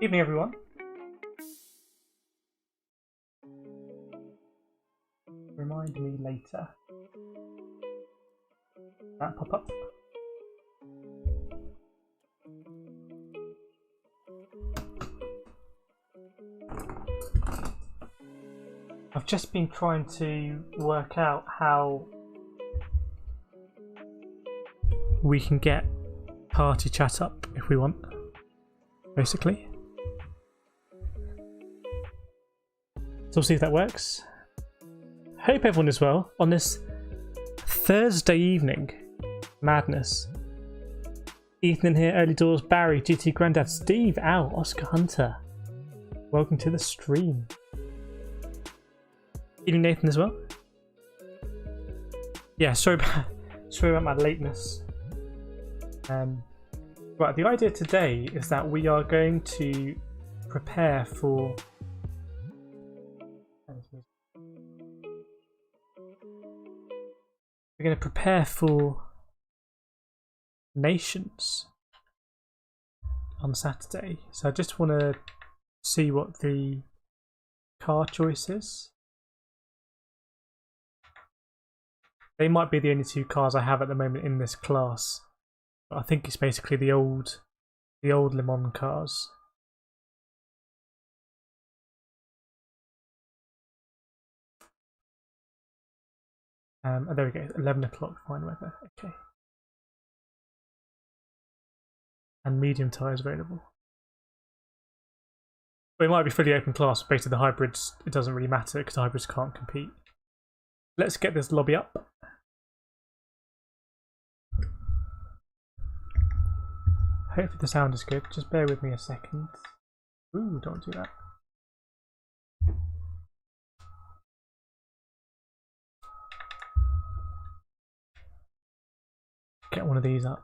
Evening, everyone. Remind me later. That pop up. I've just been trying to work out how we can get party chat up if we want, basically. So we'll see if that works. Hope everyone is well on this Thursday evening. Madness. Ethan in here, early doors, Barry, GT Grandad, Steve, Al, Oscar Hunter. Welcome to the stream. Evening Nathan as well. Yeah, sorry about my lateness. Right, the idea today is that we are going to prepare for Nations on Saturday. So I just want to see what the car choice is. They might be the only two cars I have at the moment in this class. But I think it's basically the old Le Mans cars. Oh, there we go, 11 o'clock, fine weather, okay. And medium tyres available. But it might be fully open class, but basically the hybrids, it doesn't really matter because hybrids can't compete. Let's get this lobby up. Hopefully the sound is good. Just bear with me a second. Ooh, don't do that. Get one of these up.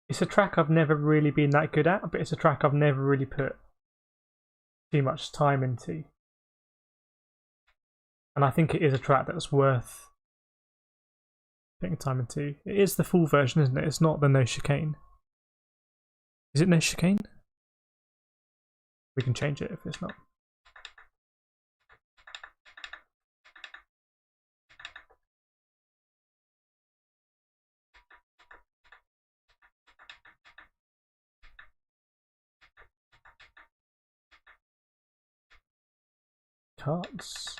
It's a track I've never really been that good at, but it's a track I've never really put too much time into. And I think it is a track that's worth putting time into. It is the full version, isn't it? It's not the no chicane. Is it no chicane? We can change it if it's not. Cards.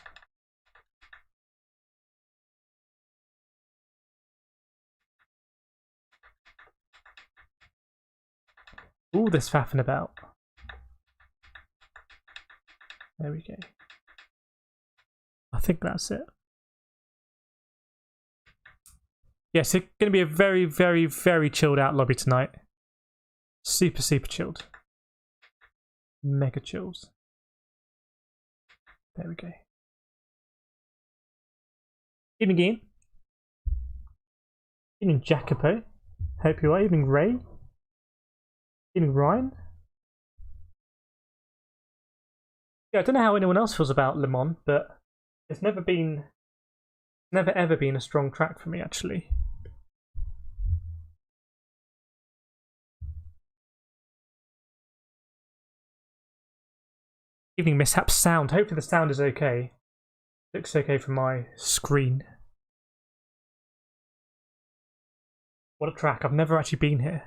All this faffing about. There we go. I think that's it. Yes, it's going to be a very, very, very chilled out lobby tonight. Super, super chilled. Mega chills. There we go. Evening Ian. Evening Jacopo. Hope you are. Evening Ray. Evening Ryan. Yeah, I don't know how anyone else feels about Le Mans, but it's never ever been a strong track for me actually. Evening Mishap sound. Hopefully the sound is okay. Looks okay from my screen. What a track. I've never actually been here.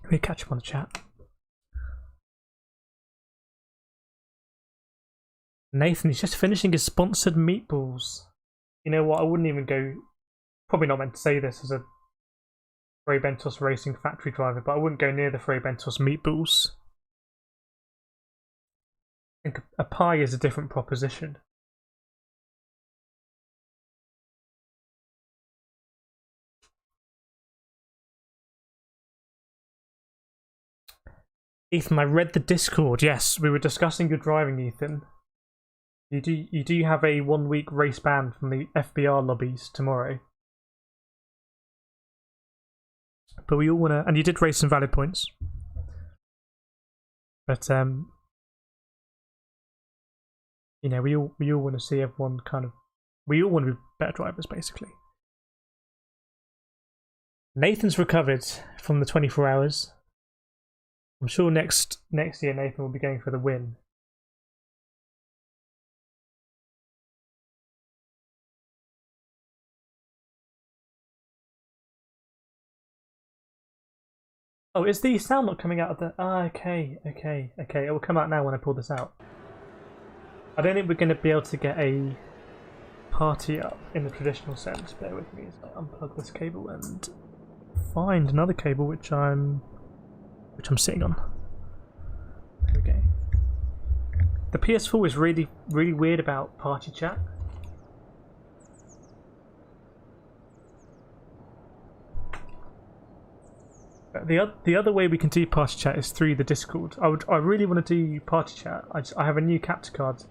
Let me catch up on the chat. Nathan, he's just finishing his sponsored meatballs. You know what? I wouldn't even go. Probably not meant to say this as a Frey Bentos racing factory driver, but I wouldn't go near the Frey Bentos meatballs. I think a pie is a different proposition. Ethan, I read the Discord. Yes, we were discussing your driving, Ethan. You do have a 1 week race ban from the FBR lobbies tomorrow. But we all wanna, and you did raise some valid points. But you know, we all want to see everyone we all want to be better drivers, basically. Nathan's recovered from the 24 hours. I'm sure next year Nathan will be going for the win. Oh, is the sound not coming out of the... okay. It will come out now when I pull this out. I don't think we're going to be able to get a party up in the traditional sense. Bear with me as I unplug this cable and find another cable which I'm sitting on. There we go. The PS4 is really weird about party chat. The other way we can do party chat is through the Discord. I really want to do party chat. I have a new capture card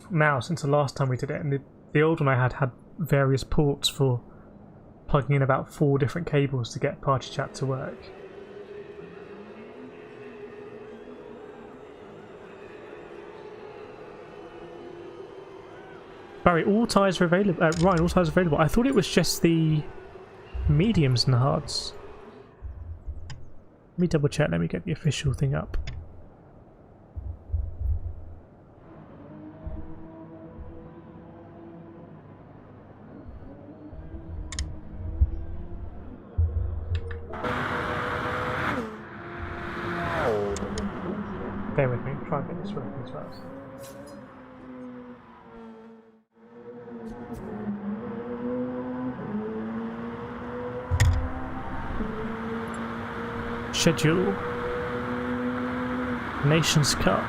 now since the last time we did it, and the old one I had various ports for plugging in about 4 different cables to get party chat to work. Barry, all tyres are available. Ryan, all tyres are available. I thought it was just the mediums and the hards. Let me double check, let me get the official thing up. Bear with me, try and get this working as well. Schedule. Nations Cup.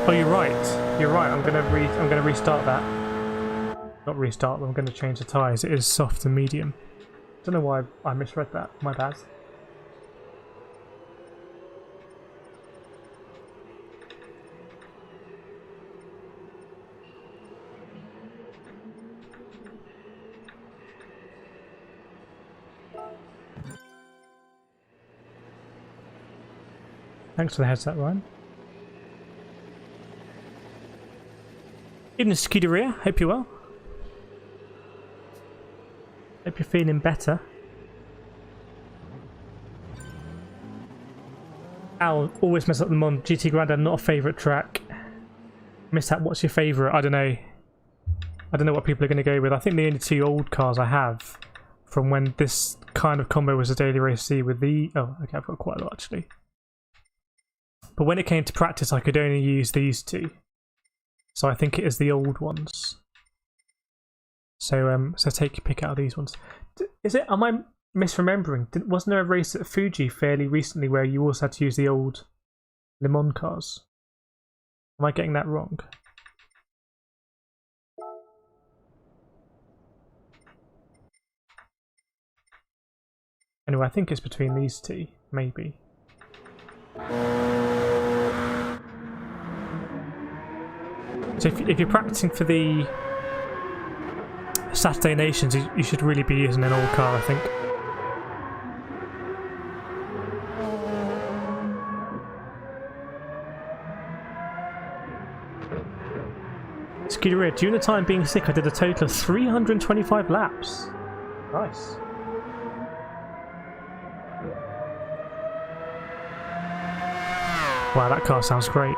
Oh, you're right. You're right. I'm gonna restart that. Not restart, but I'm gonna change the tyres. It is soft and medium. Don't know why I misread that. My bad. Thanks for the heads up, Ryan. Evening, Skidaria. Hope you're well. Hope you're feeling better. Al, always mess up them on GT Grandad, not a favourite track. Miss that, what's your favourite? I don't know. I don't know what people are going to go with. I think the only 2 old cars I have from when this kind of combo was a daily race C with the... Oh, okay, I've got quite a lot actually. But when it came to practice, I could only use these 2. So I think it is the old ones. So take your pick out of these ones. Is it? Am I misremembering? Wasn't there a race at Fuji fairly recently where you also had to use the old Le Mans cars? Am I getting that wrong? Anyway, I think it's between these 2, maybe. So if you're practicing for the Saturday Nations, you should really be using an old car, I think. Skidaria, during the time being sick, I did a total of 325 laps. Nice. Wow, that car sounds great.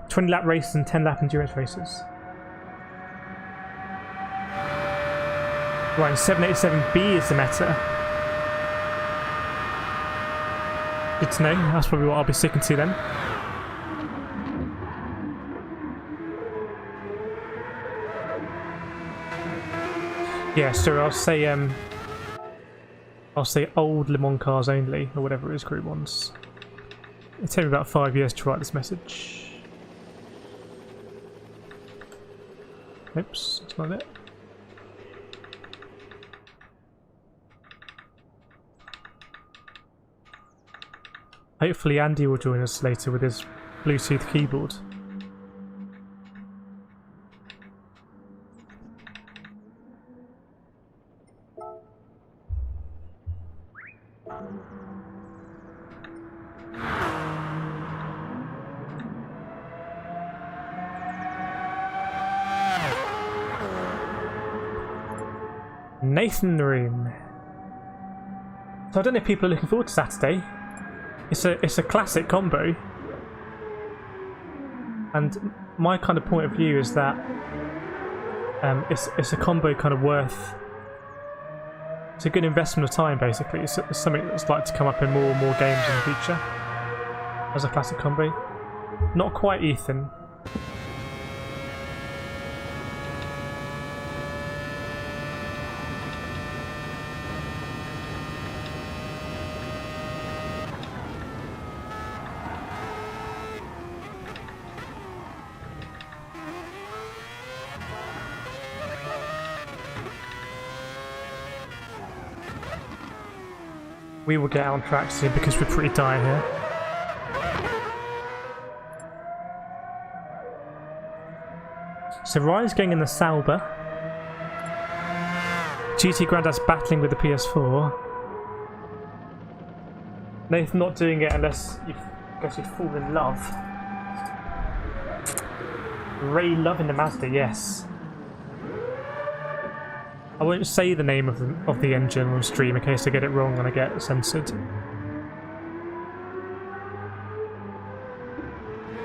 20 lap races and 10 lap endurance races. Right, 787B is the meta. Good to know, that's probably what I'll be sticking to then. Yeah, so I'll say old Le Mans cars only, or whatever it is, Group 1s. It took me about 5 years to write this message. Oops, that's not it. Hopefully Andy will join us later with his Bluetooth keyboard. Nathan room. So I don't know if people are looking forward to Saturday. It's a classic combo. And my kind of point of view is that it's a combo kind of worth. It's a good investment of time, basically. It's something that's like to come up in more and more games in the future as a classic combo. Not quite Ethan. We will get out on track soon because we're pretty dire here. So Ryan's going in the Sauber. GT Grandad's battling with the PS4. Nathan not doing it unless you fall in love. Ray loving the Mazda, yes. I won't say the name of the engine on stream in case I get it wrong and I get censored.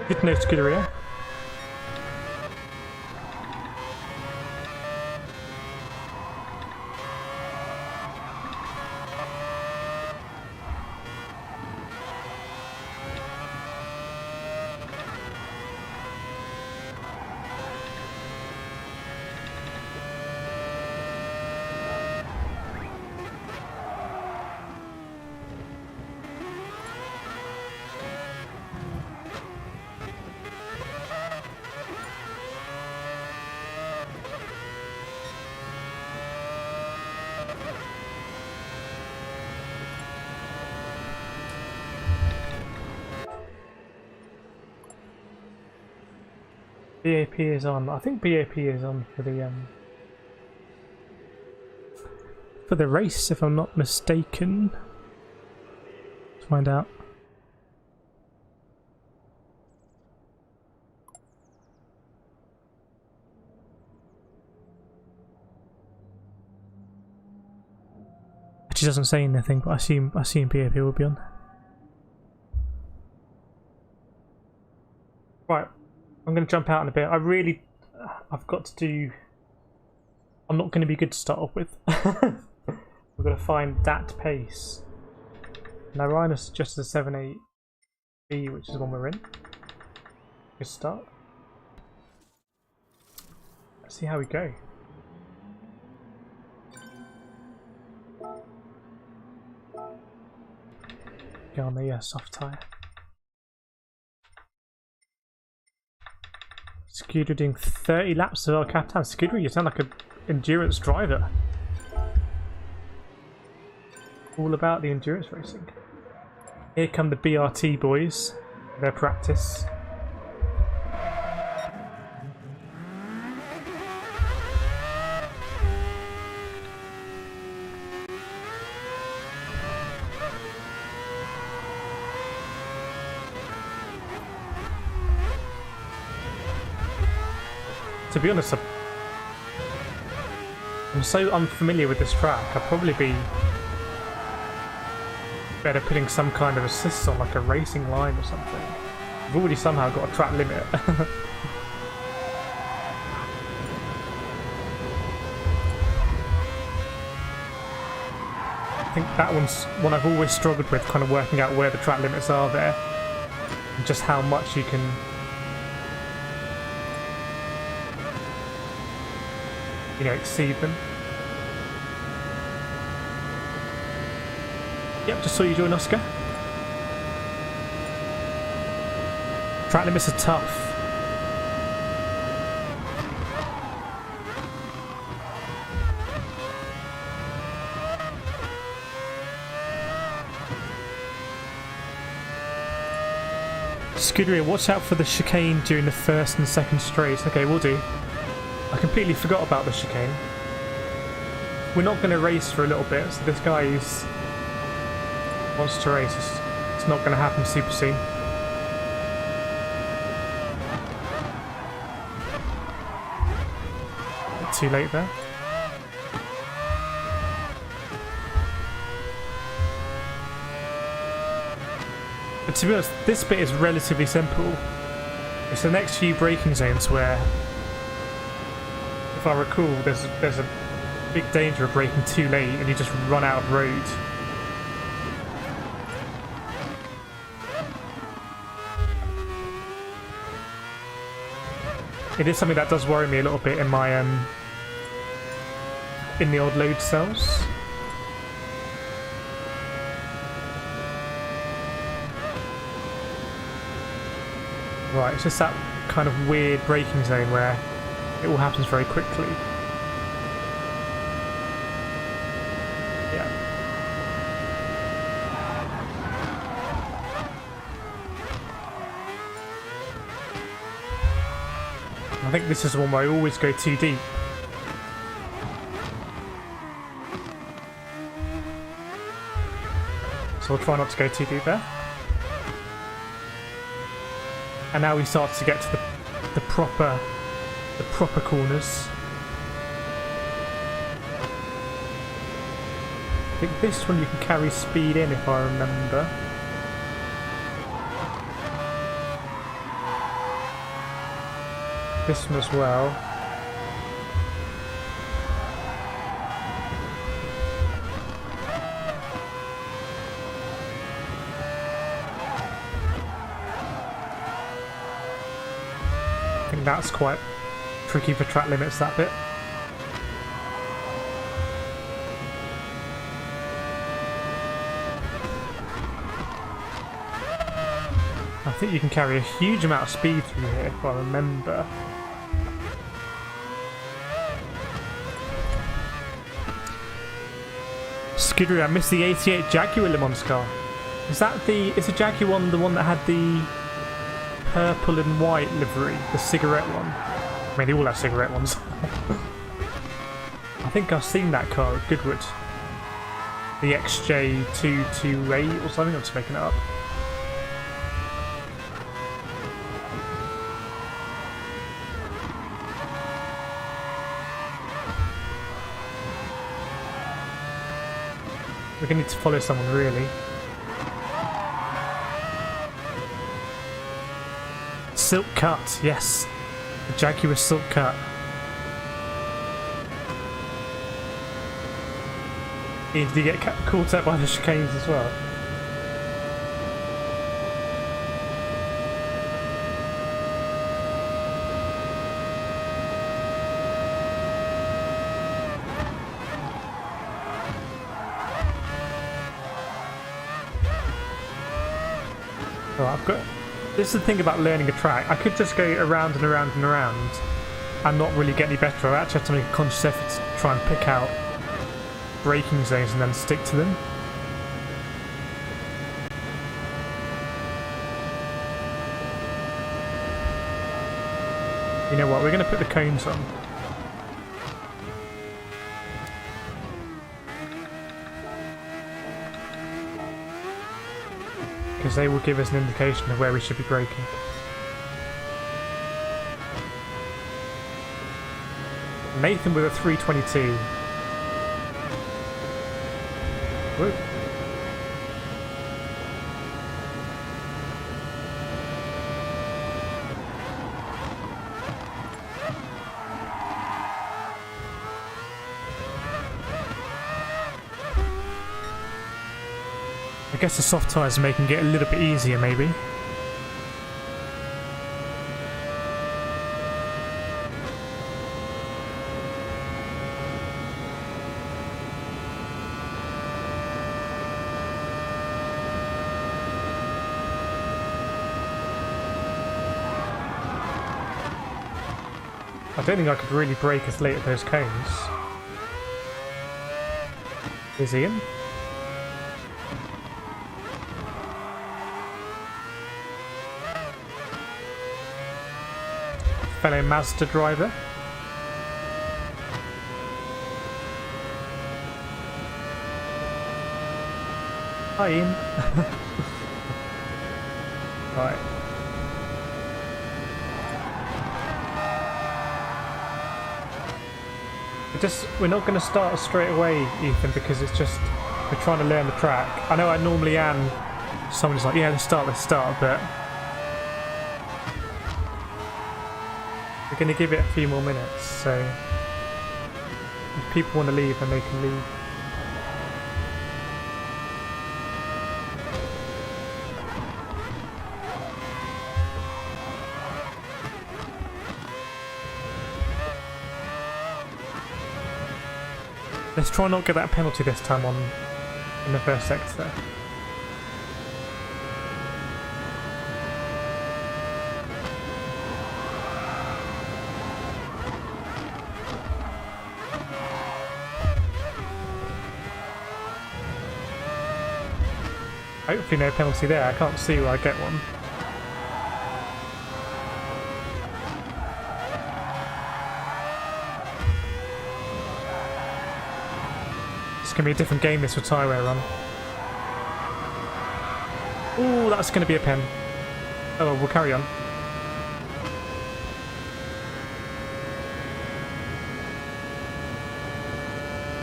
Good to know, Scuderia. BAP is on. I think BAP is on for the race, if I'm not mistaken. Let's find out. Actually, doesn't say anything, but I assume BAP will be on. Right. I'm going to jump out in a bit. I've got to do... I'm not going to be good to start off with. We've got to find that pace. Now Ryan has suggested a 7.8B, which is the one we're in. Good start. Let's see how we go. Go on the soft tyre. Scooter doing 30 laps of El Capitan. Scooter, you sound like an endurance driver. All about the endurance racing. Here come the BRT boys. Their practice. To be honest, I'm so unfamiliar with this track. I'd probably be better putting some kind of assist on, like a racing line or something. I've already somehow got a track limit. I think that one's one I've always struggled with, kind of working out where the track limits are there, and just how much you can. Exceed them. Yep, just saw you join, Oscar. Track limits are tough. Scuderia, watch out for the chicane during the first and second straight. Okay, we'll do. I completely forgot about the chicane. We're not going to race for a little bit, so this guy wants to race. It's not going to happen super soon. A bit too late there. But to be honest, this bit is relatively simple. It's the next few braking zones where, if I recall, there's a big danger of braking too late and you just run out of road. It is something that does worry me a little bit in my in the old load cells. Right, it's just that kind of weird braking zone where it all happens very quickly. Yeah. I think this is the one where I always go too deep. So I'll try not to go too deep there. And now we start to get to the proper corners. I think this one you can carry speed in, if I remember. This one as well. I think that's quite tricky for track limits, that bit. I think you can carry a huge amount of speed through here, if I remember. Skidoo, I missed the 88 Jaguar Le Mans car. Is the Jaguar the one that had the purple and white livery, the cigarette one? I mean, they all have cigarette ones. I think I've seen that car at Goodwood. The XJ228 or something, I'm just making it up. We're going to need to follow someone, really. Silk Cut, yes. The Jaguar Silk Cut. Did you get caught up by the chicanes as well? Oh, I've got... This is the thing about learning a track. I could just go around and around and around and not really get any better. I actually have to make a conscious effort to try and pick out braking zones and then stick to them. You know what? We're going to put the cones on. Because they will give us an indication of where we should be braking. Nathan with a 322. Whoa. I guess the soft tyres are making it a little bit easier, maybe. I don't think I could really brake as late at those cones. Is Ian? Fellow Mazda driver. Hi Ian. Right. We're not going to start straight away, Ethan, because it's just we're trying to learn the track. I know I normally am Someone's like, yeah, let's start, but we're going to give it a few more minutes, so if people want to leave, then they can leave. Let's try not get that penalty this time on in the first sector. Hopefully no penalty there, I can't see where I get one. It's going to be a different game this for tyre wear run. Ooh, that's going to be a pen. Oh well, we'll carry on.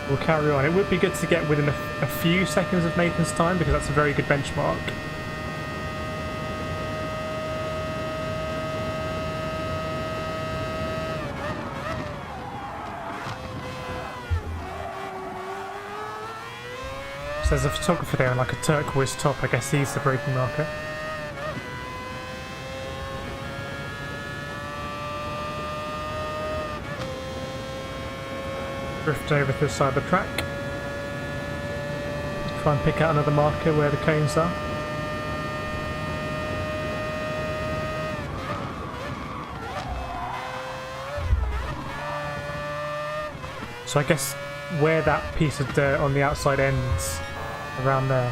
We'll carry on. It would be good to get within a few seconds of Nathan's time because that's a very good benchmark. So there's a photographer there in like a turquoise top. I guess he's the braking marker. Drift over to the side of the track. Try and pick out another marker where the cones are. So I guess where that piece of dirt on the outside ends, around there.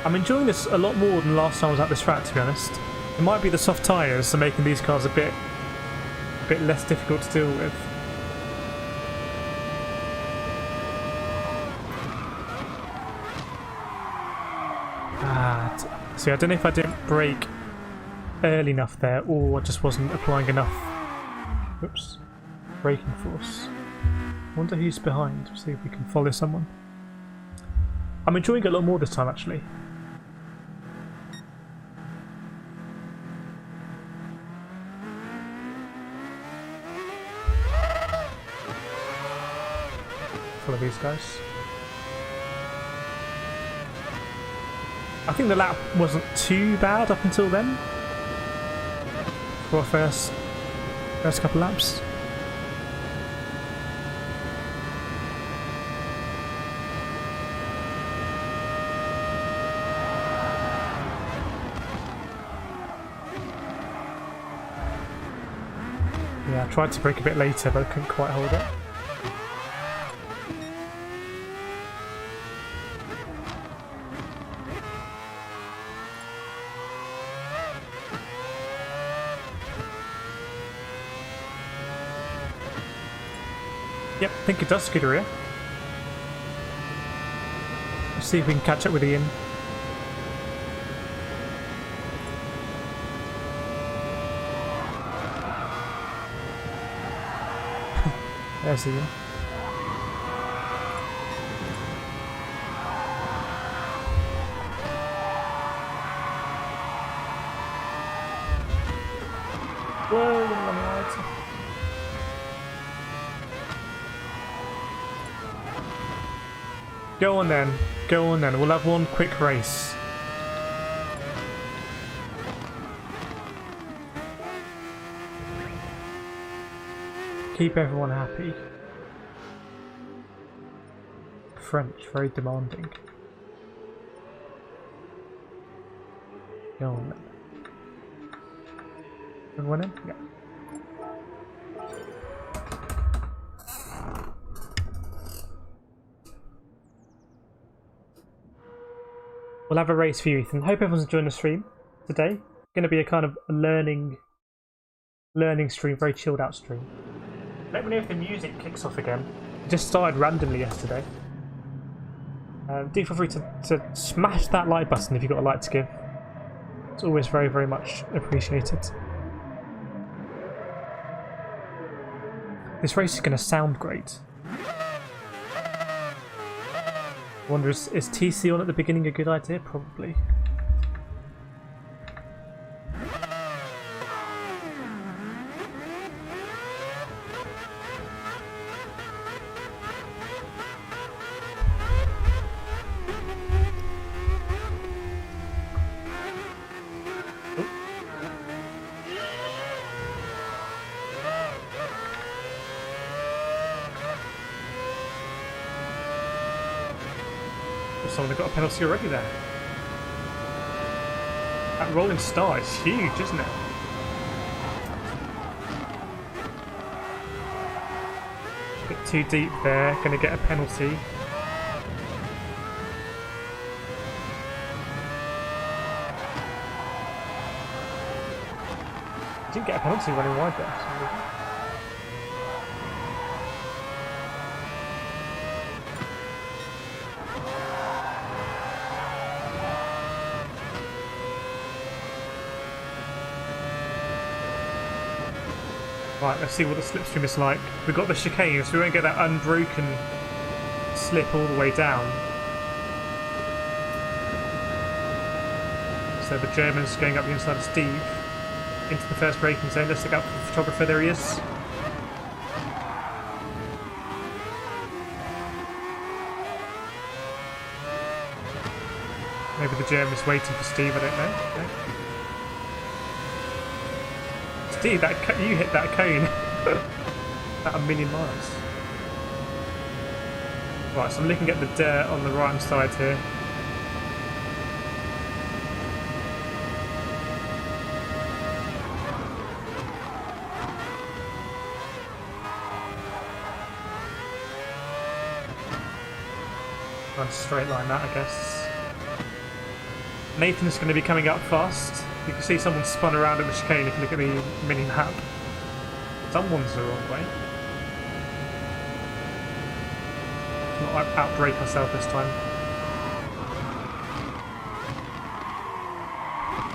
I'm enjoying this a lot more than last time I was at this track, to be honest. It might be the soft tyres that are making these cars a bit less difficult to deal with. See, I don't know if I didn't brake early enough there or I just wasn't applying enough braking force. I wonder who's behind. See if we can follow someone. I'm enjoying it a lot more this time actually. Follow these guys. I think the lap wasn't too bad up until then. For our first couple laps. Yeah, I tried to brake a bit later, but I couldn't quite hold it. Yep, I think it does skid rear. Let's see if we can catch up with Ian. There's Ian. Whoa, on the right. Go on then, we'll have one quick race. Keep everyone happy. French, very demanding. Go on then. Everyone in? Yeah. We'll have a race for you, Ethan. Hope everyone's enjoying the stream today. It's going to be a kind of learning stream, very chilled out stream. Let me know if the music kicks off again. It just started randomly yesterday. Do feel free to smash that like button if you've got a like to give. It's always very, very much appreciated. This race is going to sound great. I wonder, is TC on at the beginning a good idea? Probably. Someone got a penalty already there. That rolling star is huge, isn't it? A bit too deep there, gonna get a penalty. Didn't get a penalty running wide there. Right, let's see what the slipstream is like. We've got the chicane, so we won't get that unbroken slip all the way down. So the German's going up the inside of Steve into the first braking zone. Let's look out for the photographer. There he is. Maybe the German's waiting for Steve, I don't know. Okay. Steve, you hit that cone at 1,000,000 miles. Right, so I'm looking at the dirt on the right hand side here. Nice straight line that, I guess. Nathan's going to be coming up fast. You can see someone spun around at the chicane if you look at the mini map. Someone's the wrong way. Not outbrake myself this time.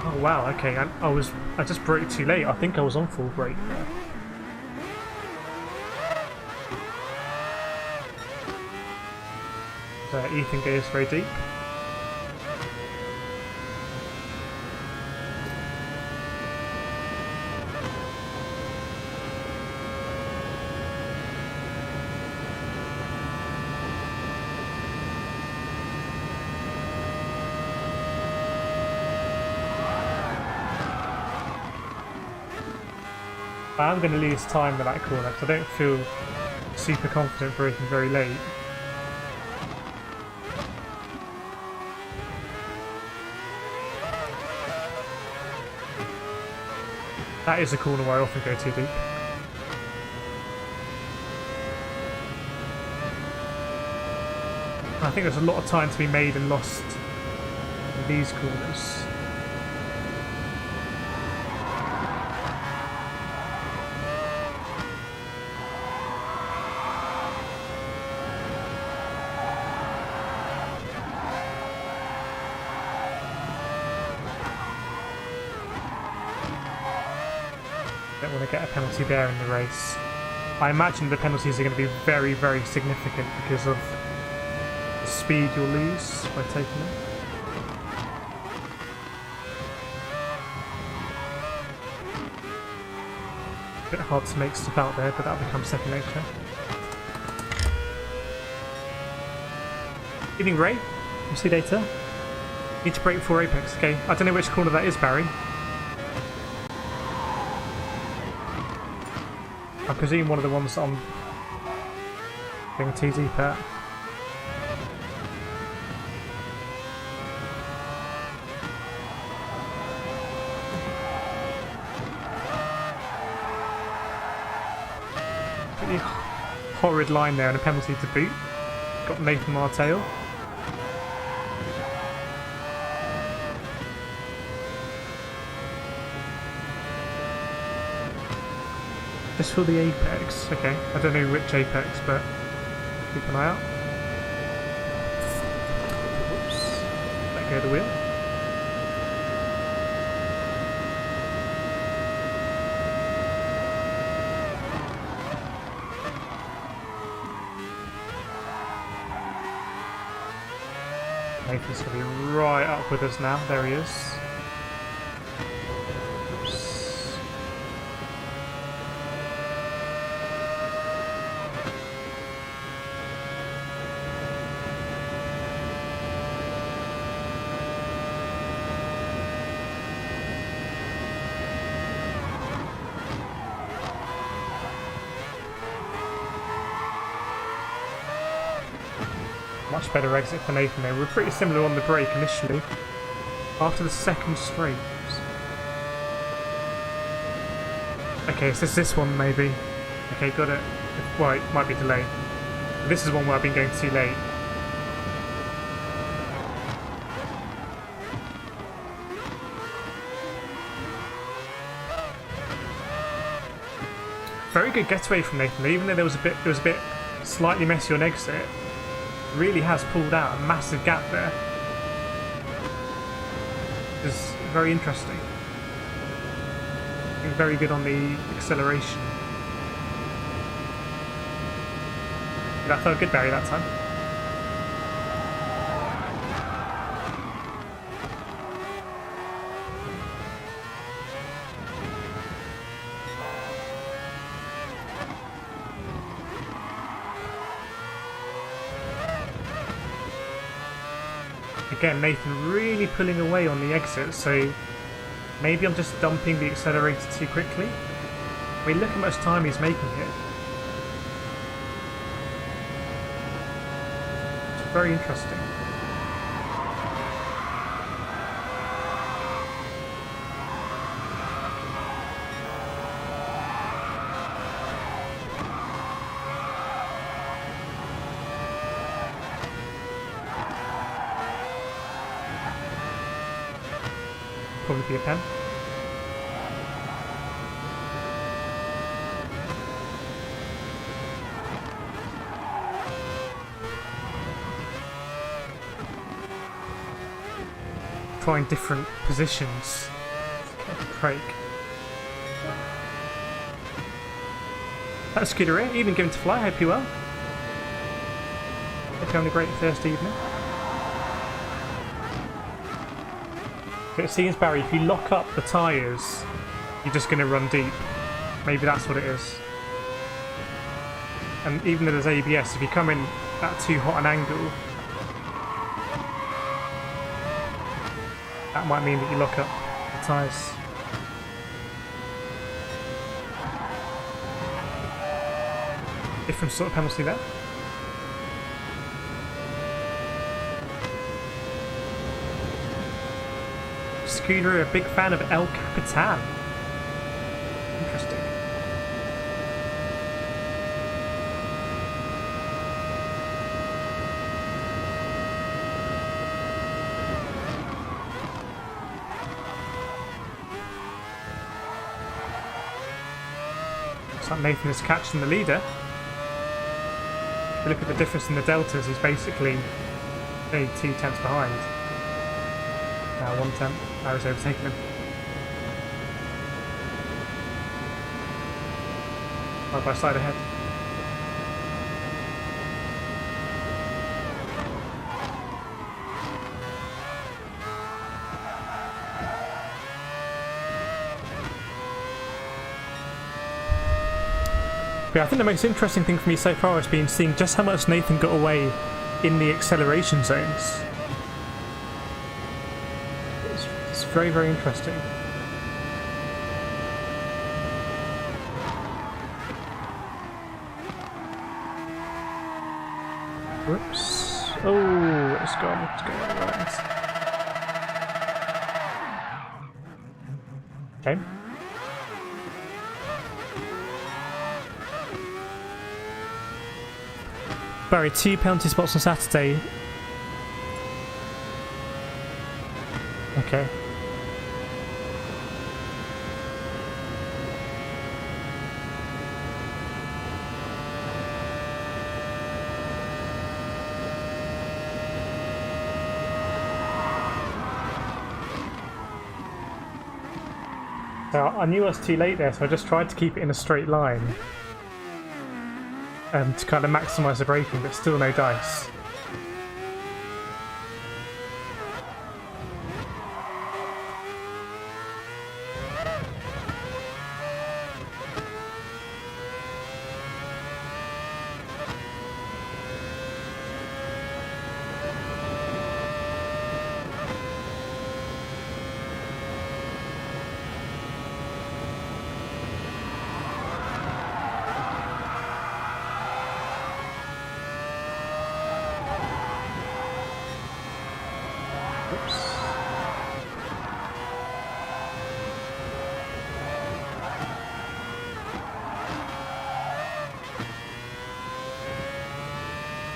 Oh wow, okay, I just braked too late. I think I was on full brake there. So Ethan goes very deep. I'm going to lose time with that corner because I don't feel super confident braking very late. That is a corner where I often go too deep. I think there's a lot of time to be made and lost in these corners. Don't want to get a penalty there in the race. I imagine the penalties are going to be very, very significant because of the speed you'll lose by taking them. A bit hard to make stuff out there, but that'll become second nature. Evening, Ray. You see data? Need to brake before apex. Okay, I don't know which corner that is, Barry. I presume one of the ones I'm going too deep at. Pretty horrid line there and a penalty to boot. Got Nathan Martale. Just for the apex, okay. I don't know which apex, but keep an eye out. Whoops. Let go of the wheel. Nathan's going to be right up with us now. There he is. Oops. Much better exit for Nathan there. We were pretty similar on the brake initially. After the second straight. Okay, so it's this one maybe. Okay, got it. Well, it might be delayed. This is one where I've been going too late. Very good getaway from Nathan, even though there was a bit slightly messy on exit. Really has pulled out a massive gap there. It's very interesting. Being very good on the acceleration. That felt good, Barry, that time. Again, Nathan really pulling away on the exit, so maybe I'm just dumping the accelerator too quickly. I mean, look how much time he's making here. It's very interesting. Probably be a pen. Trying different positions. Craig. That's Kireth, even given to fly. Hope you well. Hope you're having a great Thursday evening. It seems, Barry, if you lock up the tyres, you're just going to run deep. Maybe that's what it is. And even though there's ABS, if you come in at too hot an angle, that might mean that you lock up the tyres. Different sort of penalty there. Scooter, a big fan of El Capitan. Interesting. Looks like Nathan is catching the leader. If you look at the difference in the deltas, he's basically only 2 tenths behind. Now 1 tenth. I was overtaking him. Side by side ahead. But yeah, I think the most interesting thing for me so far has been seeing just how much Nathan got away in the acceleration zones. It's very, very interesting. Whoops. Oh, it's gone. It's gone. Right. Okay. Barry, 2 penalty spots on Saturday. Okay. So I knew I was too late there, so I just tried to keep it in a straight line to kind of maximise the braking, but still no dice.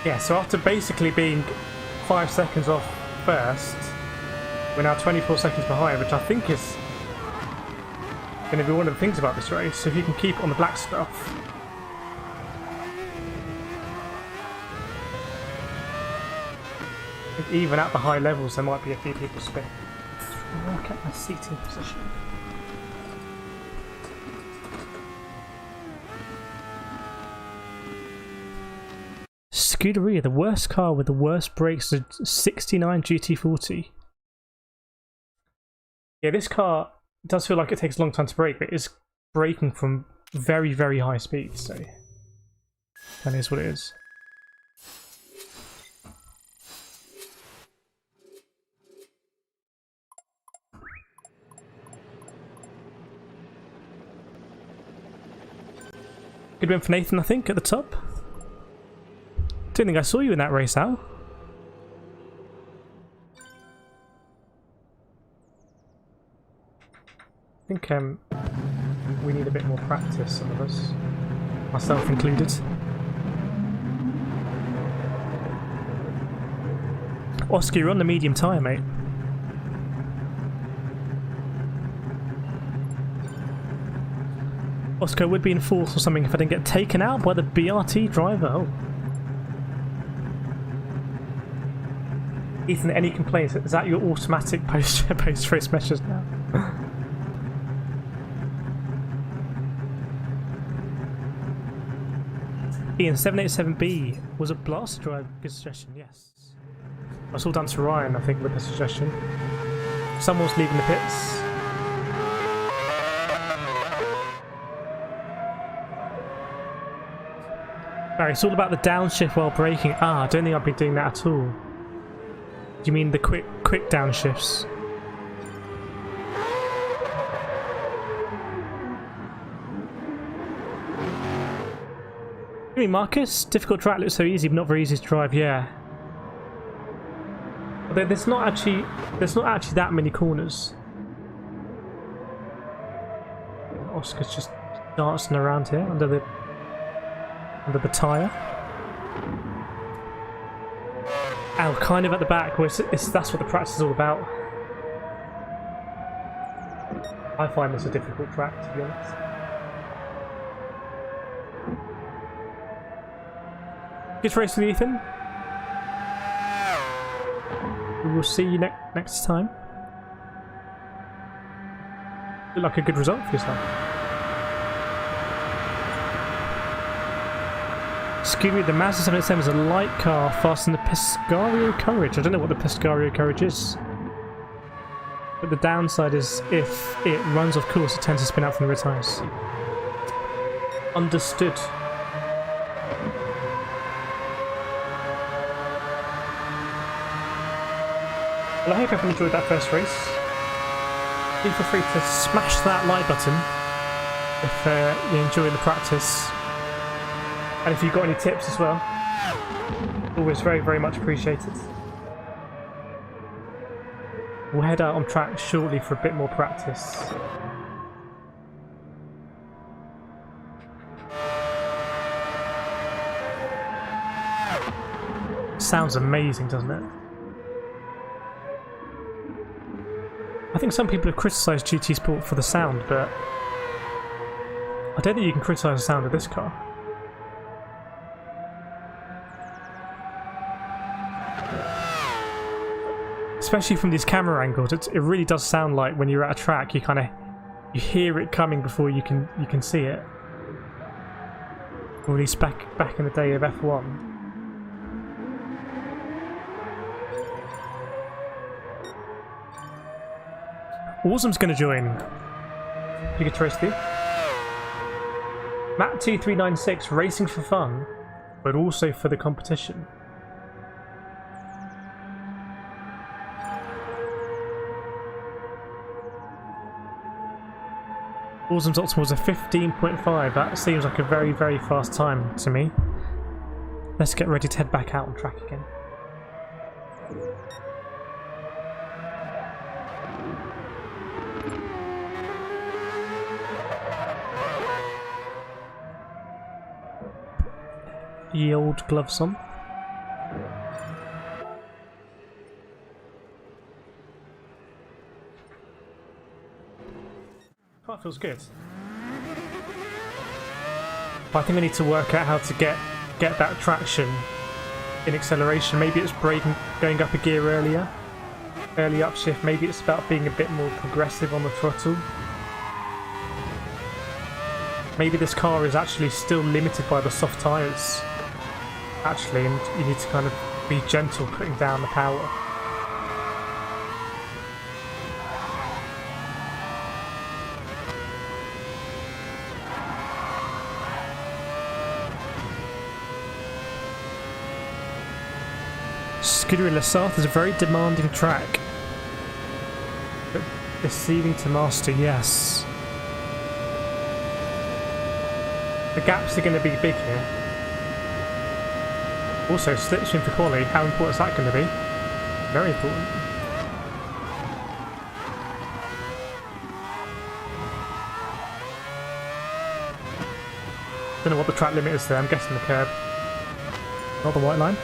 Yeah, so after basically being 5 seconds off first, we're now 24 seconds behind, which I think is going to be one of the things about this race. So if you can keep on the black stuff, even at the high levels, there might be a few people spin. Work out my seating position. Scuderia, the worst car with the worst brakes, the 69 GT40. Yeah, this car does feel like it takes a long time to brake, but it is braking from very, very high speeds, so that is what it is. Good win for Nathan, I think, at the top. Don't think I saw you in that race, Al. I think we need a bit more practice, some of us, myself included. Oscar, you're on the medium tyre, mate. Oscar would be in fourth or something if I didn't get taken out by the BRT driver. Oh. Ethan, any complaints? Is that your automatic post-race message now? Ian, 787B was a blast drive. Good suggestion, yes. I was all down to Ryan, I think, with the suggestion. Someone's leaving the pits. Barry, it's all about the downshift while braking. I don't think I've been doing that at all. Do you mean the quick downshifts? You mean Marcus? Difficult track looks so easy, but not very easy to drive. Yeah. Although there's not actually that many corners. Oscar's just dancing around here under the tyre. Al, kind of at the back, where that's what the practice is all about. I find this a difficult track, to be honest. Good race with Ethan. We will see you next time. Look like a good result for yourself. Scooby, the Mazda 787 is a light car faster than the Pescario Courage. I don't know what the Pescario Courage is. But the downside is if it runs off course, it tends to spin out from the rear tyres. Understood. Well, I hope everyone enjoyed that first race. Please feel free to smash that like button if you're enjoying the practice. And if you've got any tips as well, always very, very much appreciated. We'll head out on track shortly for a bit more practice. Sounds amazing, doesn't it? I think some people have criticised GT Sport for the sound, but I don't think you can criticise the sound of this car. Especially from these camera angles, it really does sound like when you're at a track, you hear it coming before you can see it. Or at least back in the day of F1. Awesome's going to join. You get trusty. Matt2396, racing for fun, but also for the competition. Awesome's optimal was a 15.5. That seems like a very, very fast time to me. Let's get ready to head back out on track again. Ye old gloves on. Car feels good. But I think I need to work out how to get that traction in acceleration. Maybe it's braking, going up a gear earlier, early upshift. Maybe it's about being a bit more progressive on the throttle. Maybe this car is actually still limited by the soft tyres, actually, and you need to kind of be gentle putting down the power. Scuderia Lasart is a very demanding track, but deceiving to master, yes. The gaps are going to be big here. Also, SlipStream for quali, how important is that going to be? Very important. Don't know what the track limit is there, I'm guessing the curb. Not the white line.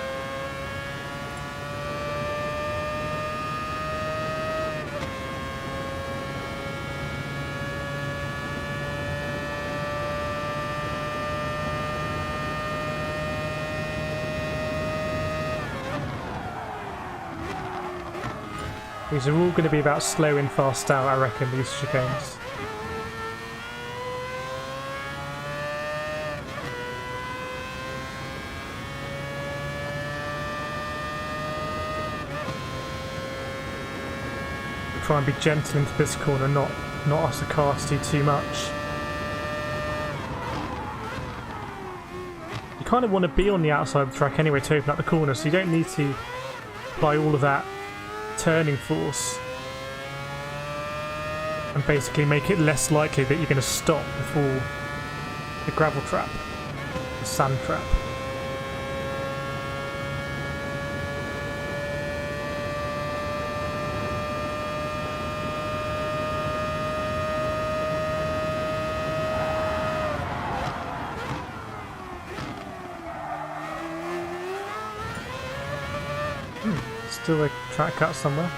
These are all going to be about slow in, fast out, I reckon, these chicanes. Try and be gentle into this corner, not ask the car to do too much. You kind of want to be on the outside of the track anyway to open up the corner, so you don't need to apply all of that turning force and basically make it less likely that you're going to stop before the gravel trap, the sand trap. Still a track cut somewhere.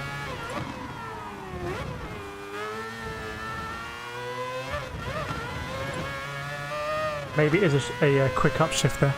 Maybe it is a quick upshift there.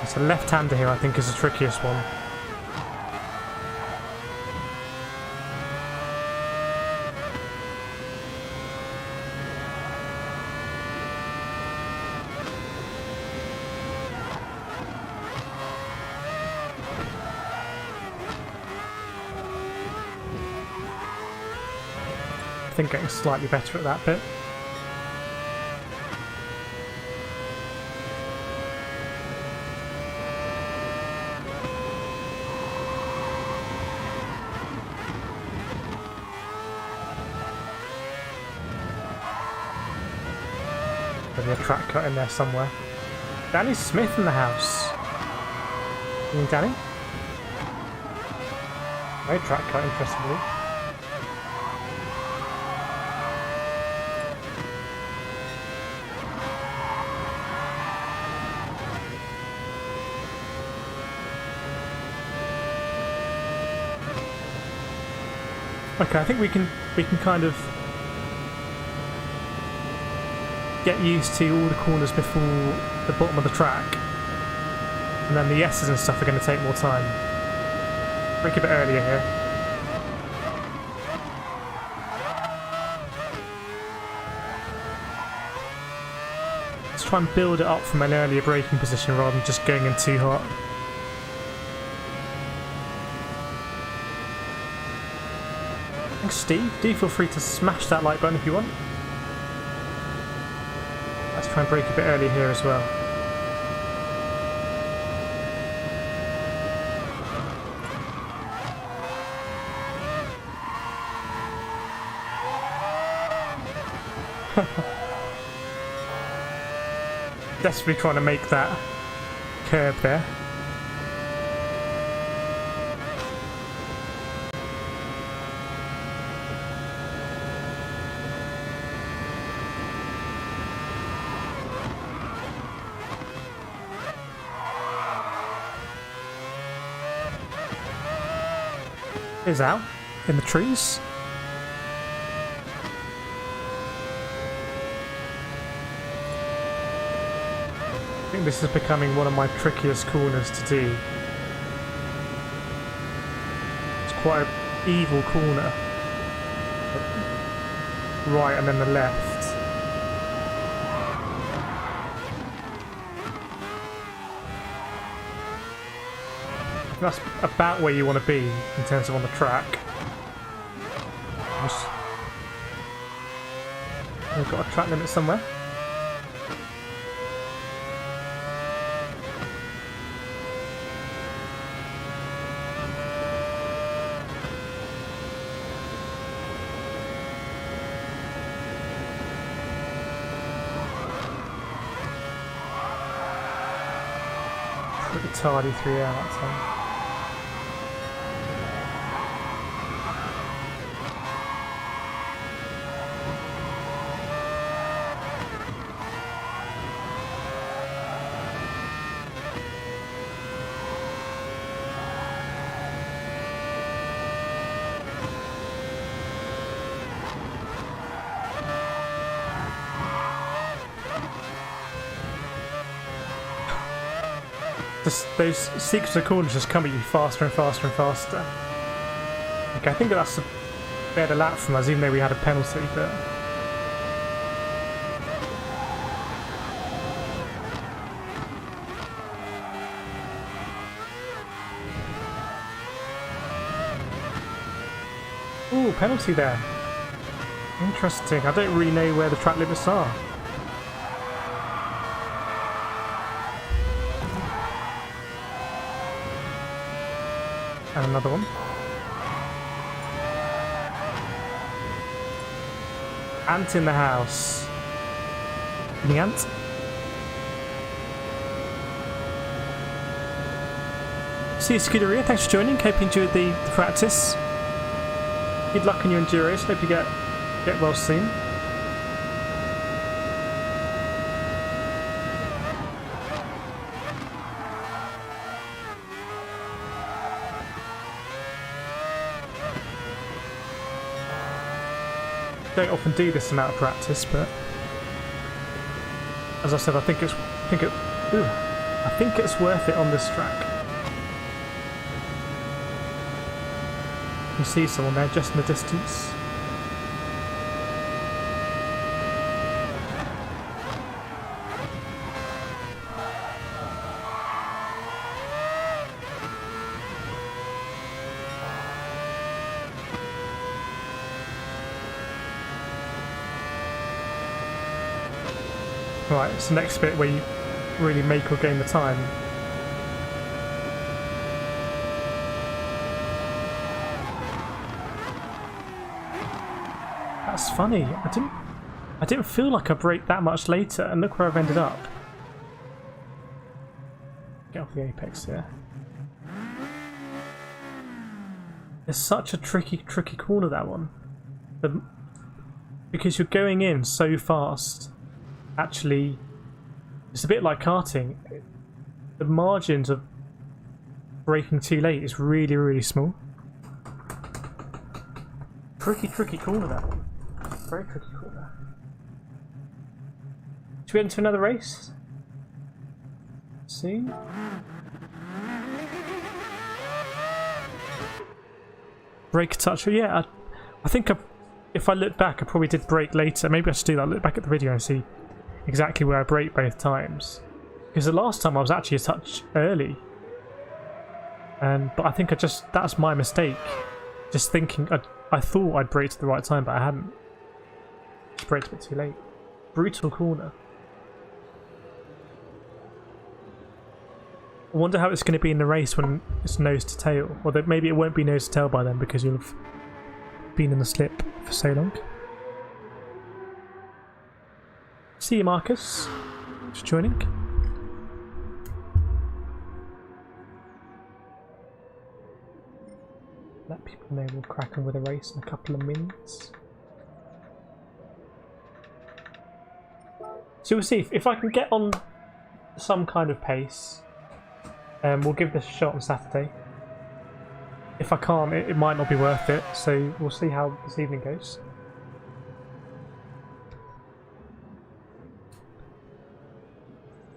So left-hander here I think is the trickiest one. I think getting slightly better at that bit. Maybe a track cut in there somewhere. Danny Smith in the house. You mean Danny? No track cut, interestingly. Okay, I think we can kind of get used to all the corners before the bottom of the track, and then the S's and stuff are going to take more time. Break a bit earlier here. Let's try and build it up from an earlier braking position rather than just going in too hot. Thanks, Steve. Do feel free to smash that like button if you want. Let's try and break a bit earlier here as well. Desperately trying to make that curb there. is out in the trees. I think this is becoming one of my trickiest corners to do. It's quite an evil corner. Right and then the left. That's about where you want to be in terms of on the track. We've got a track limit somewhere. Pretty tardy 3 hour that time. Those sequence of corners just come at you faster and faster and faster. Okay, I think that's a better lap from us, even though we had a penalty, but... Ooh, penalty there. Interesting. I don't really know where the track limits are. And another one. Ant in the house. The ant. See you, Scuderia. Thanks for joining. Hope you enjoyed the practice. Good luck on your enduros. Hope you get well soon. Don't often do this amount of practice, but as I said, I think it's worth it on this track. You can see someone there just in the distance. Right, it's the next bit where you really make or gain the time. That's funny. I didn't feel like I braked that much later, and look where I've ended up. Get off the apex here. It's such a tricky corner, that one. Because you're going in so fast. Actually, it's a bit like karting. The margins of braking too late is really, really small. Tricky corner, that one. Very tricky corner. Should we enter another race? See? Brake touch. Yeah, I think if I look back, I probably did brake later. Maybe I should do that. Look back at the video and see exactly where I braked both times. Because the last time I was actually a touch early. But I think that's my mistake. Just thinking, I thought I'd braked at the right time, but I hadn't. Just braked a bit too late. Brutal corner. I wonder how it's going to be in the race when it's nose to tail. Or that maybe it won't be nose to tail by then because you'll have been in the slip for so long. See you, Marcus. Just joining. Let people know we'll crack on with a race in a couple of minutes. So we'll see if I can get on some kind of pace. We'll give this a shot on Saturday. If I can't, it might not be worth it, so we'll see how this evening goes.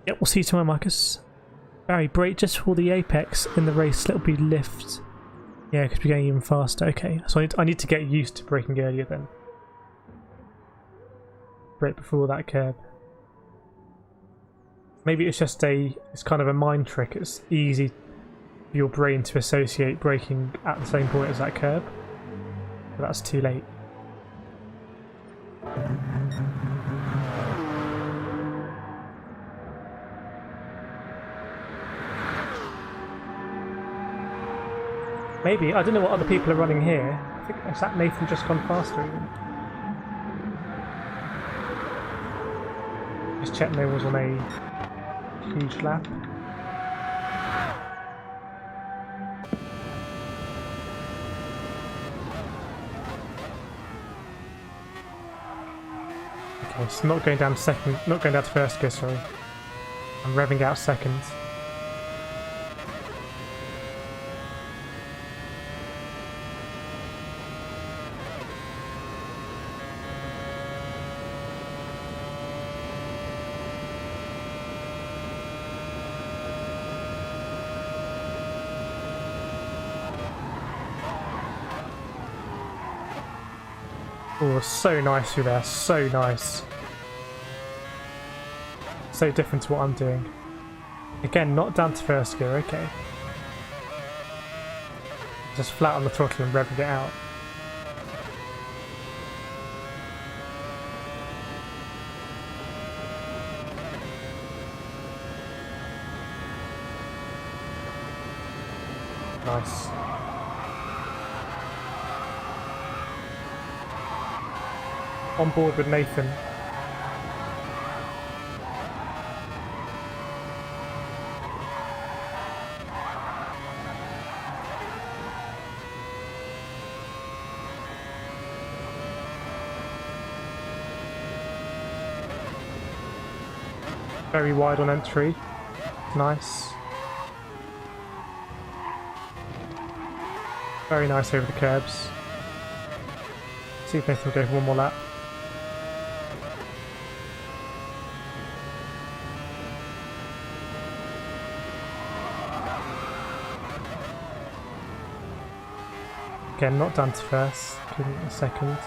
Yep, we'll see you tomorrow, Marcus. Barry, brake just for the apex in the race, little be lift. Yeah, because we're going even faster. Okay, so I need to get used to braking earlier then. Brake before that curb. Maybe it's just it's kind of a mind trick. It's easy for your brain to associate braking at the same point as that curb. But that's too late. Maybe. I don't know what other people are running here. I think, has that Nathan just gone faster even? Just check no one's on a huge lap. Okay, so not going down to second, not going down to first gear, sorry. I'm revving out second. Oh, so nice through there, so nice. So different to what I'm doing. Again, not down to first gear, okay. Just flat on the throttle and revving it out. Nice. On board with Nathan. Very wide on entry. Nice. Very nice over the curbs. See if Nathan will go for one more lap. Again, not down to first, couldn't a second.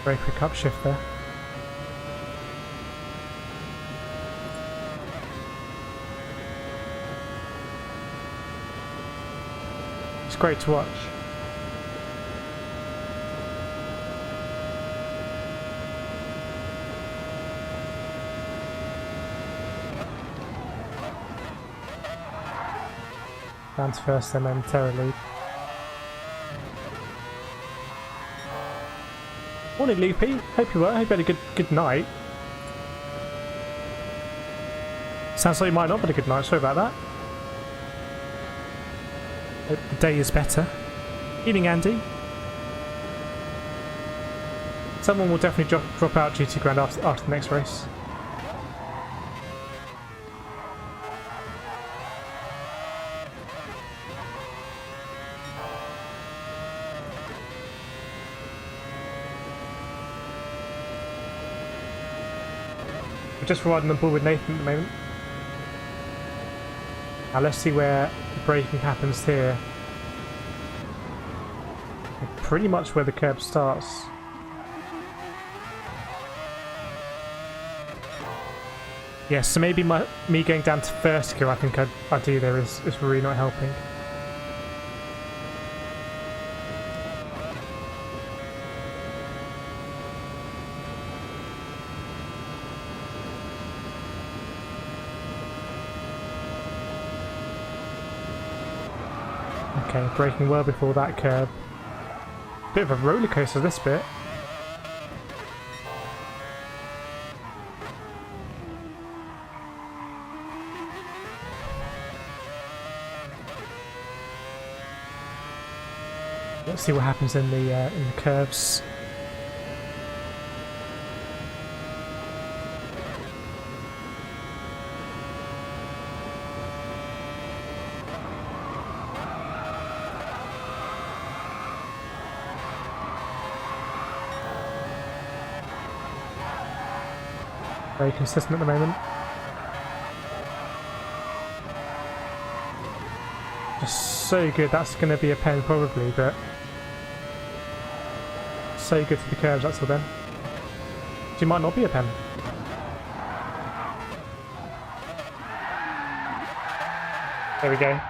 Very quick upshift there. It's great to watch. Down to first then momentarily. Morning, Loopy. Hope you were. Hope you had a good night. Sounds like you might not have had a good night. Sorry about that. Hope the day is better. Evening, Andy. Someone will definitely drop out GT Grand after the next race. We're just riding on board with Nathan at the moment. Now let's see where the braking happens here. Pretty much where the curb starts. Yeah, so maybe me going down to first gear, I think I do there is really not helping. Okay, braking well before that curb. Bit of a roller coaster this bit. see what happens in the curves. Very consistent at the moment. Just so good. That's going to be a pen probably, but so good for the curves. That's all then. She might not be a pen. There we go.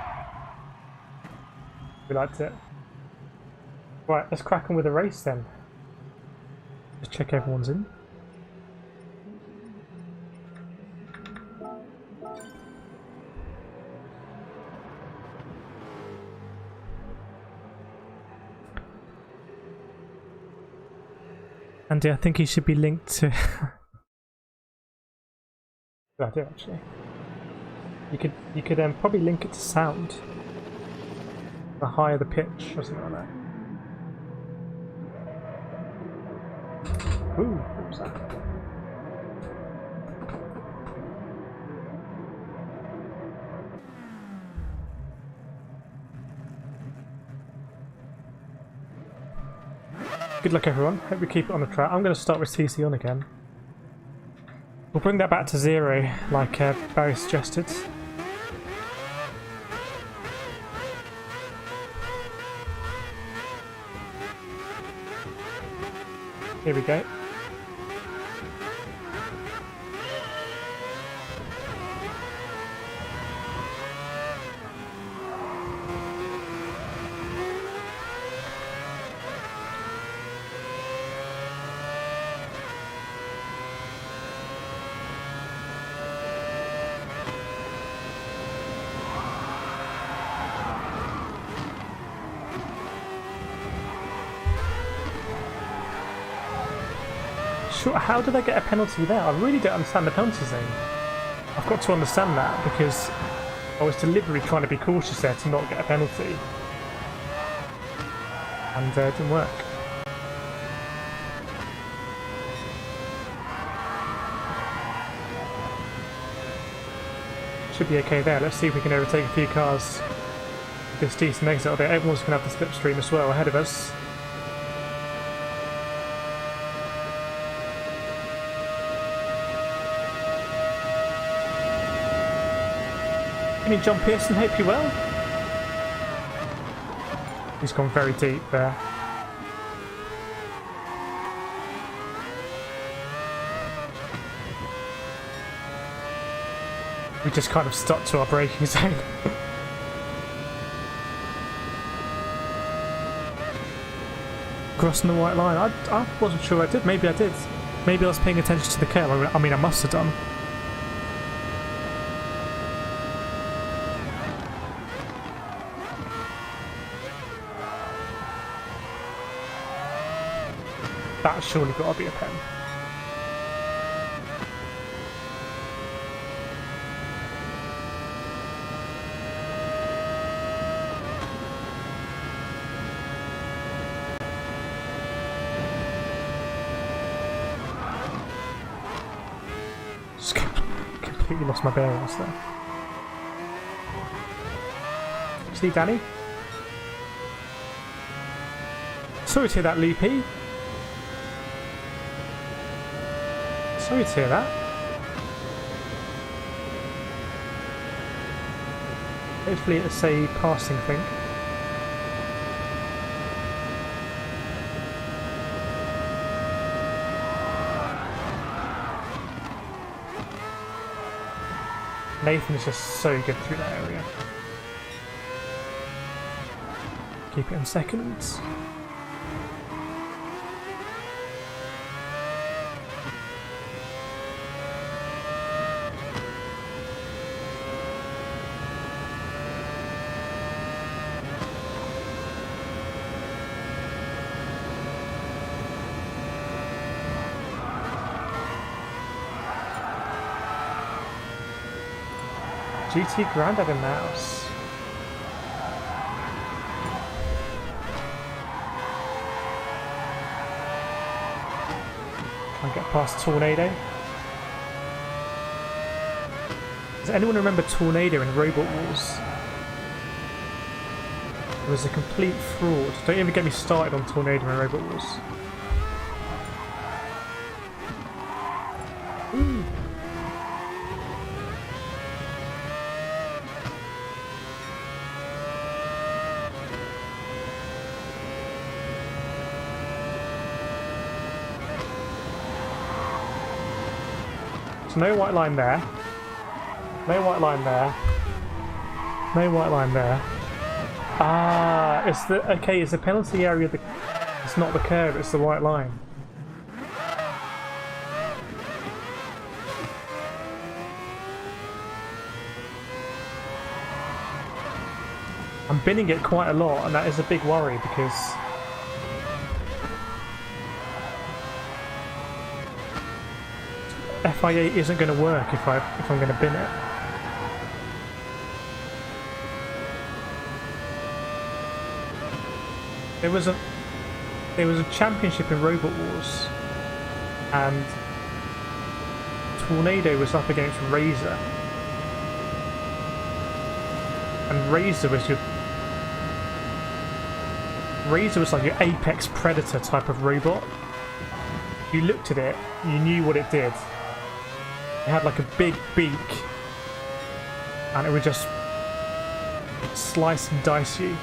We liked it. Right, let's crack on with the race then. Just check everyone's in. Andy, I think he should be linked to... Good idea, actually. You could probably link it to sound. The higher the pitch, or something like that. Ooh, what was that? Good luck everyone, hope we keep it on the track. I'm going to start with TC on again. We'll bring that back to 0, like Barry suggested. Here we go. Sure, how did I get a penalty there? I really don't understand the penalty zone. I've got to understand that because I was deliberately trying to be cautious there to not get a penalty. And it didn't work. Should be okay there. Let's see if we can overtake a few cars with this decent exit there. Everyone's going to have the slipstream as well ahead of us. John Pearson, hope you well. He's gone very deep there. We just kind of stuck to our braking zone. Crossing the white line. I wasn't sure I did. Maybe I did. Maybe I was paying attention to the curve. I mean, I must have done. That's surely got to be a pen. Just completely lost my bearings there. See, Danny? Sorry to hear that, Loopy. Sorry to hear that. Hopefully it's a passing thing. Nathan is just so good through that area. Keep it in seconds. GT Grandad and Mouse. and get past Tornado. Does anyone remember Tornado in Robot Wars? It was a complete fraud. Don't even get me started on Tornado in Robot Wars. Ooh. So no white line there. No white line there. No white line there. Ah, it's the okay. It's the penalty area. It's not the curve. It's the white line. I'm binning it quite a lot, and that is a big worry because FIA isn't going to work if I'm going to bin it. There was a championship in Robot Wars, and Tornado was up against Razor, and Razor was like your apex predator type of robot. You looked at it, you knew what it did. It had like a big beak, and it would just slice and dice you.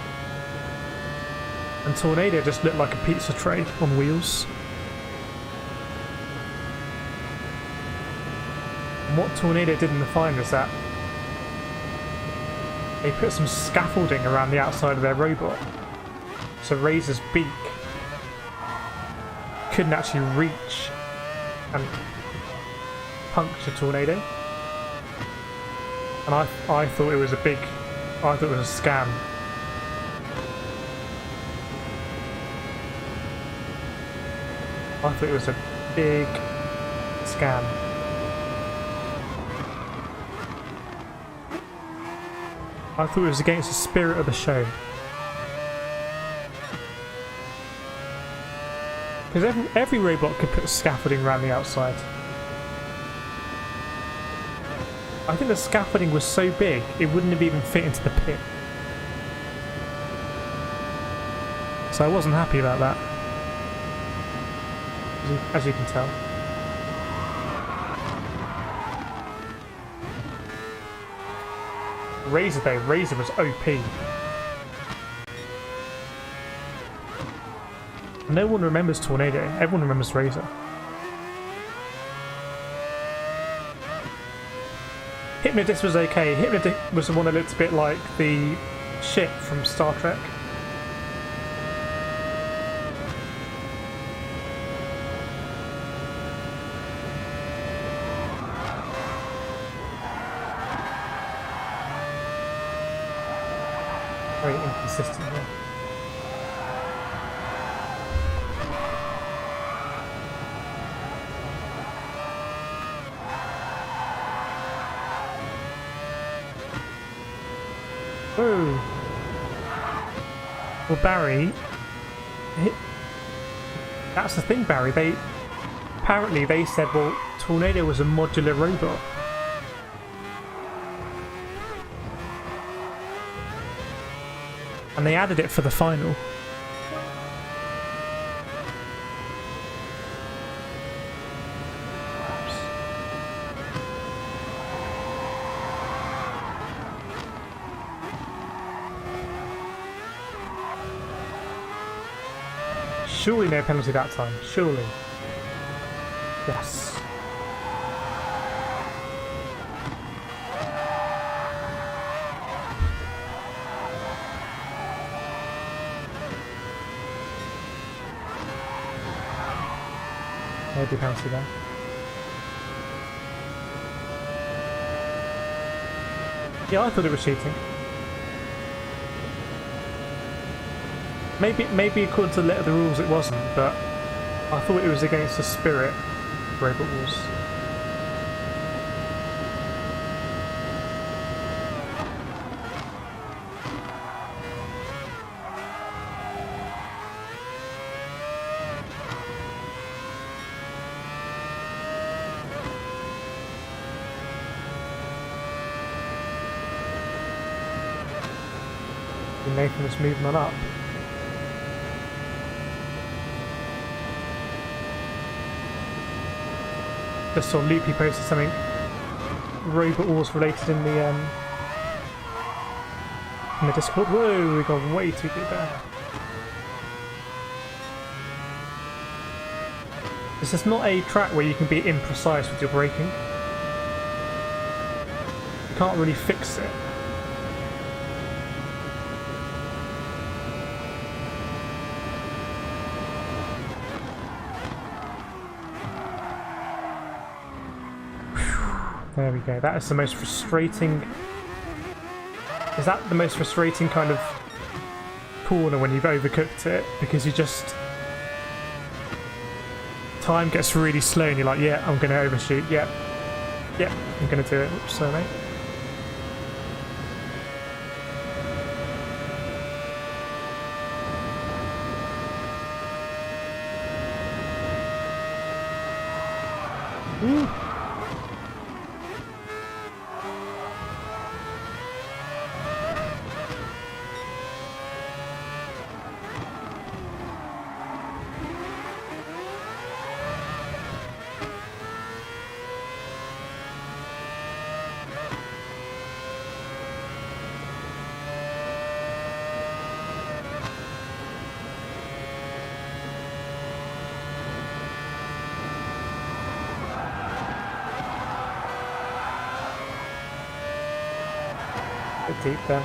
And Tornado just looked like a pizza tray on wheels. And what Tornado did in the final is that they put some scaffolding around the outside of their robot, so Razor's beak couldn't actually reach and puncture Tornado. And I thought it was a scam. I thought it was a big scam. I thought it was against the spirit of the show. Because every robot could put scaffolding around the outside. I think the scaffolding was so big it wouldn't have even fit into the pit. So I wasn't happy about that. As you can tell. Razor though, Razor was OP. No one remembers Tornado, everyone remembers Razor. Hypnodisc was okay. Hypnodisc was the one that looked a bit like the ship from Star Trek. Very inconsistent here. Oh. Well, Barry, that's the thing, Barry. Apparently they said, well, Tornado was a modular robot. And they added it for the final. Surely no penalty that time. Surely. Yes. Maybe penalty there. Yeah, I thought it was cheating. Maybe according to the letter of the rules it wasn't, but I thought it was against the spirit of Robot Wars. Nathan is moving on up. Just saw Loopy posted something Robot Wars related in the Discord. Whoa, we got way too good there. This is not a track where you can be imprecise with your braking. You can't really fix it. There we go. That is the most frustrating... Is that the most frustrating kind of corner when you've overcooked it? Because you just... Time gets really slow and you're like, yeah, I'm going to overshoot. Yep. Yep, I'm going to do it. Oops, sorry, mate. Ooh. Deep there.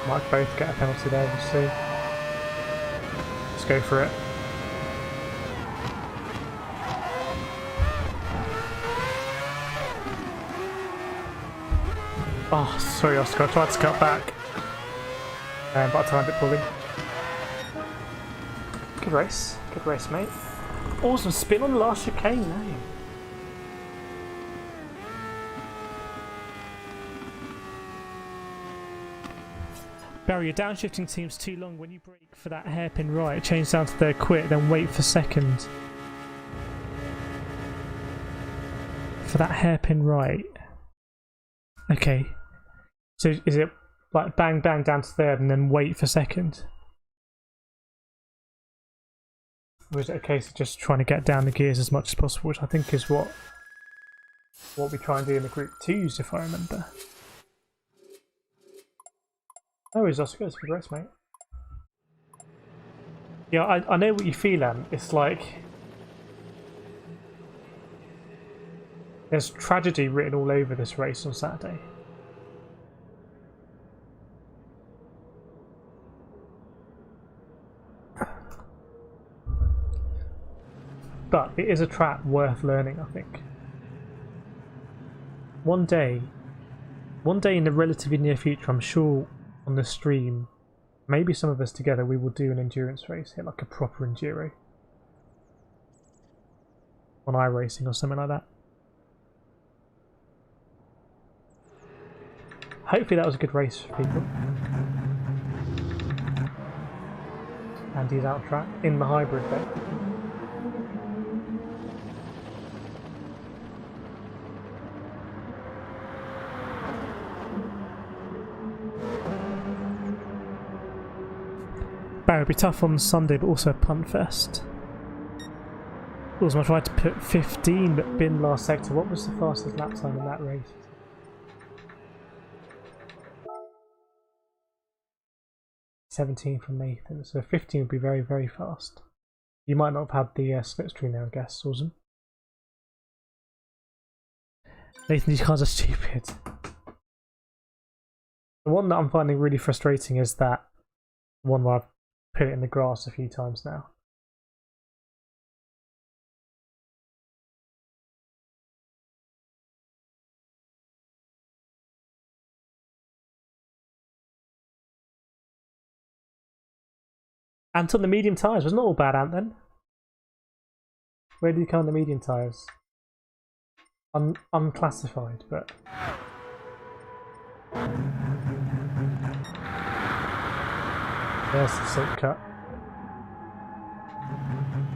Might both get a penalty there, we'll see. Let's go for it. Oh, sorry Oscar, I tried to cut back. But I timed it poorly. Good race, mate. Awesome spin on the last chicane, eh? Barry, your downshifting seems too long. When you brake for that hairpin right, change down to third, quit, then wait for second. For that hairpin right. Okay. So is it like bang bang down to third and then wait for second? Or is it a case of just trying to get down the gears as much as possible, which I think is what we try and do in the group 2s, if I remember. Oh, it's also good. Good race, mate. Yeah, I know what you feel, Em. It's like there's tragedy written all over this race on Saturday. But it is a track worth learning, I think. One day in the relatively near future, I'm sure on the stream, maybe some of us together, we will do an endurance race here, like a proper enduro. On iRacing or something like that. Hopefully that was a good race for people. And he's out track in the hybrid bit. Barry would be tough on Sunday, but also a punt fest. Also, I tried to put 15, but bin last sector. What was the fastest lap time in that race? 17 from Nathan, so 15 would be very, very fast. You might not have had the SlipStream there, I guess, Susan. Nathan, these cars are stupid. The one that I'm finding really frustrating is that one where I've put it in the grass a few times now. Ant on the medium tyres was not all bad, Ant, then. Where did you come on the medium tyres? Unclassified, but... There's the silk cut.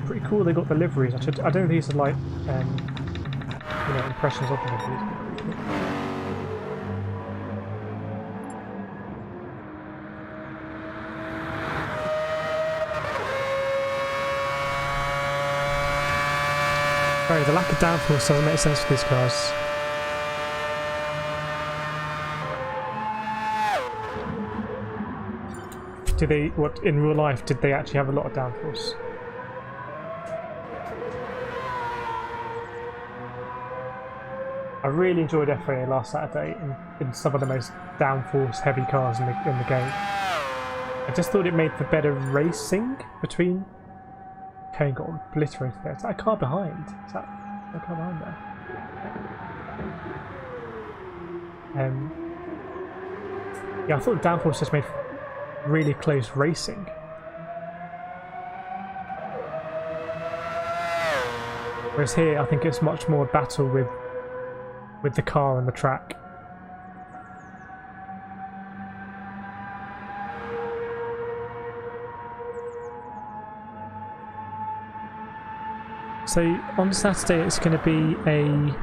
Pretty cool they got the liveries. I don't think these are like, you know, impressions of the liveries. But pretty cool. Sorry, the lack of downforce doesn't make sense for these cars. Do they, what, in real life, did they actually have a lot of downforce? I really enjoyed FIA last Saturday in some of the most downforce heavy cars in the game. I just thought it made for better racing between... Okay, got obliterated there. Is that a car behind? Is that a car behind there? Yeah, I thought the downforce just made really close racing. Whereas here, I think it's much more a battle with the car and the track. So on Saturday, it's going to be a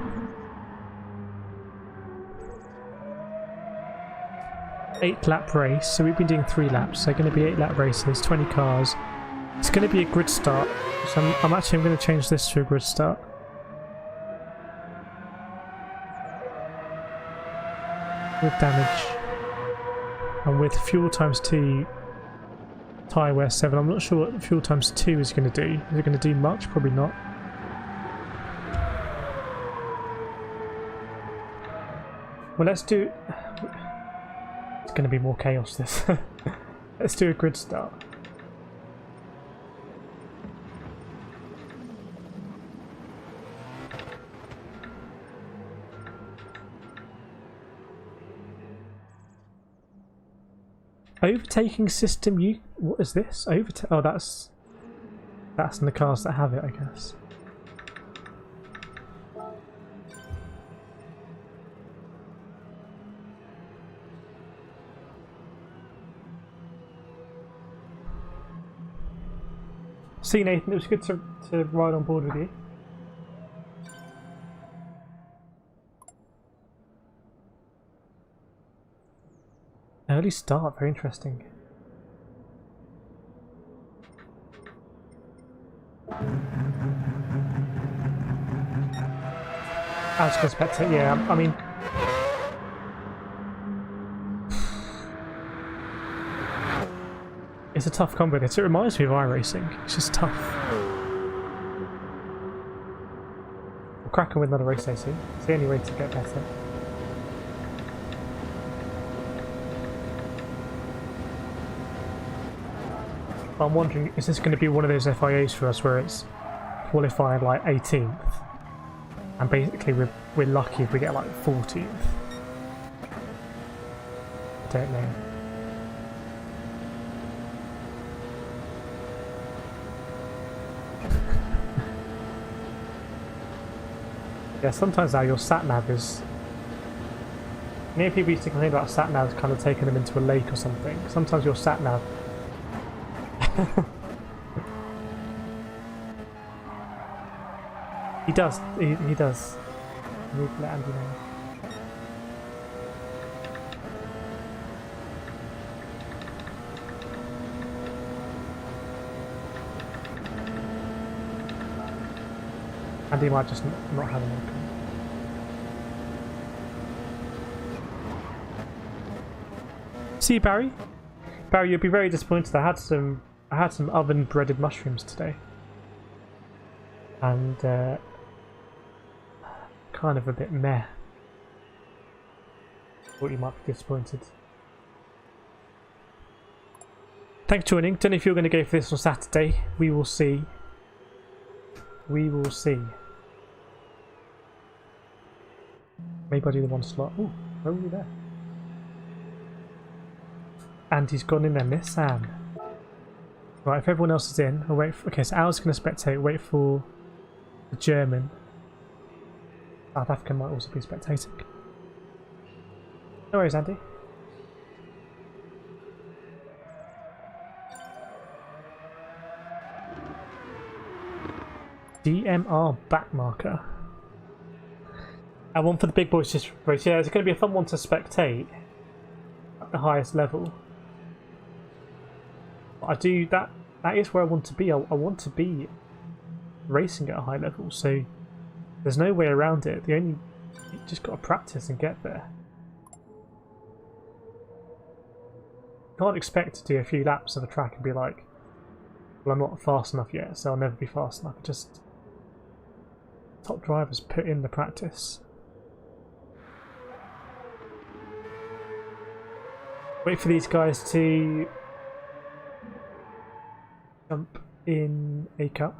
8-lap race, so we've been doing 3 laps, so going to be 8-lap races, 20 cars. It's going to be a grid start, so I'm going to change this to a grid start. With damage, and with fuel times 2, tyre wear 7. I'm not sure what fuel times 2 is going to do. Is it going to do much? Probably not. Well, let's do... It's going to be more chaos, this. Let's do a grid start. Overtaking system, what is this? Oh, that's in the cars that have it, I guess. See, Nathan, it was good to ride on board with you. Early start, very interesting. I was going to spectate, yeah, I mean... It's a tough combo. It reminds me of iRacing. It's just tough. We'll crack on with another race day soon. It's the only way to get better. I'm wondering, is this going to be one of those FIAs for us where it's qualifying like 18th? And basically we're lucky if we get like 14th. I don't know. Yeah, sometimes now your sat-nav is... Many people used to complain about sat-navs kind of taking them into a lake or something. Sometimes your sat-nav... He does. He does. I need to let Andy know. Andy might just not have a look. See you, Barry. Barry, you'll be very disappointed. I had some oven breaded mushrooms today, and kind of a bit meh. Thought you might be disappointed. Thanks for joining. Don't know if you're going to go for this on Saturday. We will see. We will see. Maybe I'll do the one slot. Ooh, where were we there? Andy's gone in there, Miss Sam. Right, if everyone else is in, I'll wait for... Okay, so Al's going to spectate, wait for the German. South African might also be spectating. No worries, Andy. DMR backmarker. And one for the big boys just race. Yeah, it's going to be a fun one to spectate at the highest level. But I do that. That is where I want to be. I want to be racing at a high level. So there's no way around it. You just got to practice and get there. You can't expect to do a few laps of the track and be like, well, I'm not fast enough yet, so I'll never be fast enough. Just top drivers put in the practice. Wait for these guys to jump in a cut.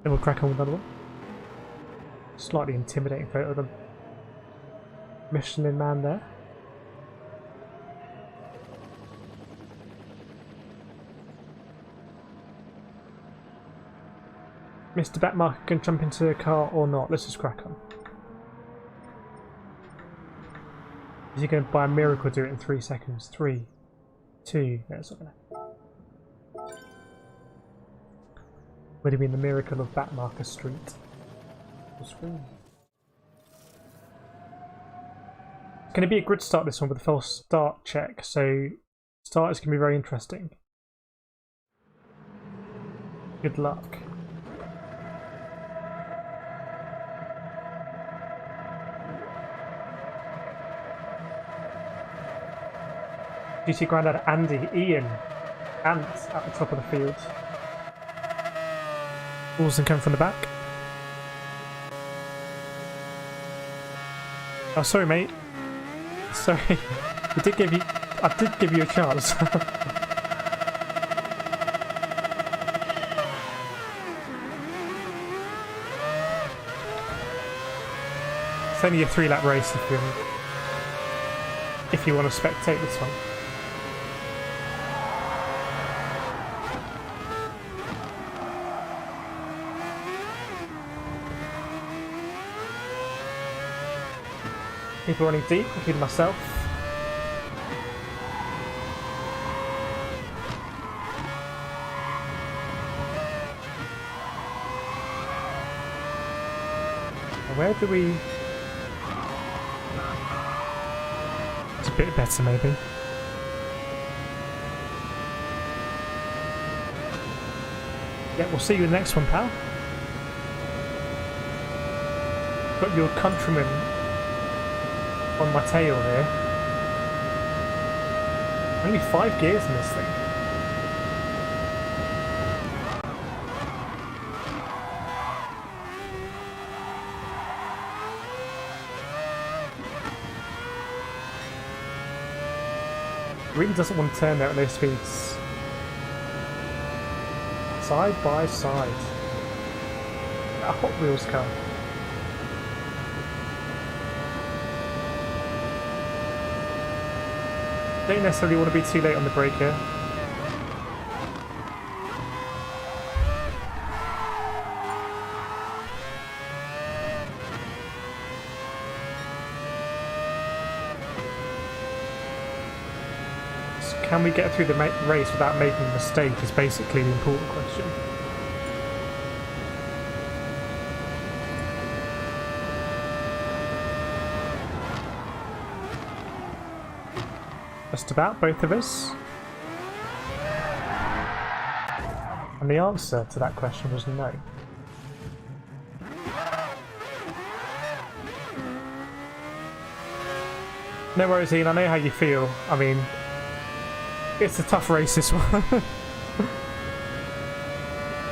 Then we'll crack on with another one. Slightly intimidating photo of the Michelin man there. Mr. Backmarker can jump into a car or not. Let's just crack on. Is he going to, by a miracle, do it in 3 seconds? 3, 2. No, it's not going to. What do you mean the miracle of Backmarker Street? It's going to be a grid start, this one, with a false start check, so start is going to be very interesting. Good luck. GT Grandad Andy, Ian, Ant at the top of the field. Wilson coming from the back. Oh, sorry, mate. Sorry. I did give you a chance. It's only a 3-lap race if you want to spectate this one. People running deep, including myself. Where do we... It's a bit better, maybe. Yeah, we'll see you in the next one, pal. Got your countryman on my tail here. Only 5 gears in this thing. Really doesn't want to turn there at low speeds. Side by side. A Hot Wheels car. Don't necessarily want to be too late on the brake here. So can we get through the race without making a mistake is basically the important question. Just about, both of us. And the answer to that question was no. No worries, Ian, I know how you feel. I mean, it's a tough race, this one.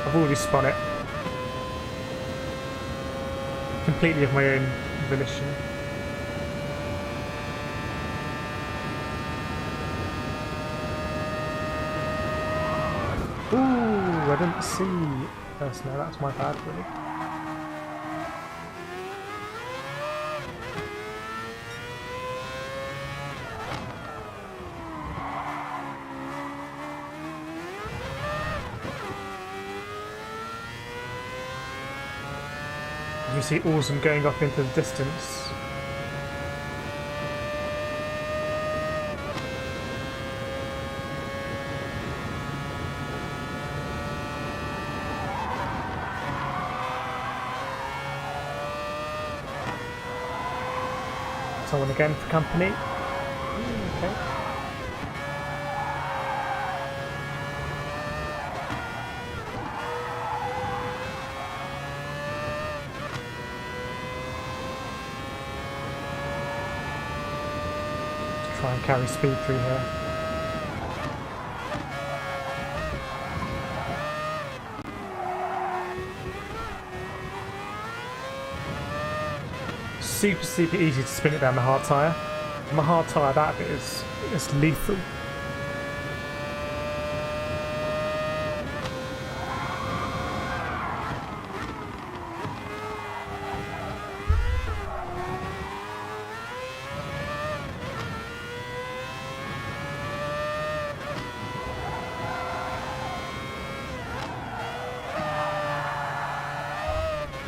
I've already spun it. Completely of my own volition. Ooh, I didn't see first. No, that's my bad, really. You see Awesome going off into the distance. someone again for company. Okay. Let's try and carry speed through here. Super easy to spin it down the hard tyre. My hard tyre, that bit is lethal.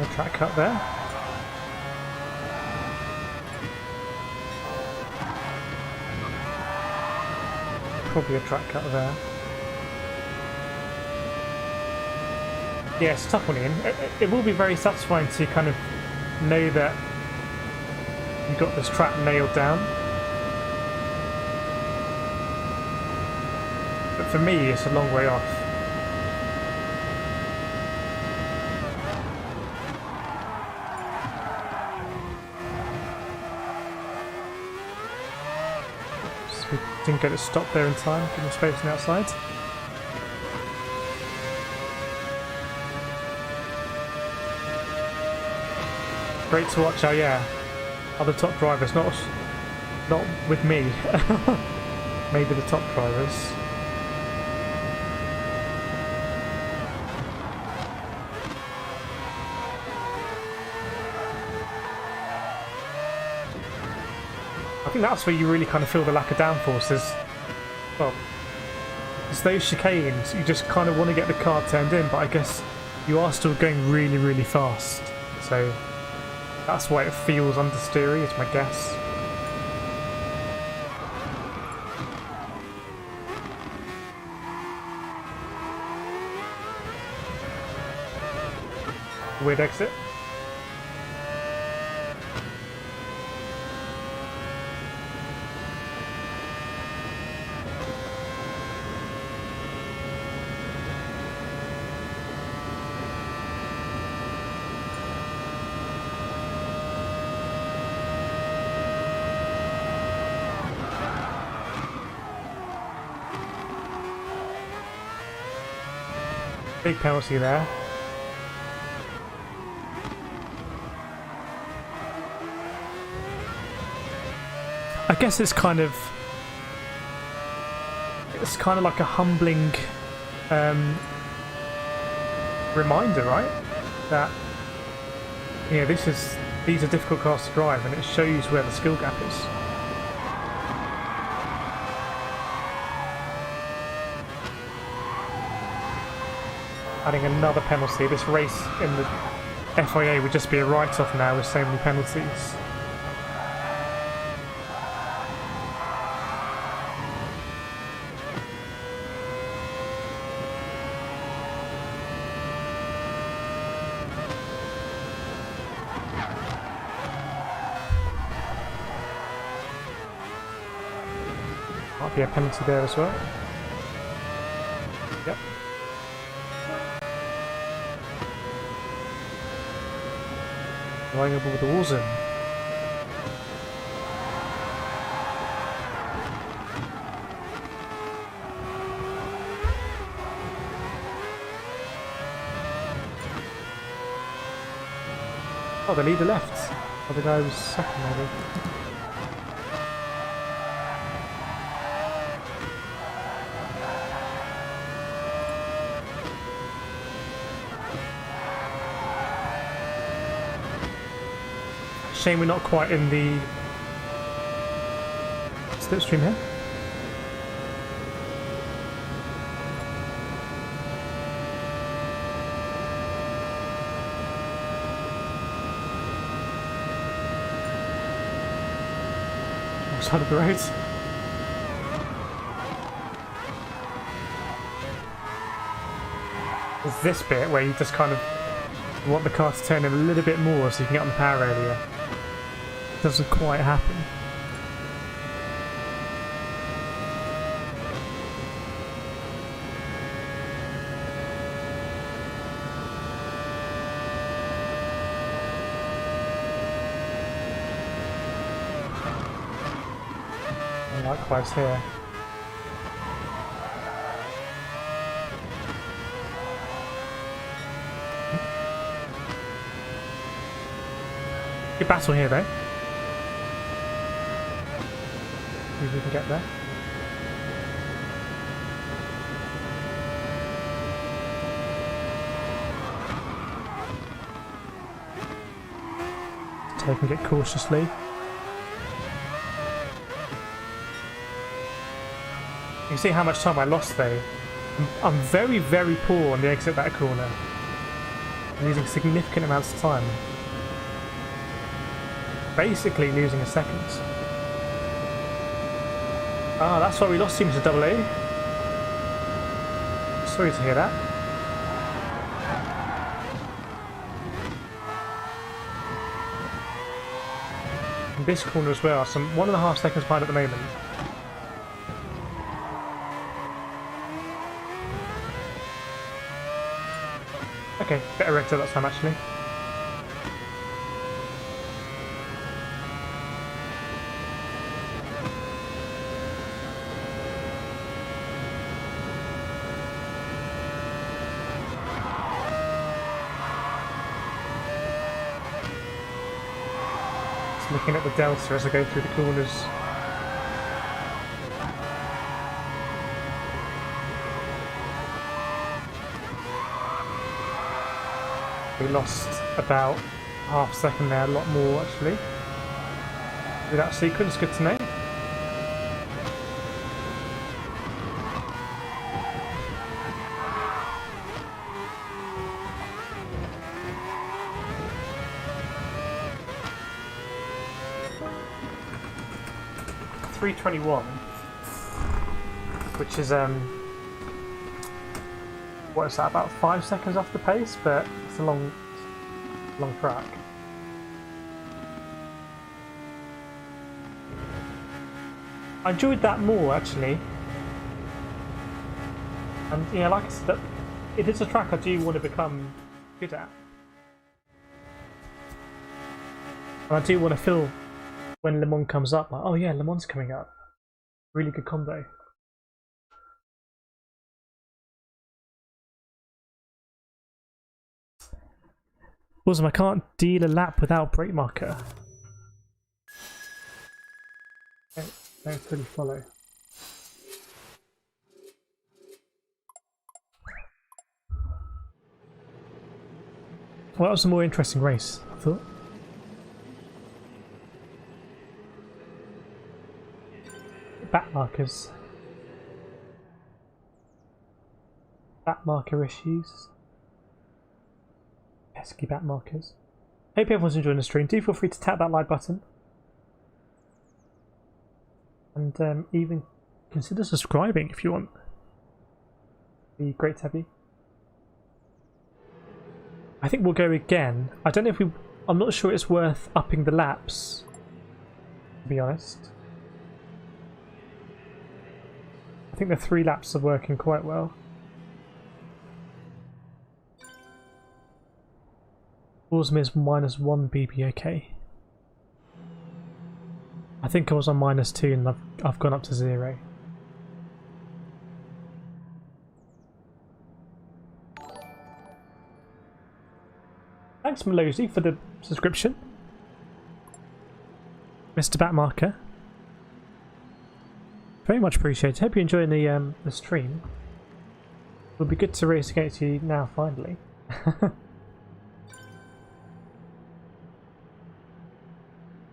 No track cut there. Probably a track cut there. Yeah, it's a tough one, Ian. It will be very satisfying to kind of know that you got this track nailed down. But for me, it's a long way off. Didn't get it stopped there in time, give him space on the outside. Great to watch, oh yeah, other top drivers, not with me, maybe the top drivers. I think that's where you really kind of feel the lack of downforce is, well, it's those chicanes, you just kind of want to get the car turned in, but I guess you are still going really fast, so that's why it feels understeery, is my guess. Weird exit. Big penalty there. I guess it's kind of like a humbling reminder, right? That these are difficult cars to drive, and it shows where the skill gap is. Adding another penalty. This race in the FIA would just be a write-off now with so many penalties. Might be a penalty there as well. Yep. Going over with the wall zone. Oh, the leader left. Oh, the guy was second, maybe. Shame we're not quite in the slipstream here. Wrong side of the road. There's this bit where you just kind of want the car to turn in a little bit more so you can get on the power area. doesn't quite happen. And likewise here. Good battle here though. See if we can get there. Taking it cautiously. You see how much time I lost though. I'm very, very poor on the exit that corner. I'm losing significant amounts of time. Basically losing a second. Ah, that's why we lost teams to double A. Sorry to hear that. In this corner as well, some 1.5 seconds behind at the moment. Okay, better rector that time actually. Looking at the delta as I go through the corners. We lost about half a second there, a lot more actually. With that sequence, good to know. .321, which is what is that, about 5 seconds off the pace, but it's a long track. I enjoyed that more actually, and yeah, like I said, it is a track I do want to become good at, and I do want to feel when Le Mans comes up, like, oh yeah, Le Mans coming up. Really good combo. Awesome, I can't deal a lap without brake marker. Okay, don't fully follow. Well, that was a more interesting race, I thought. Back markers. Back marker issues. Pesky back markers. Hope everyone's enjoying the stream. Do feel free to tap that like button. And even consider subscribing if you want. It'd be great to have you. I think we'll go again. I don't know if I'm not sure it's worth upping the laps, to be honest. I think the 3 laps are working quite well. Awesome is -1 BPOK. I think I was on -2 and I've gone up to 0. Thanks Melosi for the subscription. Mr. Batmarker. Very much appreciated. Hope you're enjoying the stream. It would be good to race against you now, finally.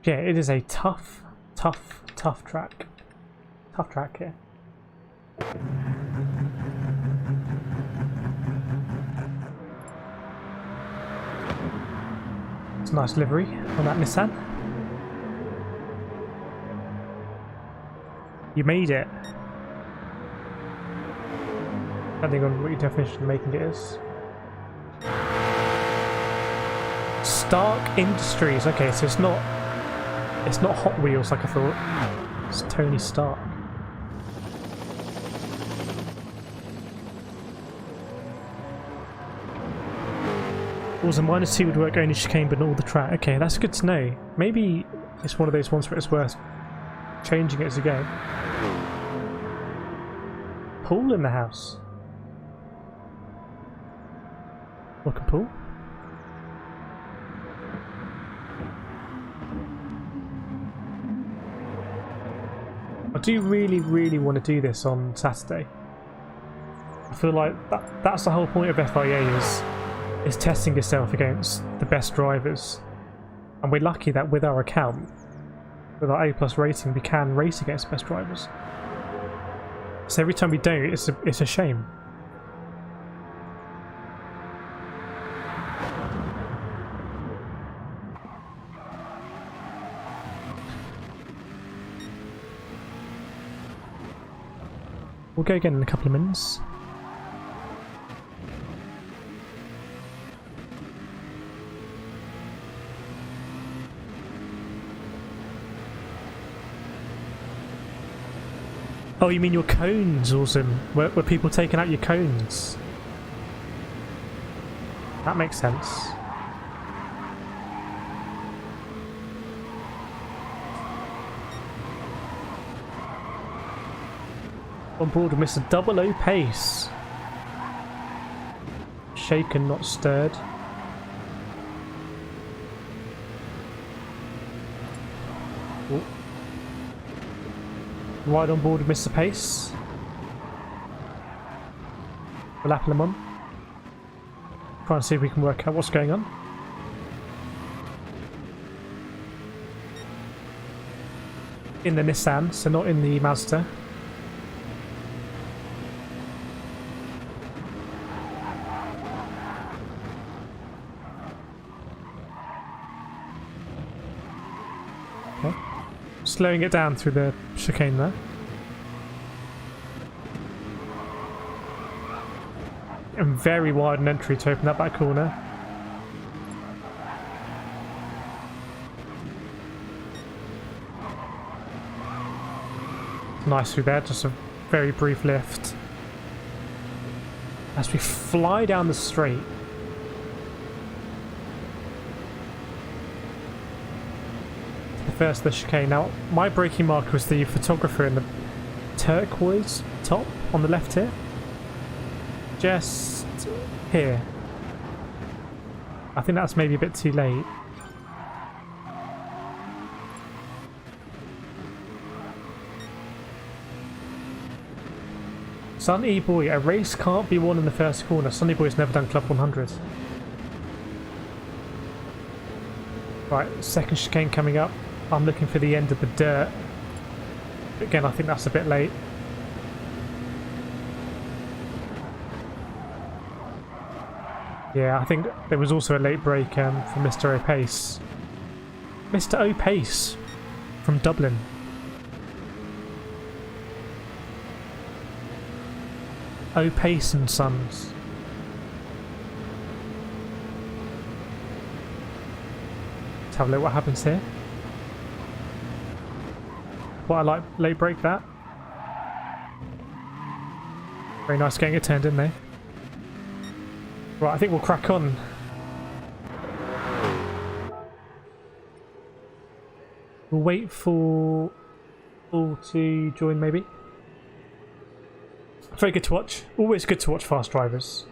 Yeah, it is a tough track. Tough track here. It's a nice livery on that Nissan. You made it. Depending on what your definition of making it is. Stark Industries. Okay, so it's not It's not Hot Wheels like I thought. It's Tony Stark. Also, -2 would work only chicane but not all the track. Okay, that's good to know. Maybe it's one of those ones where it's worth changing it as you go. Pool in the house. Welcome pool. I do really want to do this on Saturday. I feel like that's the whole point of FIA is testing yourself against the best drivers. And we're lucky that with our account, with our A+ rating, we can race against best drivers. So every time we don't, it's a shame. We'll go again in a couple of minutes. Oh, you mean your cones? Awesome. Were people taking out your cones? That makes sense. On board with Mr. 00 Pace. Shaken, not stirred. Ooh. Right on board with Mr. Pace. We'll apple him on. Try and see if we can work out what's going on. In the Nissan, so not in the Mazda. Okay. Slowing it down through the chicane there. And very wide an entry to open that back corner. Nice through there, just a very brief lift. As we fly down the straight. The first of the chicane. Now, my braking marker was the photographer in the turquoise top on the left here. Just here. I think that's maybe a bit too late. Sunny Boy, a race can't be won in the first corner. Sunny Boy's never done Club 100. Right, second chicane coming up. I'm looking for the end of the dirt. Again, I think that's a bit late. Yeah, I think there was also a late break from Mr. O'Pace. Mr. O'Pace from Dublin. O'Pace and Sons. Let's have a look what happens here. Quite a light late break that. Very nice getting it turned in there. Right, I think we'll crack on. We'll wait for all to join maybe. Very good to watch. Always good to watch fast drivers.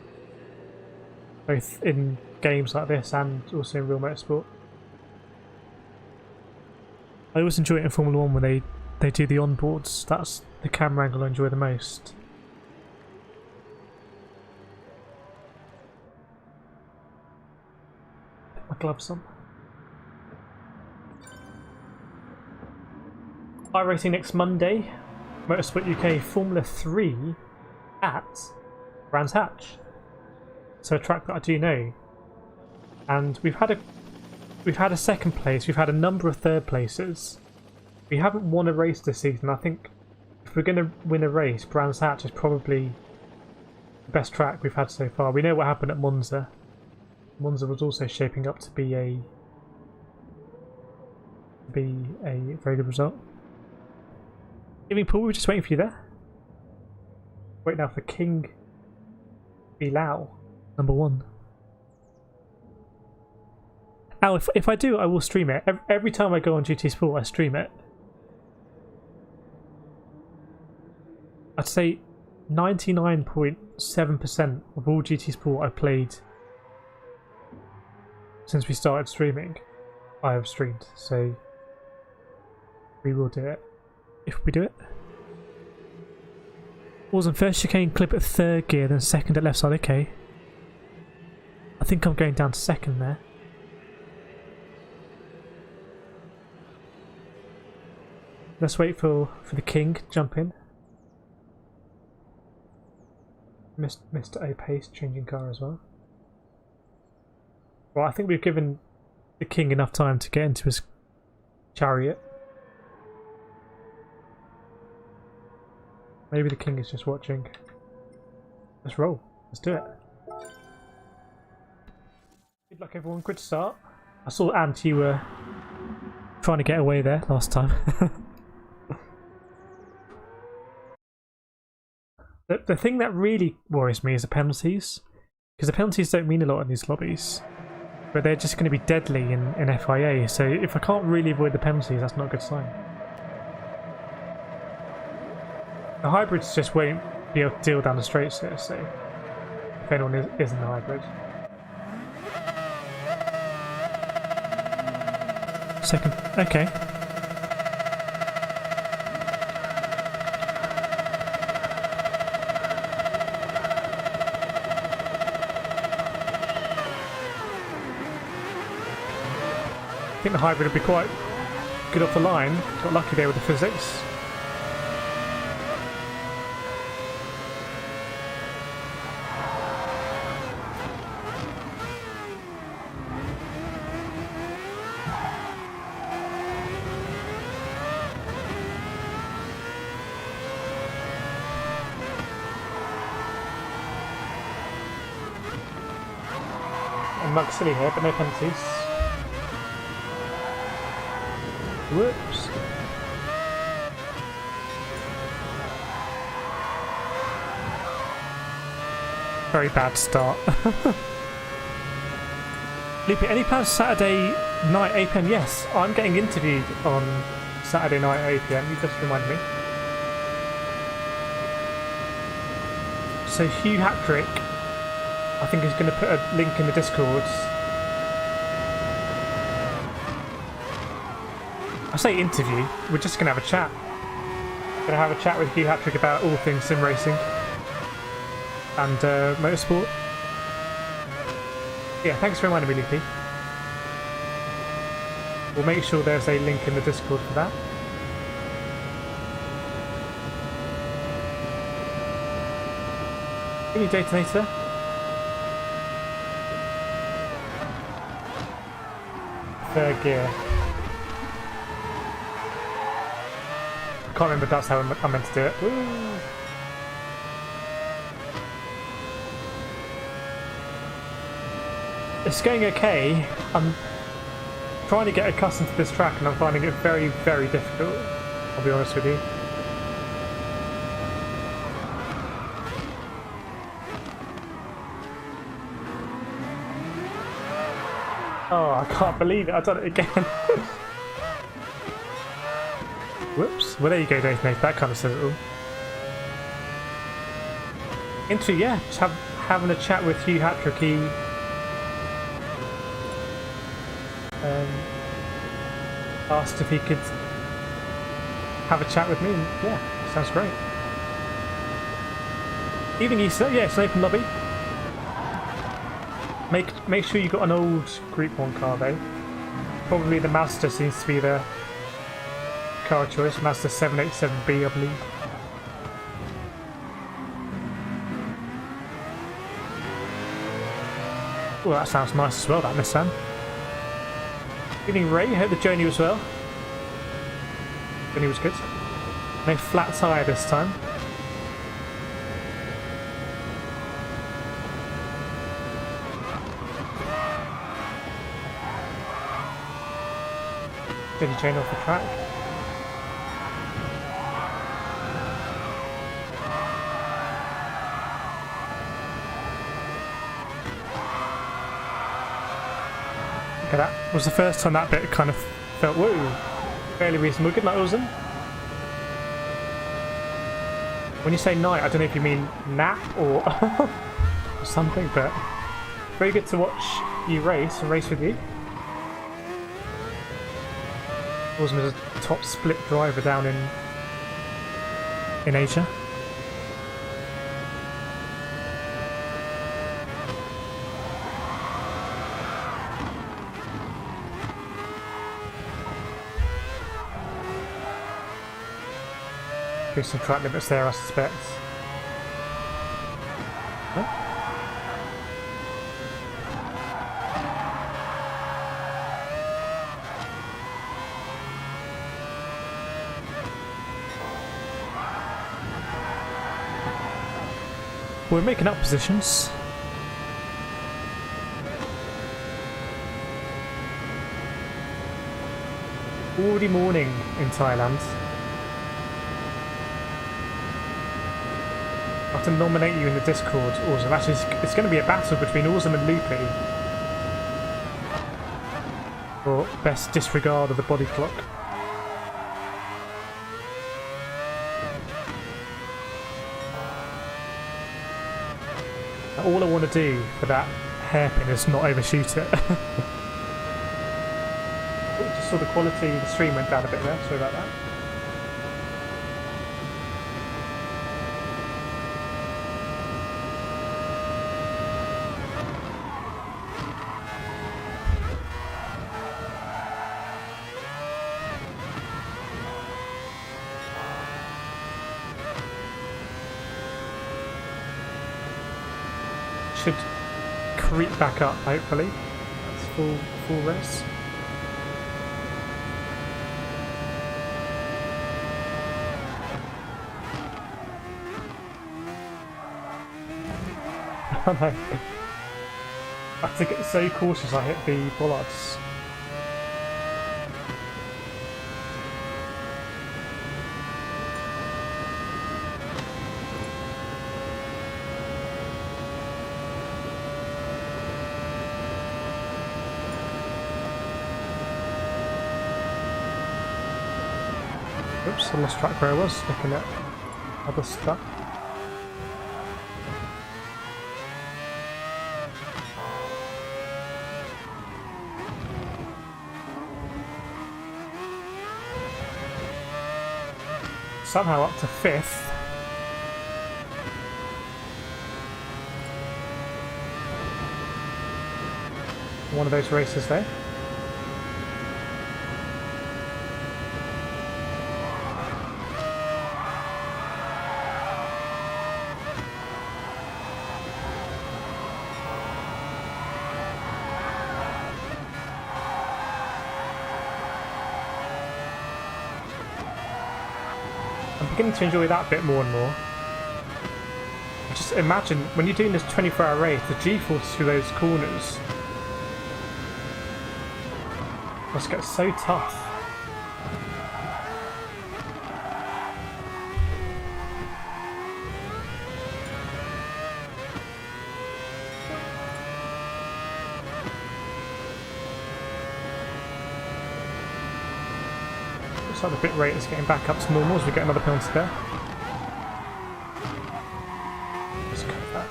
Both in games like this and also in real motorsport. I always enjoy it in Formula 1 when they do the onboards. That's the camera angle I enjoy the most. Put my gloves on. iRacing next Monday. Motorsport UK Formula 3 at Brands Hatch. So a track that I do know. And we've had a second place, we've had a number of third places. We haven't won a race this season. I think if we're going to win a race, Brands Hatch is probably the best track we've had so far. We know what happened at Monza. Monza was also shaping up to be a be a very good result. Evening Paul, we're just waiting for you there. Wait now for King Bilal, number 1. Al, if I do, I will stream it. Every time I go on GT Sport, I stream it. I'd say 99.7% of all GT Sport I've played since we started streaming, I have streamed. So we will do it if we do it. Wasn't first chicane clip at 3rd gear, then 2nd at left side. Okay. I think I'm going down to 2nd there. Let's wait for the King to jump in. Mr. O-Pace changing car as well. Well, I think we've given the King enough time to get into his chariot. Maybe the King is just watching. Let's roll. Let's do it. Good luck everyone. Good start. I saw Ant, you were trying to get away there last time. The thing that really worries me is the penalties, because the penalties don't mean a lot in these lobbies, but they're just going to be deadly in FIA, so if I can't really avoid the penalties, that's not a good sign. The hybrids just won't be able to deal down the straights here, so if anyone is in the hybrid. 2nd, okay. I think the hybrid would be quite good off the line. Got lucky there with the physics. And Mug's silly here, but no penalties. Whoops. Very bad start. Loopy, any plans Saturday night 8 PM? Yes, I'm getting interviewed on Saturday night 8 PM. You just reminded me. So Hugh Hatrick, I think he's going to put a link in the Discord. I say interview, we're just going to have a chat. Going to have a chat with Hugh Hatrick about all things sim racing and motorsport. Yeah, thanks for reminding me, Loopy. We'll make sure there's a link in the Discord for that. Give me a detonator. Third gear. I can't remember if that's how I meant to do it. Ooh. It's going okay. I'm trying to get accustomed to this track and I'm finding it very, very difficult. I'll be honest with you. Oh, I can't believe it. I've done it again. Whoops. Well, there you go, Dave. That kind of says it all. Into, yeah, just having a chat with Hugh Hatrick. He asked if he could have a chat with me. And, yeah, sounds great. Evening, Easter. Yeah, it's an open lobby. Make sure you got an old Group 1 car though. Probably the Mazda seems to be the car of choice. Mazda 787B, I believe. Oh, that sounds nice as well, that Nissan. Evening, Ray. Hope the journey was well. Journey was good. No flat tyre this time. Did he chain off the track? Okay, that was the first time that bit kind of felt, whoa, fairly reasonable. Good night, Wilson. When you say night, I don't know if you mean nap or, or something, but very good to watch you race and race with you. Wilson is a top split driver down in Asia. Some track limits there, I suspect. Huh? We're making up positions. Already morning in Thailand. I have to nominate you in the Discord, Awesome. Actually, it's going to be a battle between Awesome and Loopy for best disregard of the body clock. All I want to do for that hairpin is not overshoot it. Just saw the quality of the stream went down a bit there, sorry about that. Should creep back up, hopefully. That's full rest. I know. I have to get so cautious I hit the bollards. Oops, I lost track where I was, looking at other stuff. Somehow up to 5th. One of those races there. Beginning to enjoy that bit more and more. Just imagine when you're doing this 24-hour race, the G-force through those corners must get so tough. Looks like the bit rate is getting back up to normal as we get another penalty there. Let's cut that.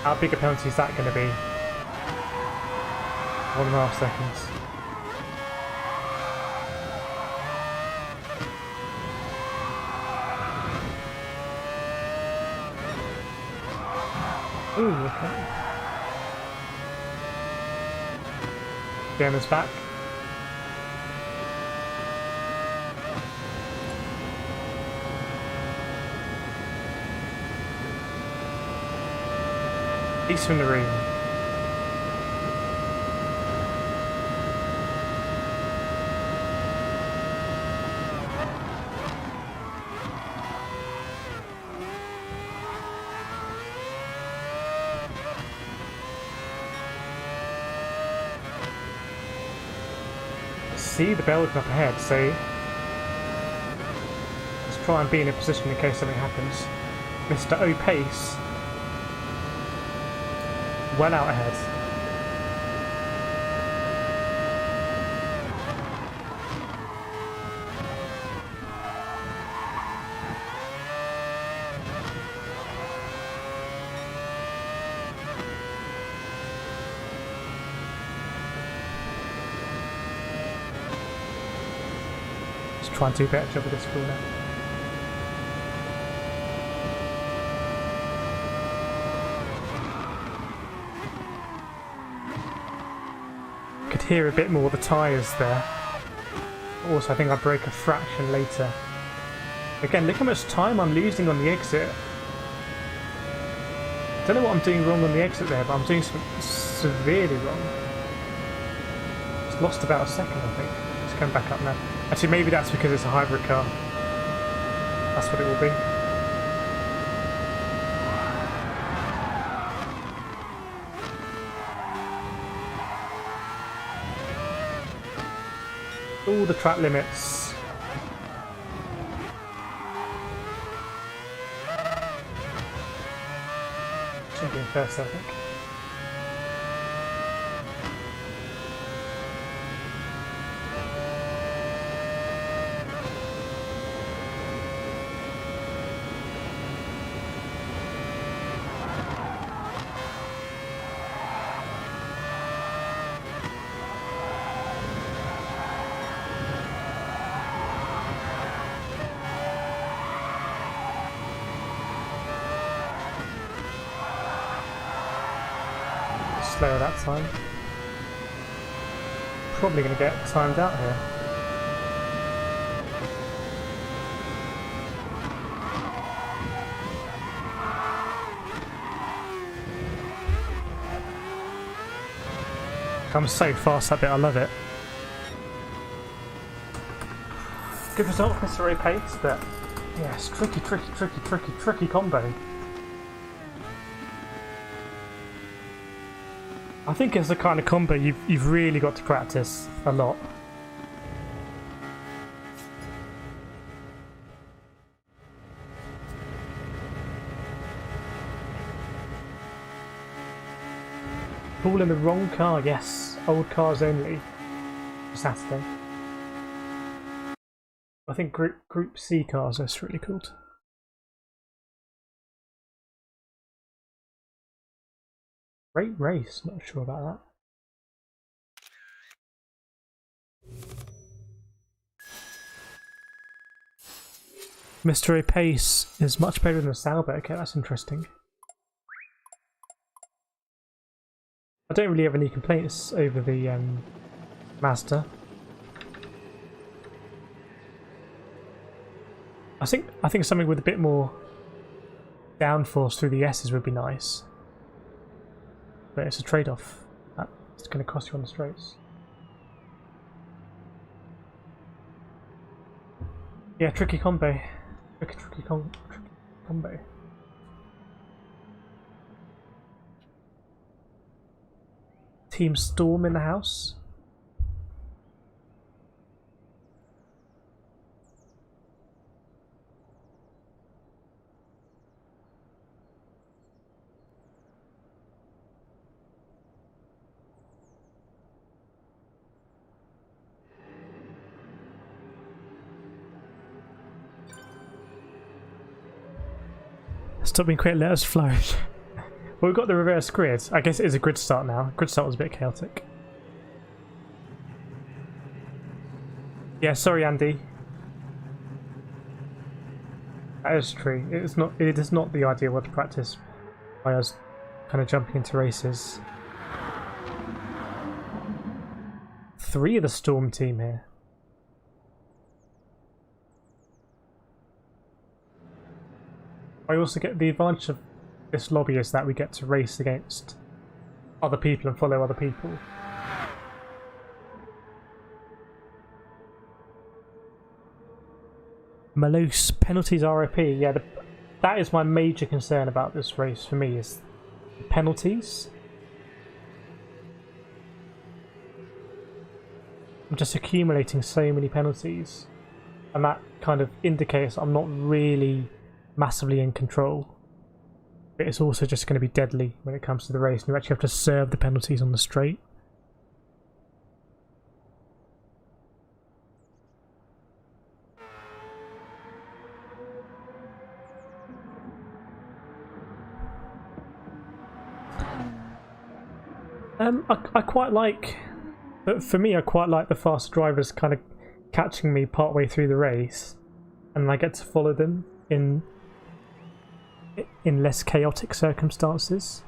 How big a penalty is that going to be? 1.5 seconds. Ooh, okay. Gamma's back. He's from the room. see the building up ahead, so let's try and be in a position in case something happens. Mr. O'Pace, well out ahead. Try and do a better job with this corner. Could hear a bit more of the tyres there. Also, I think I broke a fraction later. Again, look how much time I'm losing on the exit. I don't know what I'm doing wrong on the exit there, but I'm doing something severely wrong. Just lost about a second, I think. It's coming back up now. Actually, maybe that's because it's a hybrid car. That's what it will be. All the track limits. Should be in first, I think. Slower that time. Probably going to get timed out here. Comes so fast that bit, I love it. Good result, Mr. O'Pace, but yes, tricky combo. I think it's the kind of combo you've really got to practice a lot. All in the wrong car, yes. Old cars only. Saturday. I think Group C cars are really called. Great race, not sure about that. Mr. O'Pace is much better than Sauber. Okay, that's interesting. I don't really have any complaints over the Mazda. I think something with a bit more downforce through the S's would be nice. But it's a trade-off. It's going to cost you on the straights. Yeah, tricky combo. Tricky combo. Team Storm in the house. Stop being quick, let us flourish. Well, we've got the reverse grid. I guess it is a grid start now. Grid start was a bit chaotic. Yeah, sorry, Andy. That is true. It is not the ideal way to practice by us kind of jumping into races. 3 of the Storm team here. I also get the advantage of this lobby is that we get to race against other people and follow other people. Malose, penalties RIP. Yeah, that is my major concern about this race for me is the penalties. I'm just accumulating so many penalties, and that kind of indicates I'm not really massively in control. But it's also just going to be deadly when it comes to the race, and you actually have to serve the penalties on the straight. I quite like, but for me, I quite like the faster drivers kind of catching me partway through the race, and I get to follow them in less chaotic circumstances.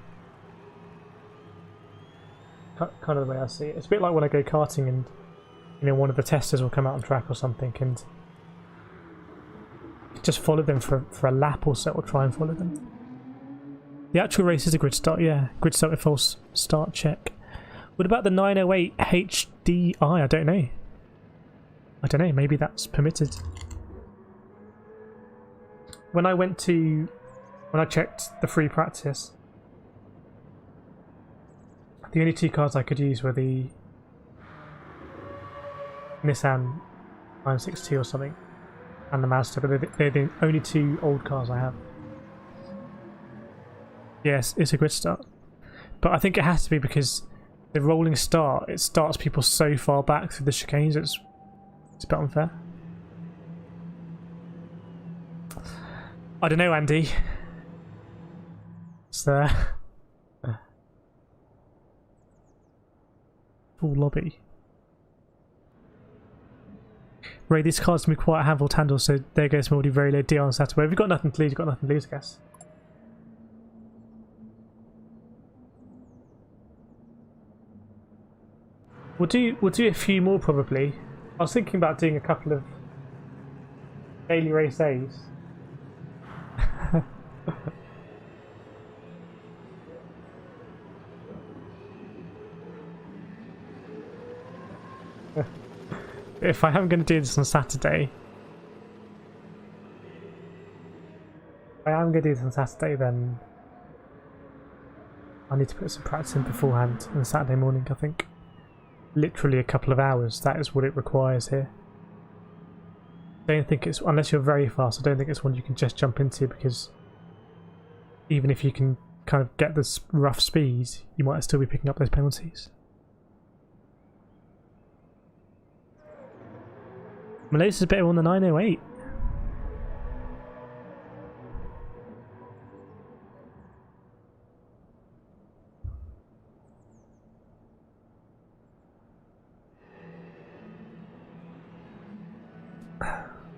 Kind of the way I see it. It's a bit like when I go karting, and one of the testers will come out on track or something, and just follow them for a lap or so, or try and follow them. The actual race is a grid start, yeah. Grid start with false start check. What about the 908 HDI? I don't know. Maybe that's permitted. When I checked the free practice, the only two cars I could use were the Nissan 962 or something and the Mazda, but they're the only two old cars I have. Yes, it's a grid start. But I think it has to be because the rolling start, it starts people so far back through the chicanes, it's a bit unfair. I don't know, Andy. It's there. Full lobby. Ray, these cards can be quite a handful to handle, so there goes Morty very low deal on Saturday. If you've got nothing to lose, you've got nothing to lose, I guess. We'll do a few more probably. I was thinking about doing a couple of daily race A's. If I am going to do this on Saturday, then I need to put some practice in beforehand on Saturday morning, I think. Literally a couple of hours, that is what it requires here. I don't think it's, unless you're very fast, I don't think it's one you can just jump into, because even if you can kind of get the rough speeds, you might still be picking up those penalties. Malaysia's better on the 908.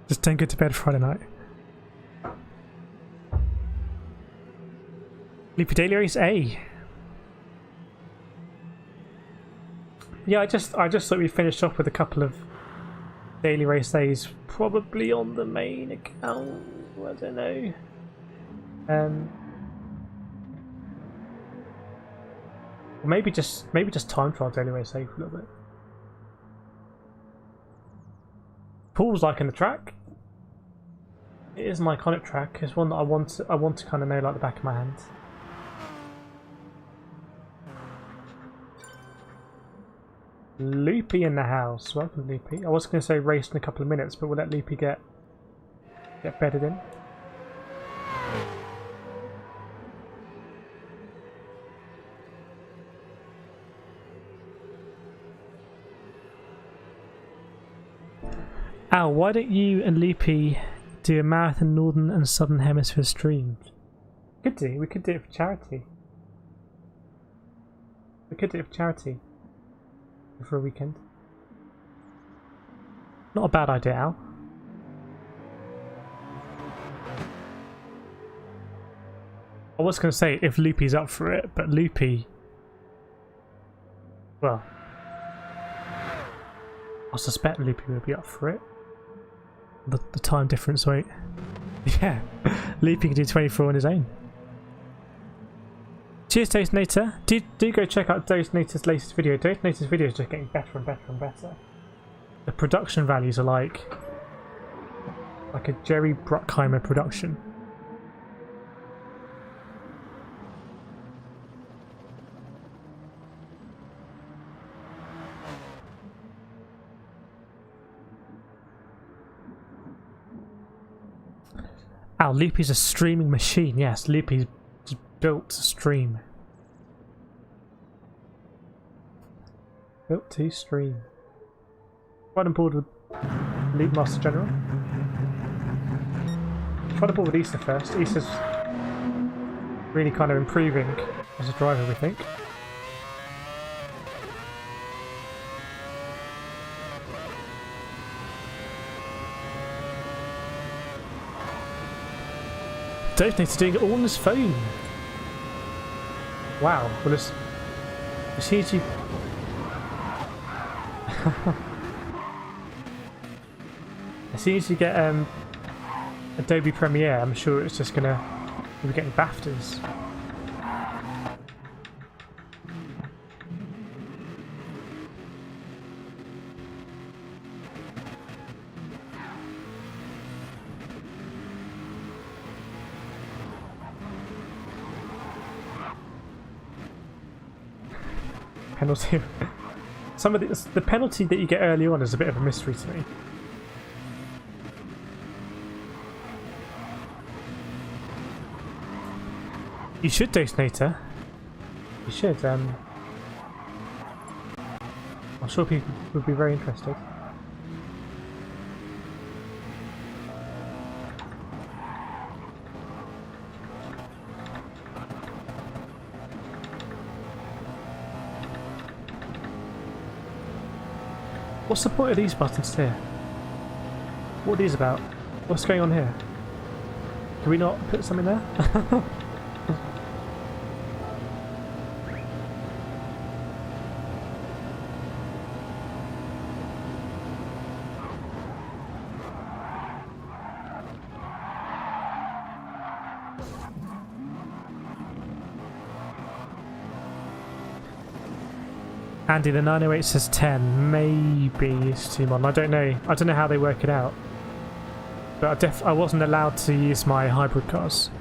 Just don't go to bed Friday night. Loopy Daily Race A. Yeah, I just thought we finished off with a couple of Daily Race A's, probably on the main account. I don't know. Maybe just time trial Daily Race A for a little bit. Paul's liking the track. It is an iconic track. It's one that I want to kind of know like the back of my hand. Loopy in the house. Welcome, Loopy. I was going to say race in a couple of minutes, but we'll let Loopy get bedded in. Al, why don't you and Loopy do a marathon Northern and Southern Hemisphere stream? We could do it for charity. For a weekend. Not a bad idea, Al. I was going to say if Loopy's up for it, but Loopy... Well... I suspect Loopy will be up for it. The time difference, wait. Yeah, Loopy can do 24 on his own. Cheers, Toastnator. Do go check out Toastnator's latest video. Toastnator's videos are just getting better and better and better. The production values are like a Jerry Bruckheimer production. Wow, Loopy's a streaming machine. Yes, Loopy's built to stream. Built to stream. Quite on board with Loopmaster General. Quite on board with Issa first. Issa's really kind of improving as a driver, we think. Detonator doing it all on his phone. Wow, well it's huge. As soon as you get Adobe Premiere, I'm sure it's just gonna be getting BAFTAs. Penalty. Some of the penalty that you get early on is a bit of a mystery to me. You should, Detonator. You should. I'm sure people would be very interested. What's the point of these buttons here? What are these about? What's going on here? Can we not put something there? Andy, the 908 says 10. Maybe it's too modern. I don't know. I don't know how they work it out. But I wasn't allowed to use my hybrid cars.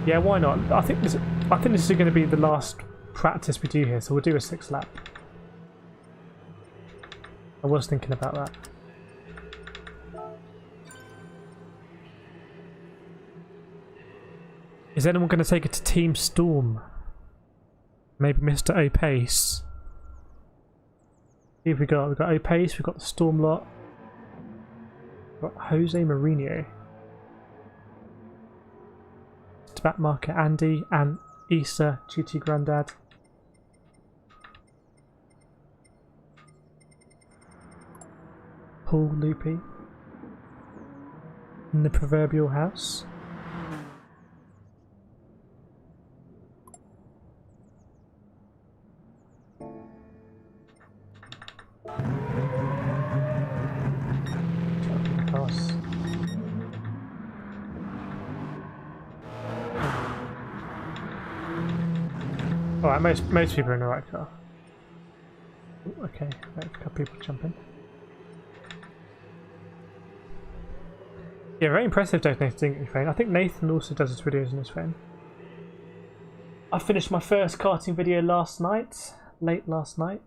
Yeah, why not? I think this is going to be the last practice we do here, so we'll do a 6 lap. I was thinking about that. Is anyone going to take it to Team Storm? Maybe Mr. O'Pace. Who have we got? We've got O'Pace, we've got the Storm lot. We've got Jose Mourinho. Back marker Andy and Issa, GT Grandad. Paul Loopy. In the proverbial house. Alright, most people are in the right car. Ooh, okay, a couple people jumping. Yeah, very impressive doing your phone. I think Nathan also does his videos on his phone. I finished my first karting video last night, late last night.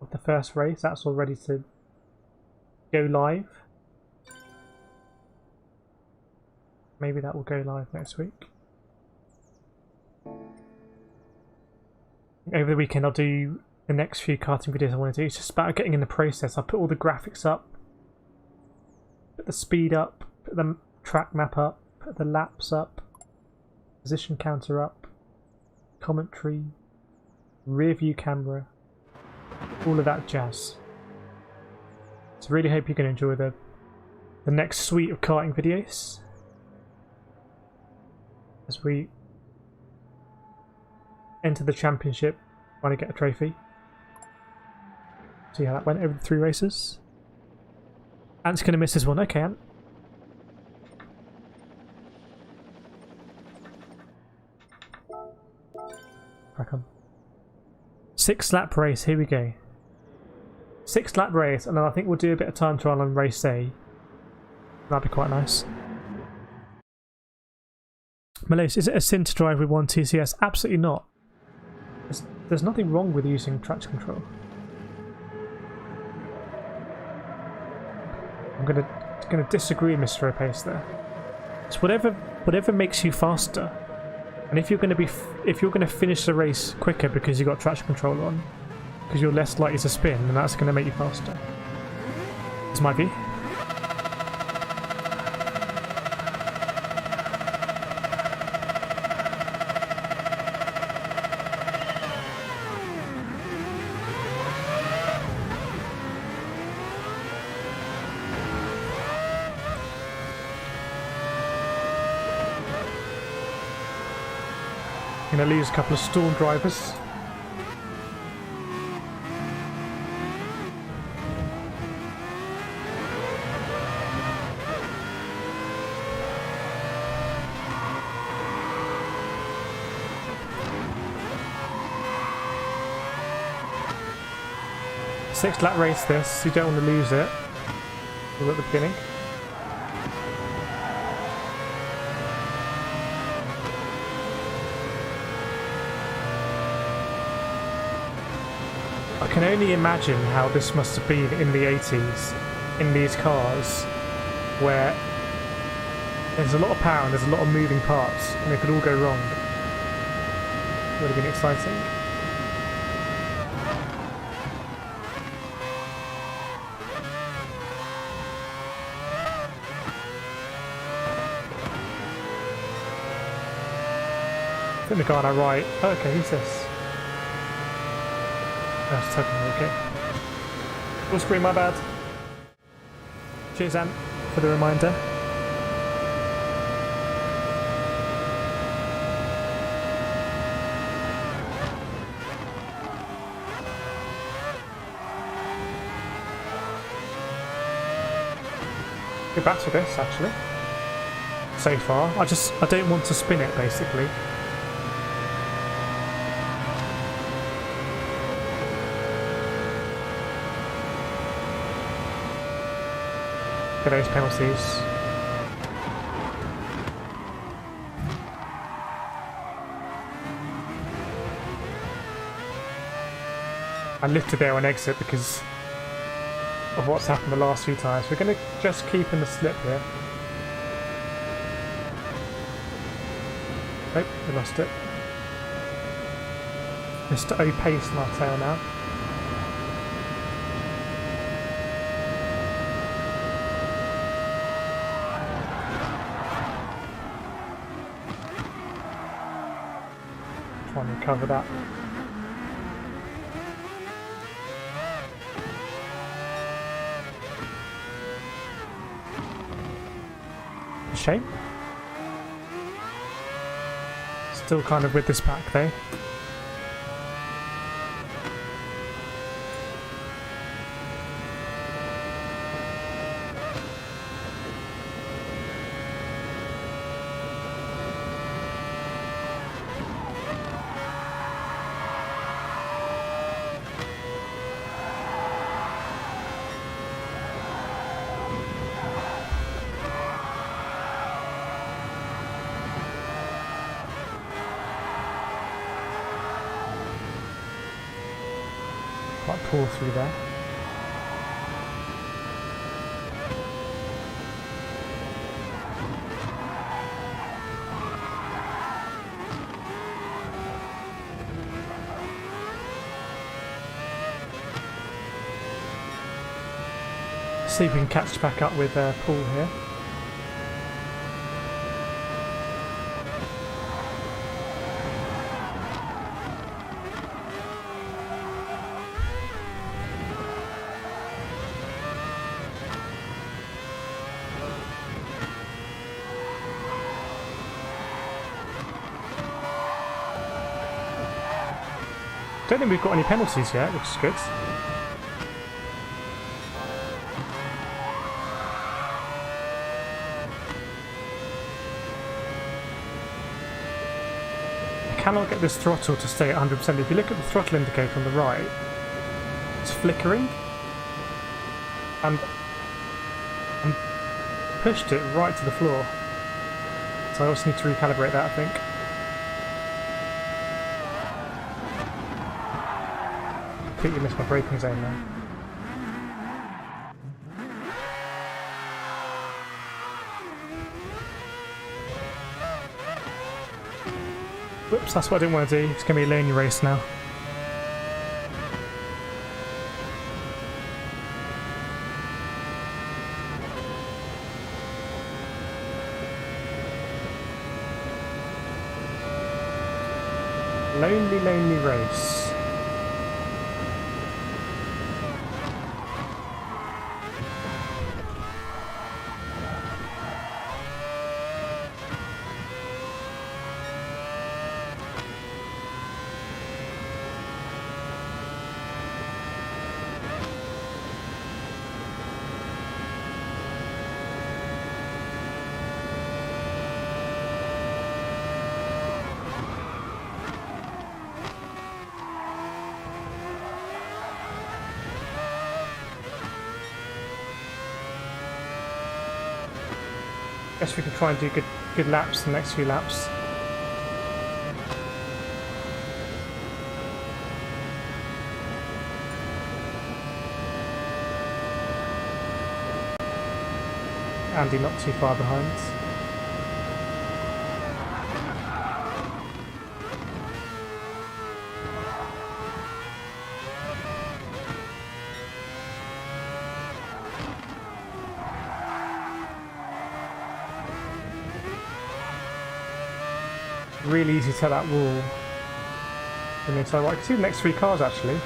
Of the first race, that's all ready to go live. Maybe that will go live next week. Over the weekend I'll do the next few karting videos I want to do. It's just about getting in the process. I'll put all the graphics up, put the speed up, put the track map up, put the laps up, position counter up, commentary, rear view camera, all of that jazz. So really hope you can enjoy the next suite of karting videos as we enter the championship, trying to get a trophy. See how that went over the 3 races. Ant's going to miss this one. Okay, Ant. Crack on. 6 lap race, here we go. 6 lap race, and then I think we'll do a bit of time trial on race A. That'd be quite nice. Malose, is it a sin to drive with 1 TCS? Absolutely not. There's nothing wrong with using traction control. I'm gonna disagree, Mr. Opace there. It's whatever makes you faster. And if you're gonna finish the race quicker because you got traction control on, because you're less likely to spin, then that's gonna make you faster. That's my view. Going to lose a couple of stall drivers. Six lap race this, you don't want to lose it. We're at the beginning. I can only imagine how this must have been in the 80s, in these cars, where there's a lot of power and there's a lot of moving parts, and they could all go wrong. It would have been exciting. I think the guy on our right... Oh, okay, who's this? That's totally okay. Full screen, my bad. Cheers, Ant, for the reminder. Good battle this, actually. So far. I don't want to spin it, basically. For those penalties. I lifted there on exit because of what's happened the last few times. We're going to just keep in the slip here. Nope, we lost it. Mr. Opace in our tail now. Try and recover that. A shame. Still kind of with this pack though. Quite pull through there. See if we can catch back up with Paul here. Don't think we've got any penalties yet, which is good. I cannot get this throttle to stay at 100%. If you look at the throttle indicator on the right, it's flickering. And pushed it right to the floor. So I also need to recalibrate that, I think. Completely missed my braking zone there. Whoops, that's what I didn't want to do. It's going to be a lonely race now. Lonely, lonely race. Guess we can try and do good laps the next few laps. Andy not too far behind. Really easy to tell that wall. And so I can see the next three cars actually.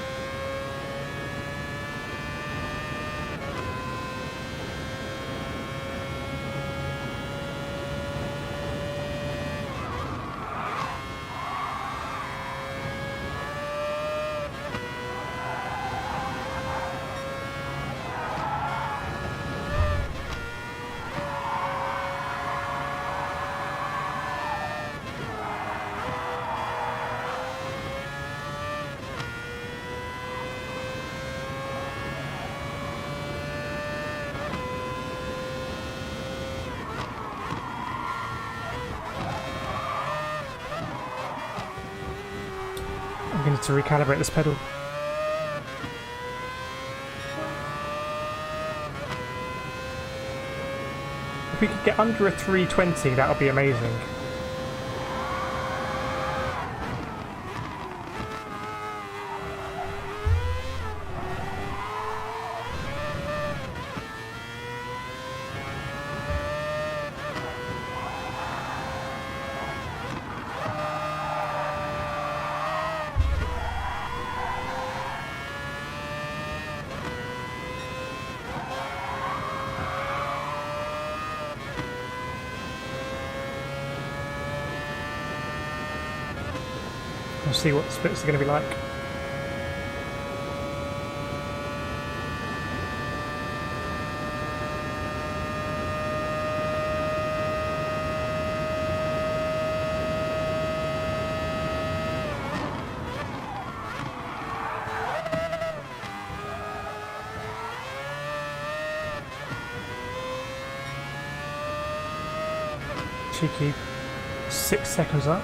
I'm going to need to recalibrate this pedal. If we could get under a 320, that would be amazing. We'll see what the splits are going to be like. Cheeky 6 seconds up.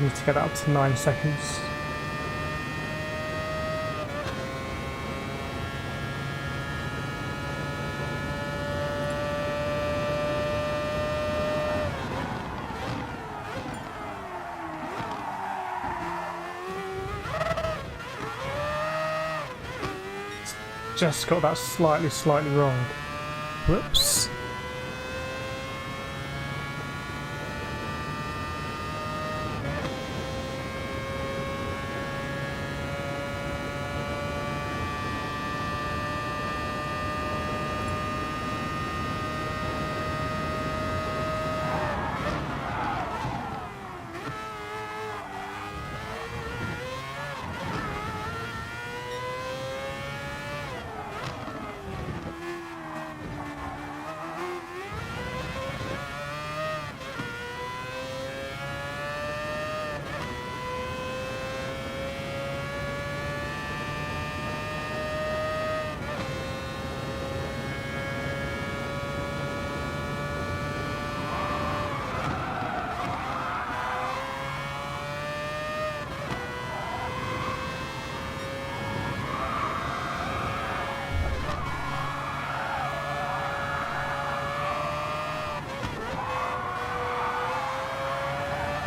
Need to get that up to 9 seconds. Just got that slightly wrong. Whoops.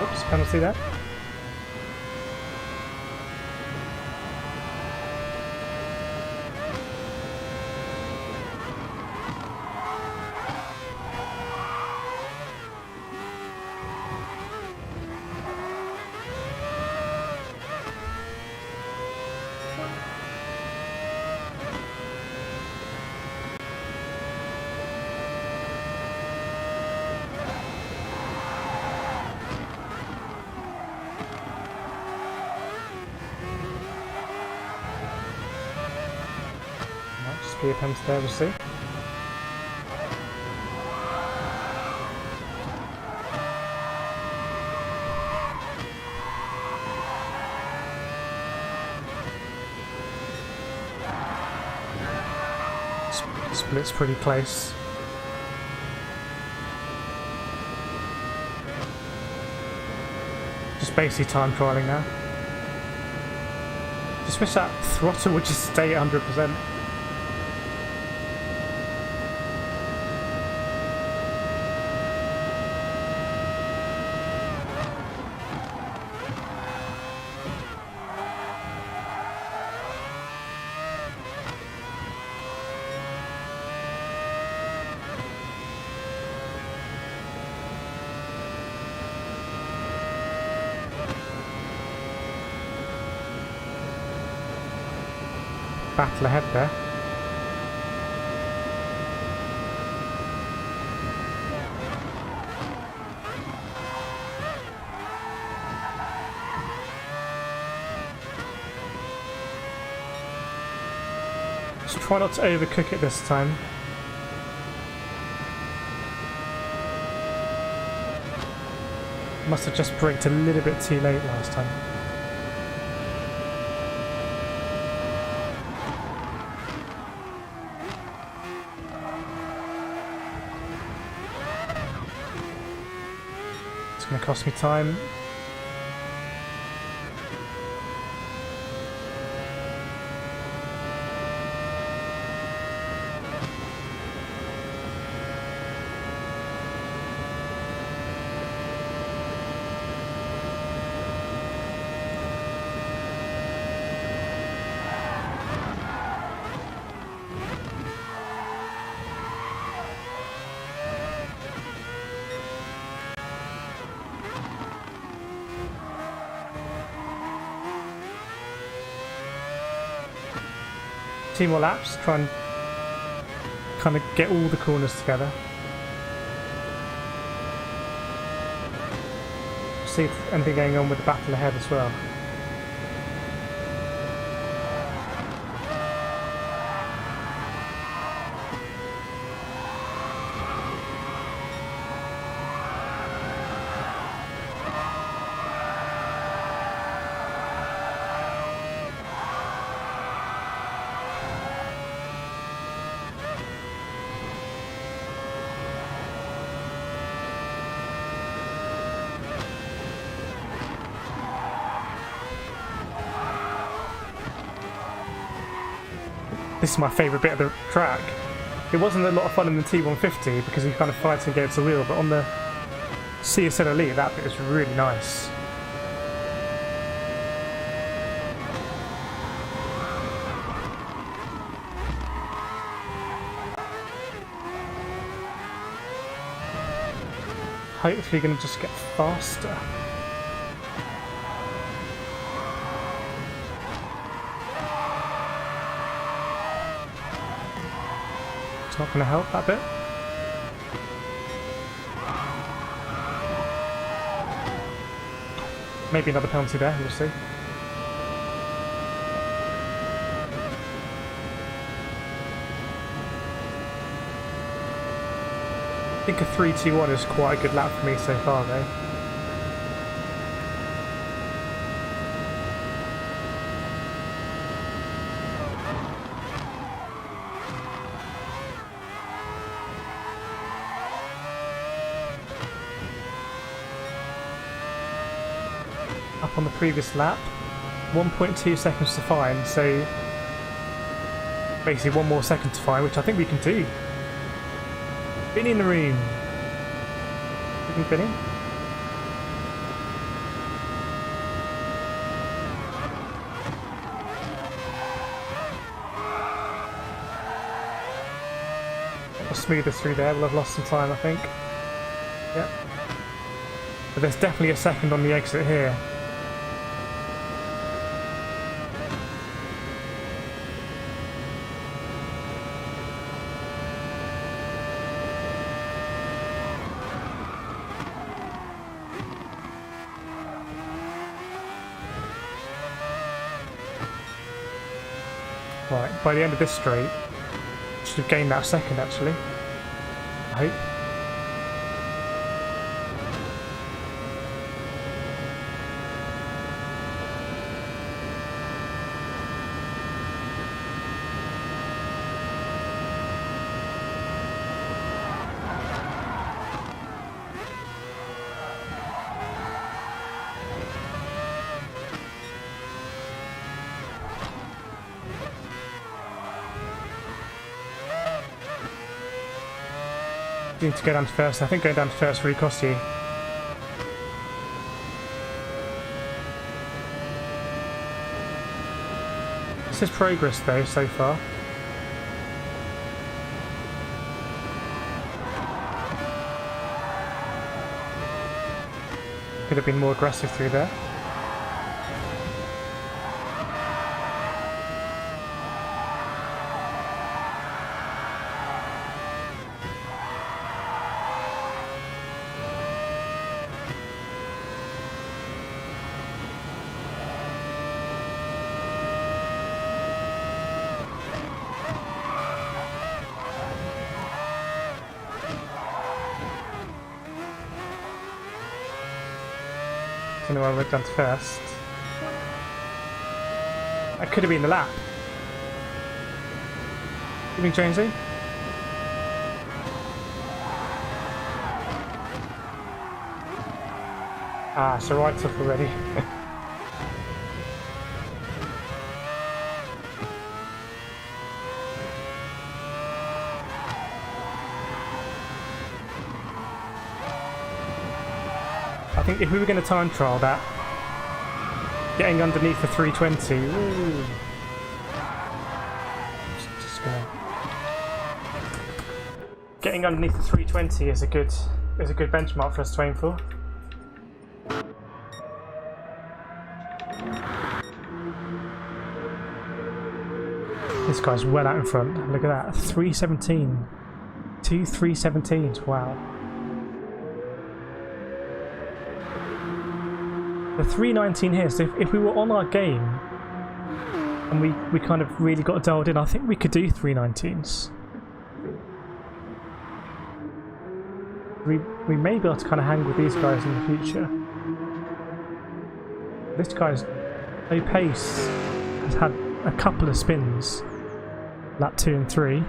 Oops, penalty there. Be a penalty there, we'll see. Split's pretty close. Just basically time trialing now. Just wish that throttle would just stay at 100%. Battle ahead there. Just try not to overcook it this time. Must have just braked a little bit too late last time. It's going to cost me time. Two more laps, try and kind of get all the corners together. See if anything going on with the battle ahead as well. This is my favourite bit of the track. It wasn't a lot of fun in the T150 because you're kind of fighting against the wheel, but on the CSL Elite that bit is really nice. Hopefully going to just get faster. Not going to help that bit. Maybe another penalty there, we'll see. I think a 3-2-1 is quite a good lap for me so far though. Up on the previous lap, 1.2 seconds to find, so basically one more second to find, which I think we can do. Binny in the room. Binny? smoother through there. We'll have lost some time, I think. Yep. But there's definitely a second on the exit here. Right, by the end of this straight, should have gained that second actually. I hope. You need to go down to first. I think going down to first really cost you. This is progress though so far. Could have been more aggressive through there. I don't know why I went down to first. That could have been the lap. You think, Jonesy? Ah, so right off already. I think if we were going to time trial that, getting underneath the 320, ooh, just gonna, getting underneath the 320 is a good benchmark for us to aim for. This guy's well out in front. Look at that, 317, 2 317s. Wow. The 319 here, so if we were on our game and we kind of really got dialed in, I think we could do 319s. We may be able to kind of hang with these guys in the future. This guy's no pace, has had a couple of spins, lap 2 and 3.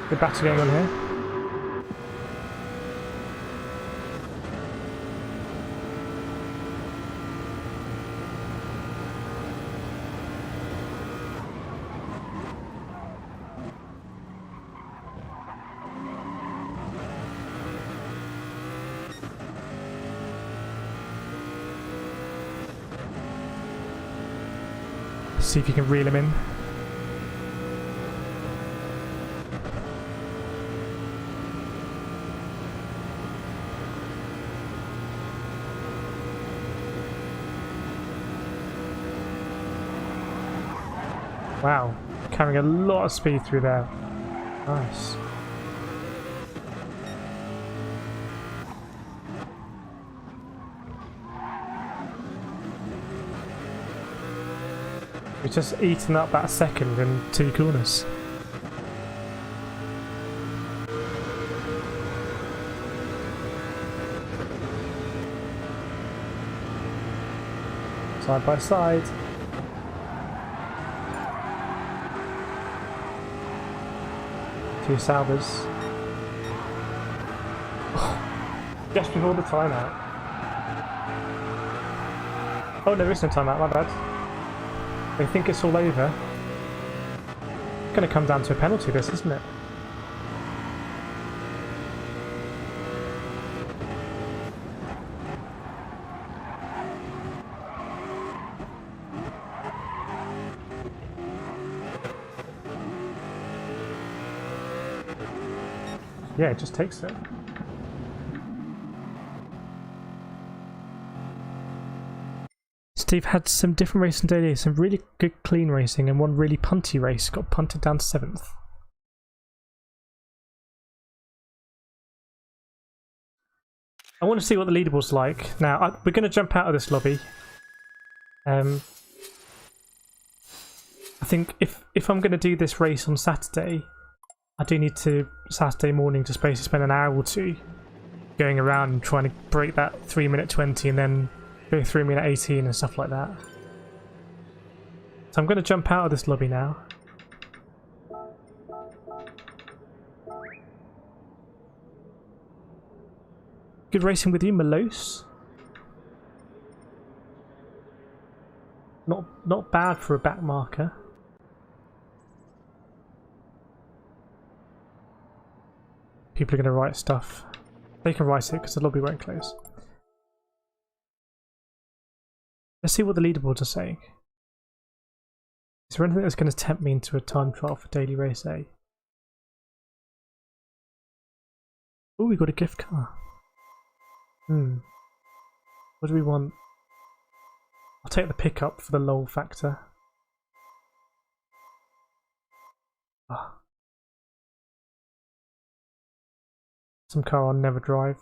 Good battle going on here. See if you can reel him in. Wow, carrying a lot of speed through there. Nice. We've just eaten up that second in 2 corners. Side by side. Two Saubers. Oh, just before the timeout. Oh, there is no timeout, my bad. They think it's all over. It's going to come down to a penalty, this, isn't it? Yeah, it just takes it. Steve had some different racing daily, some really good clean racing and one really punty race, got punted down to 7th. I want to see what the leaderboard's like. Now, we're going to jump out of this lobby. I think if I'm going to do this race on Saturday, I do need to, Saturday morning, just basically spend an hour or two going around and trying to break that 3-minute 20 and then go 3-minute 18 and stuff like that. So I'm going to jump out of this lobby now. Good racing with you, Malos. Not bad for a back marker. People are going to write stuff. They can write it because the lobby won't close. Let's see what the leaderboards are saying. Is there anything that's going to tempt me into a time trial for daily race A? Oh, we got a gift car. What do we want? I'll take the pickup for the lol factor. Oh. Some car I'll never drive.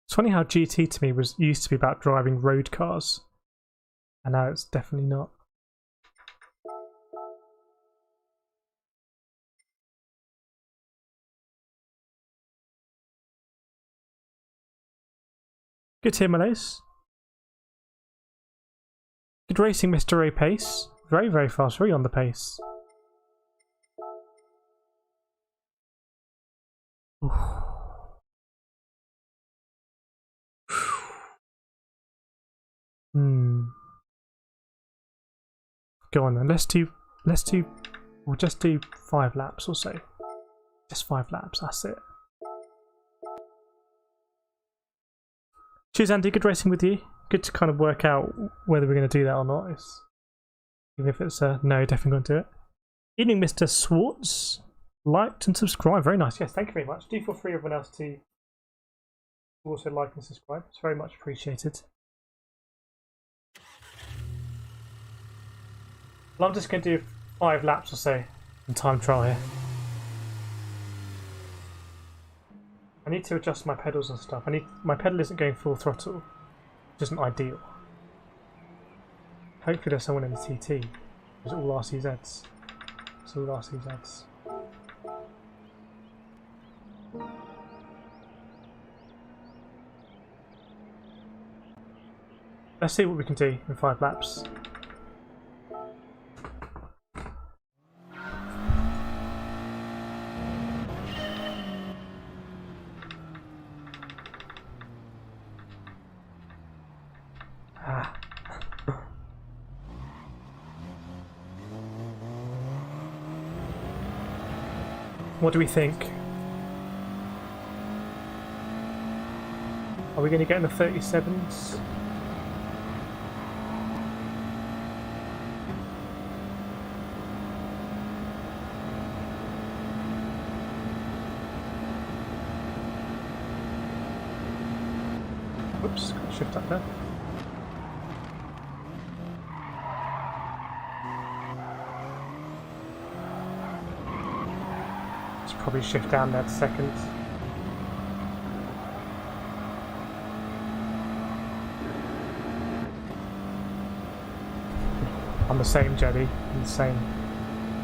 It's funny how GT to me used to be about driving road cars, and now it's definitely not. Good here, Malaise. Good racing, Mr. A Pace. Very, very fast, very on the pace. Go on then. We'll just do 5 laps or so. Just 5 laps. That's it. Cheers, Andy. Good racing with you. Good to kind of work out whether we're going to do that or not. Even if it's no, definitely going to do it. Evening, Mr. Swartz. Liked and subscribed. Very nice. Yes, thank you very much. Do feel free, everyone else, to also like and subscribe. It's very much appreciated. Well, I'm just going to do 5 laps or so in time trial here. I need to adjust my pedals and stuff. My pedal isn't going full throttle, which isn't ideal. Hopefully there's someone in the TT. It's all RCZs. It's all RCZs. Let's see what we can do in 5 laps. What do we think? Are we going to get in the 37s? Whoops, got to shift up there. Probably shift down that second. I'm the same, Jelly. I'm the same.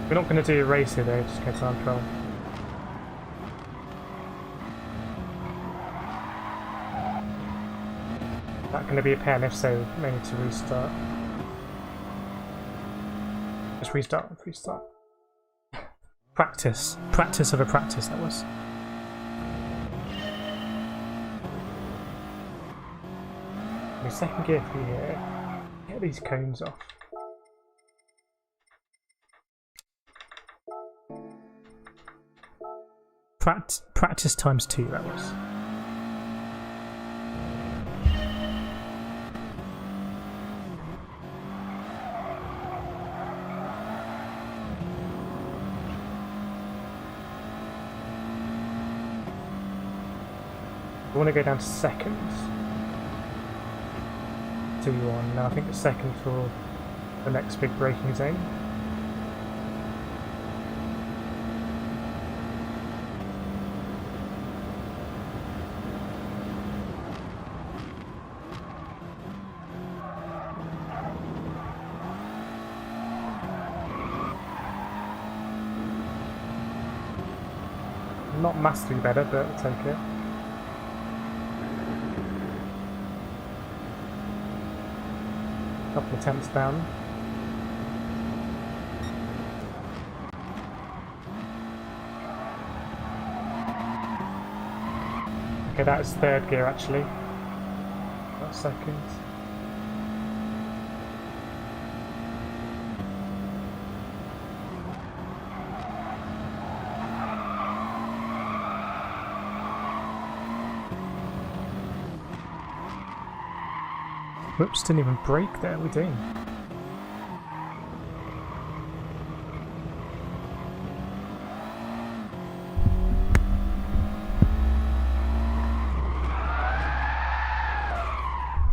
We're not going to do a race here though, just get time trial. Is that going to be a pain? If so, we may need to restart. Just restart. Practice of a practice, that was. The second gear for you here. Get these cones off. Practice times 2, that was. I want to go down to second. 2-1. Now I think it's second for the next big braking zone. Not massively better, but I'll take it. Couple attempts down. Okay, that is third gear actually. That's second. Whoops, didn't even brake there, we doing?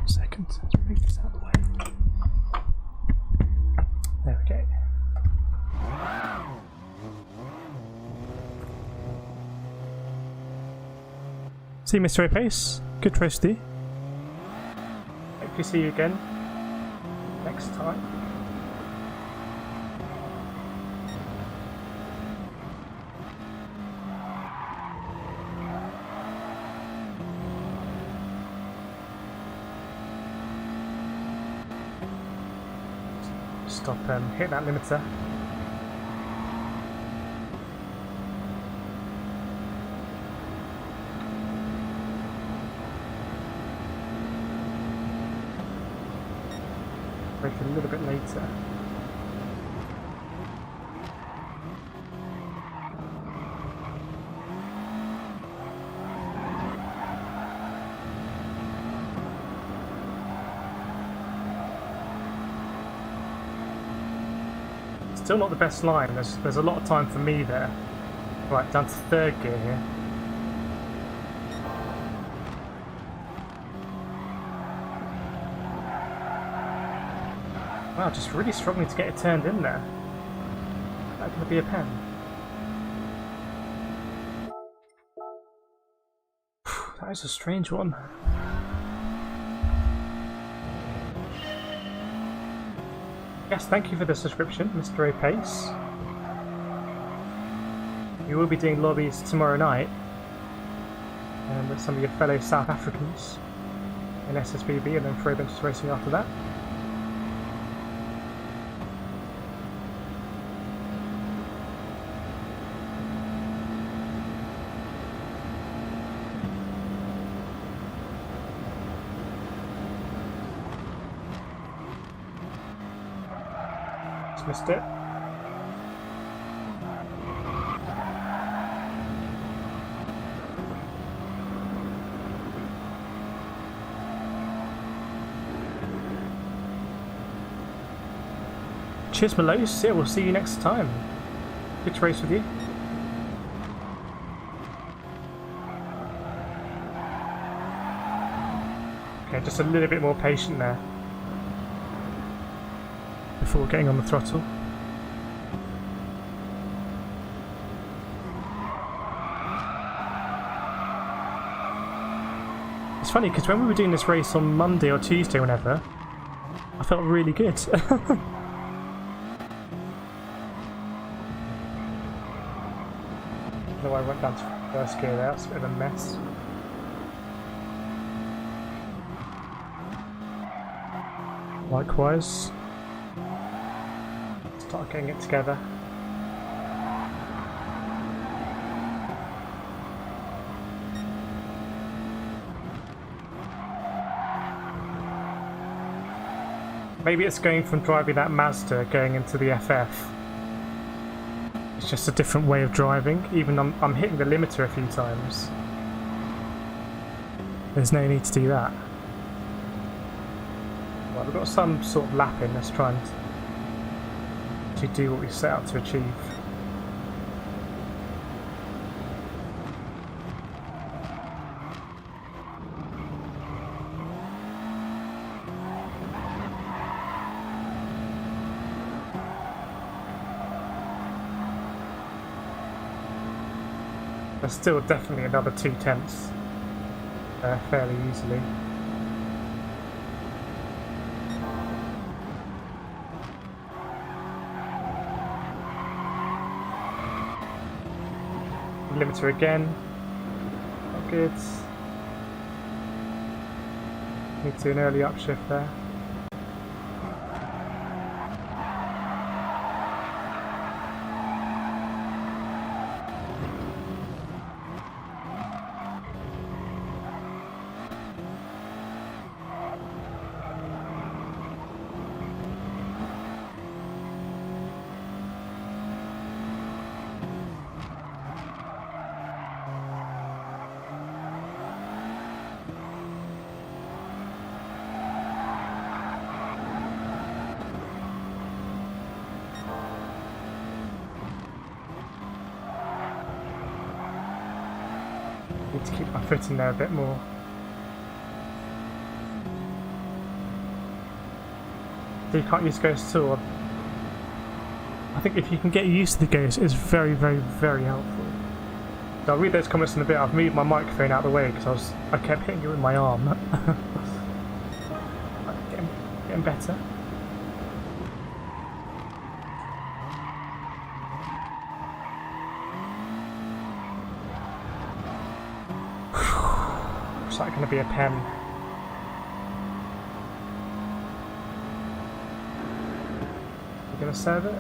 Second, let's move this out of the way. There we go. See you, Mr. Pace. Good race to you. Hope to see you again next time. Stop hit that limiter. Brake a little bit later. Still not the best line. There's a lot of time for me there. Right, down to third gear here. Wow, just really struggling to get it turned in there. That could be a pen. That is a strange one. Yes, thank you for the subscription, Mr. O'Pace. You will be doing lobbies tomorrow night with some of your fellow South Africans in SSBB, and then throw them to racing after that. Missed it. Cheers, Melos. Yeah, we'll see you next time. Good to race with you. Okay, just a little bit more patient there before getting on the throttle. It's funny because when we were doing this race on Monday or Tuesday, whenever, I felt really good. No, I went down to first gear there, it's a bit of a mess. Likewise. Start getting it together. Maybe it's going from driving that Mazda going into the FF. It's just a different way of driving. Even I'm hitting the limiter a few times. There's no need to do that. Well, we've got some sort of lap in. Let's try and to do what we set out to achieve. There's still definitely another 2/10 fairly easily. Limiter again. Not good. Need to do an early upshift there. Need to keep my foot in there a bit more. So you can't use Ghost at all. I think if you can get used to the Ghost, it's very, very, very helpful. So I'll read those comments in a bit. I've moved my microphone out of the way because I kept hitting it with my arm. getting better. Looks like going to be a pen. You going to serve it?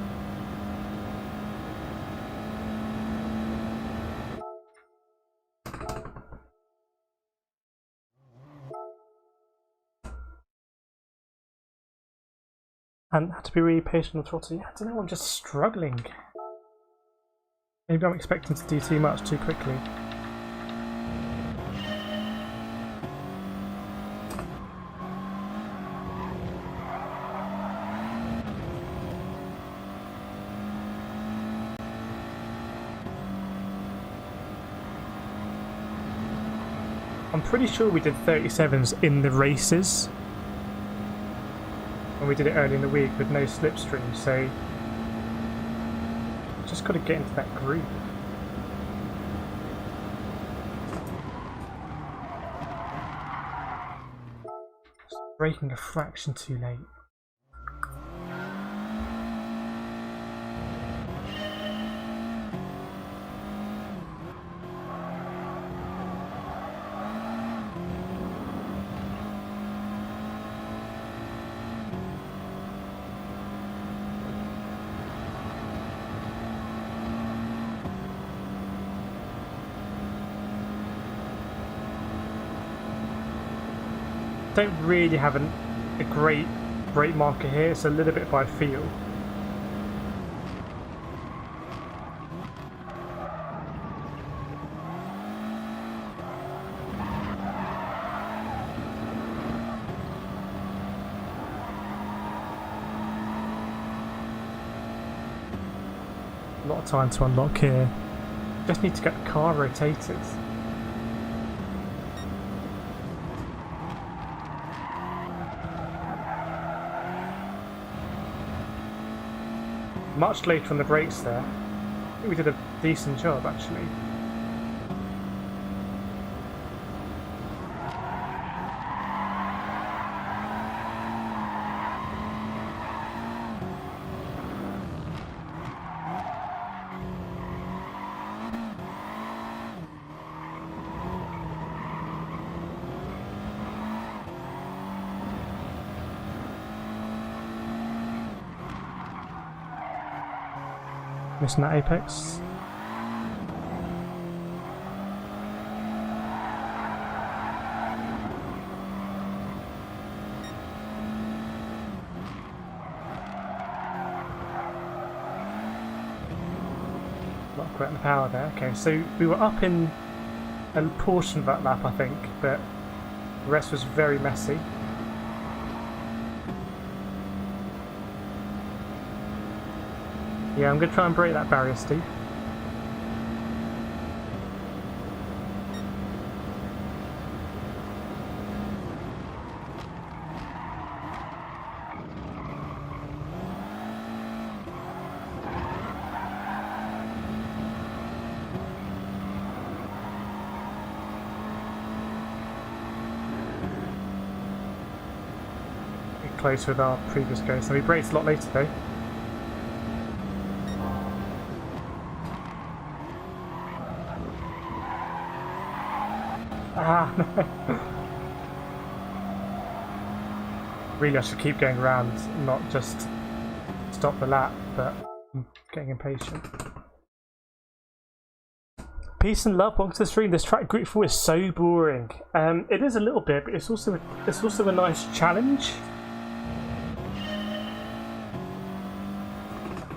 And had to be really patient with throttle. Yeah, I don't know, I'm just struggling. Maybe I'm expecting to do too much too quickly. I'm pretty sure we did 37s in the races. And we did it early in the week with no SlipStream, so just got to get into that groove. Just braking a fraction too late. Don't really have a great brake marker here, it's a little bit by feel. A lot of time to unlock here. Just need to get the car rotated. Much later on the brakes there. I think we did a decent job actually. Missing that apex. Not quite in the power there. Okay, so we were up in a portion of that lap, I think, but the rest was very messy. Yeah, I'm going to try and break that barrier, Steve. close with our previous go, so we braked a lot later though. Ah, no. Really, I should keep going around, not just stop the lap, but I'm getting impatient. Peace and love, welcome to the stream. This track group 4 is so boring. It is a little bit, but it's also a nice challenge.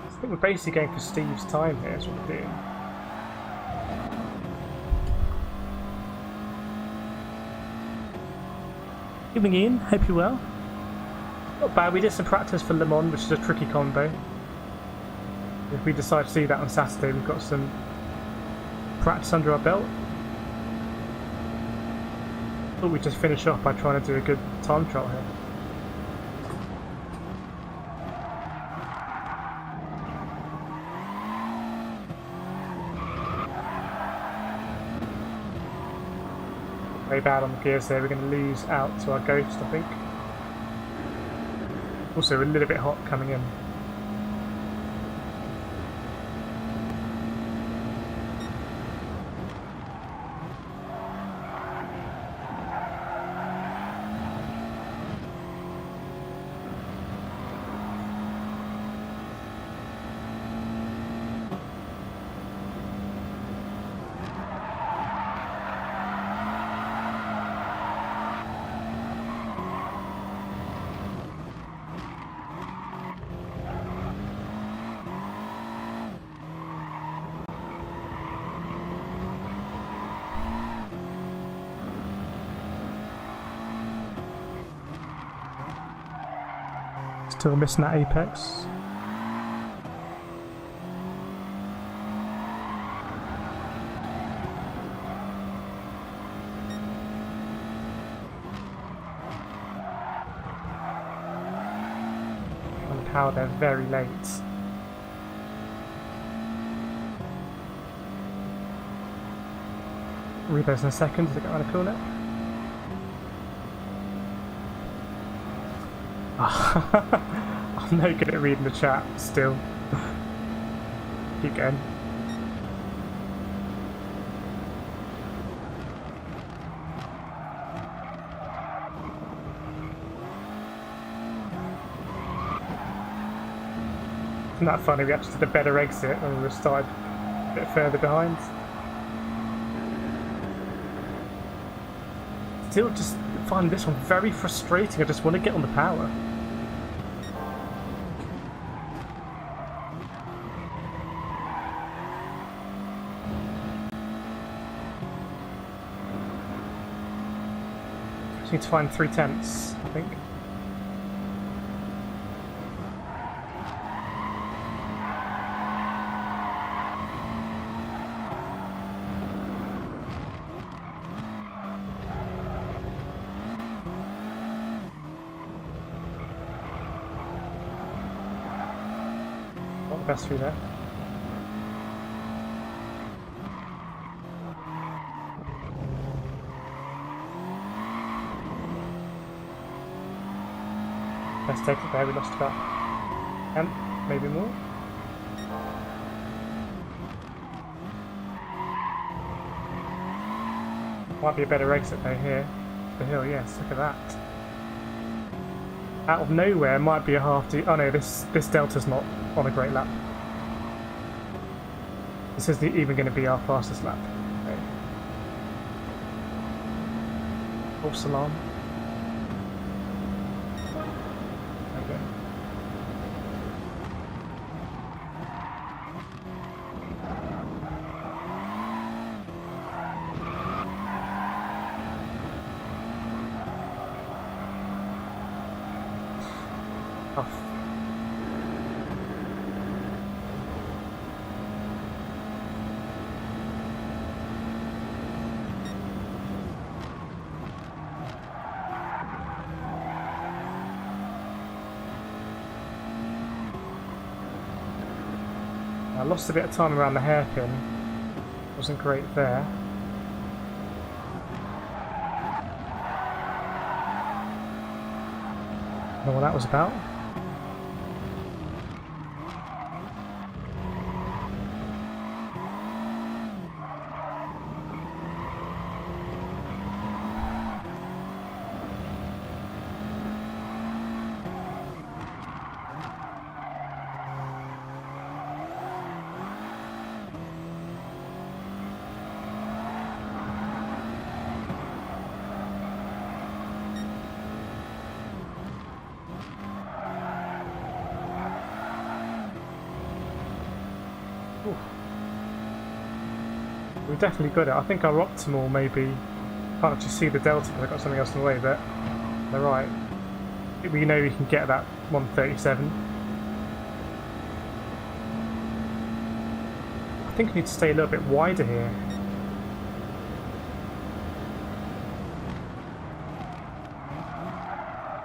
I think we're basically going for Steve's time here, is what we're doing. Evening Ian, hope you're well. Not bad, we did some practice for Le Mans, which is a tricky combo. If we decide to do that on Saturday, we've got some practice under our belt. Thought we'd just finish off by trying to do a good time trial here. Very bad on the gears there, we're going to lose out to our Ghost, I think. Also a little bit hot coming in. Still missing that apex. And how they're very late. Rebos in a second to get around the corner. I'm no good at reading the chat still. Keep going. Isn't that funny? We actually did a better exit and we were started a bit further behind. Still just find this one very frustrating. I just want to get on the power. Just need to find 3/10, I think. Not the best through there. Let's take it there, we lost about 10, maybe more. Might be a better exit though here. The hill, yes, look at that. Out of nowhere might be a half D. Oh no, this delta's not on a great lap. This isn't even going to be our fastest lap. Okay. False alarm. I lost a bit of time around the hairpin, wasn't great there. know what that was about. We've definitely got it. I think our optimal maybe can't actually see the delta because I've got something else in the way, but they're right. We know we can get that 137. I think we need to stay a little bit wider here.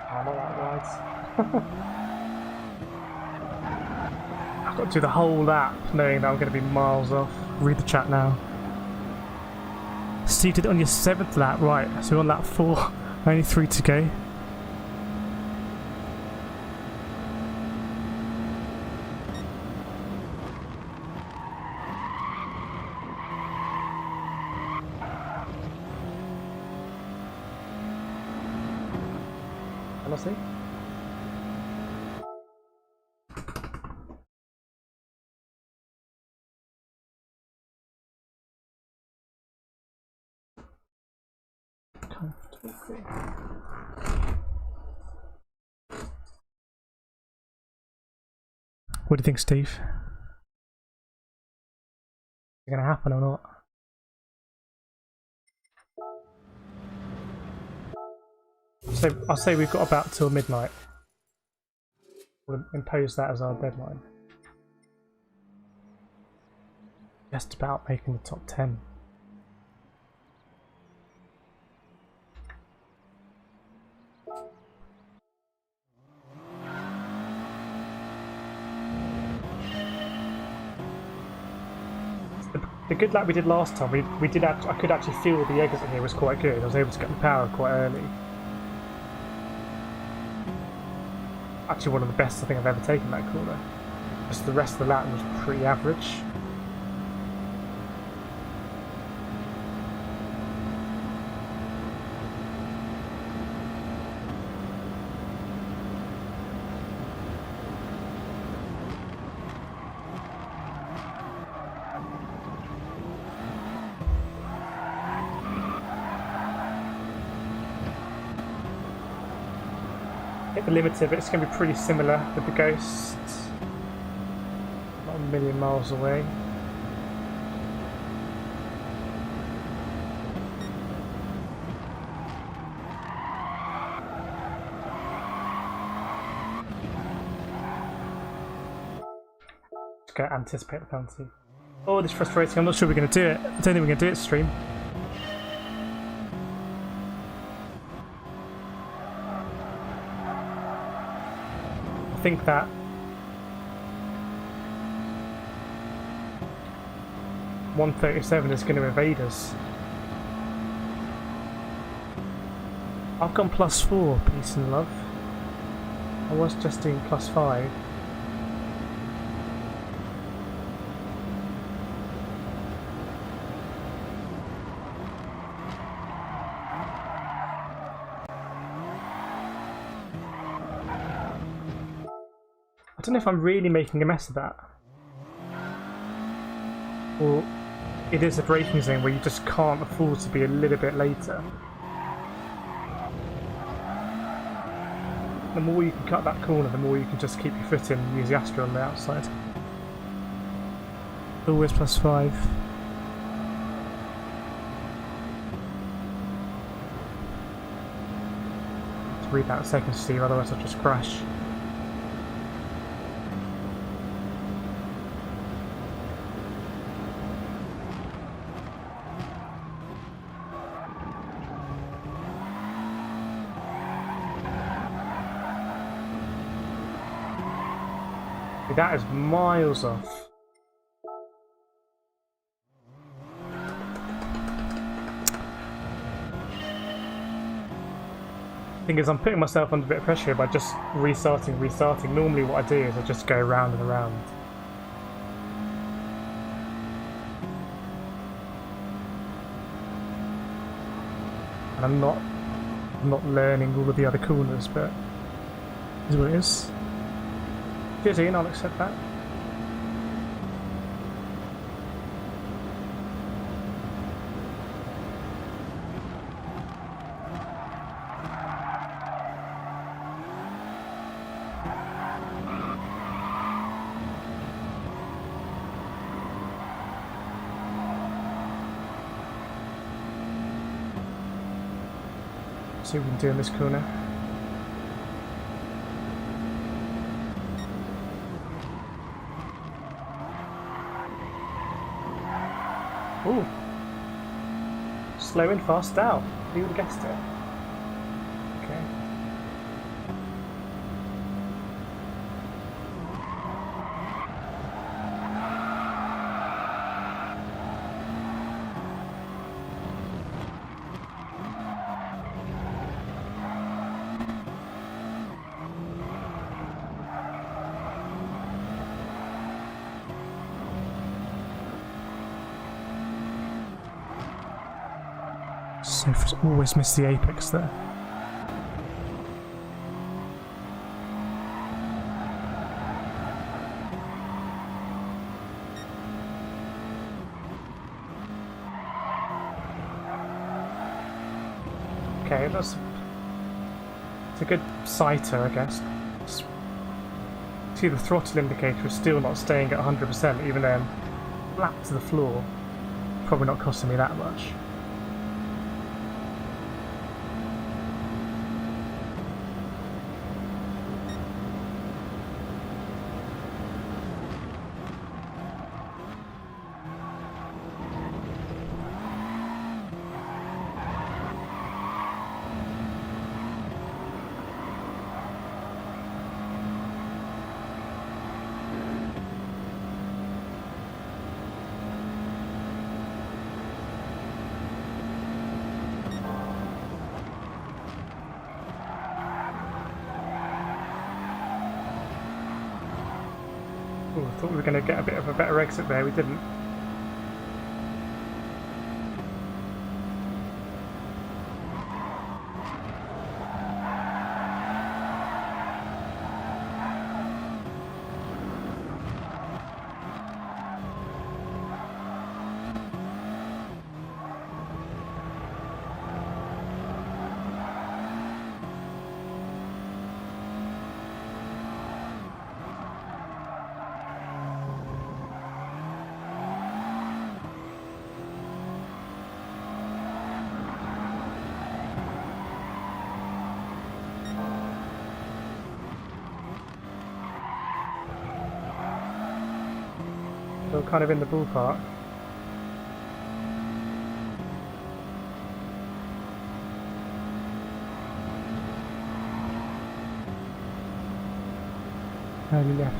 Oh, not that wide. I've got to do the whole lap knowing that I'm going to be miles off. Read the chat now. Seated on your 7th lap, right, so we're on lap 4, only 3 to go. Can I see? What do you think, Steve? Is it going to happen or not? So I'll say we've got about till midnight. We'll impose that as our deadline. Just about making the top 10. The good lap we did last time, we did. I could actually feel the exit here was quite good. I was able to get the power quite early. Actually, one of the best I think I've ever taken that corner. Just the rest of the lap was pretty average. Hit the limiter, but it's going to be pretty similar with the Ghost. Not a million miles away. Just going to anticipate the penalty. Oh, this is frustrating. I'm not sure we're going to do it. I don't think we're going to do it, stream. I think that .137 is going to evade us. I've gone +4, peace and love. I was just doing +5. I don't know if I'm really making a mess of that. Or it is a braking zone where you just can't afford to be a little bit later. The more you can cut that corner, the more you can just keep your foot in and use the Astra on the outside. Always +5. Let's read that in a second, Steve, otherwise I'll just crash. That is miles off. I thing is, I'm putting myself under a bit of pressure by just restarting. Normally what I do is I just go round and around. And I'm not learning all of the other corners, but it is what it is. Cheers Ian, I'll accept that. See what we can do in this corner. Ooh. Slow in, fast out. Who would have guessed it? Okay. So always miss the apex there. Okay, it's a good sighter, I guess. See, the throttle indicator is still not staying at 100%, even though I'm flat to the floor. Probably not costing me that much. Ooh, I thought we were going to get a bit of a better exit there, we didn't. Still kind of in the ballpark. Early left.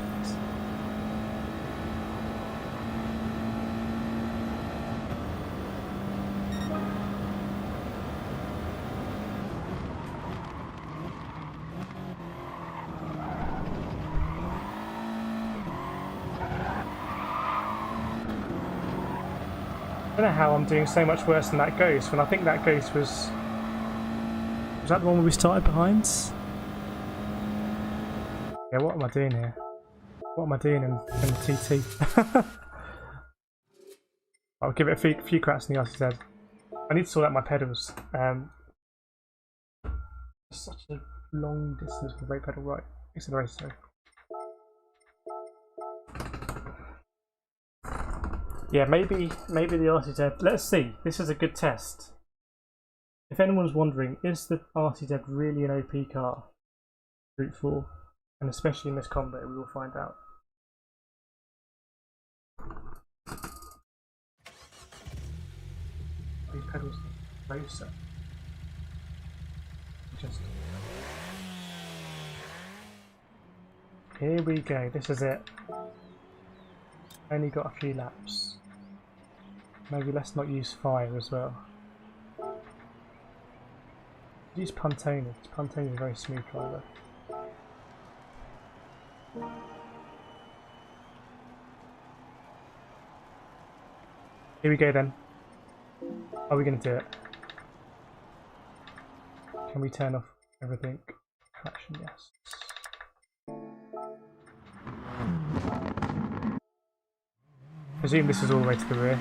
I don't know how I'm doing so much worse than that ghost when I think that ghost was that the one where we started behind? Yeah, what am I doing here? What am I doing in the TT? I'll give it a few cracks in the RCZ. I need to sort out my pedals. Such a long distance for brake pedal right. Accelerator. Yeah, maybe the RCZ. Let's see. This is a good test. If anyone's wondering, is the RCZ really an OP car? Route 4, and especially in this combo, we will find out. These pedals are closer. Just here we go. This is it. Only got a few laps. Maybe let's not use fire as well. Use Pantone. Pantone is a very smooth driver. Here we go then. Are we going to do it? Can we turn off everything? Traction, yes. Presume this is all the way to the rear.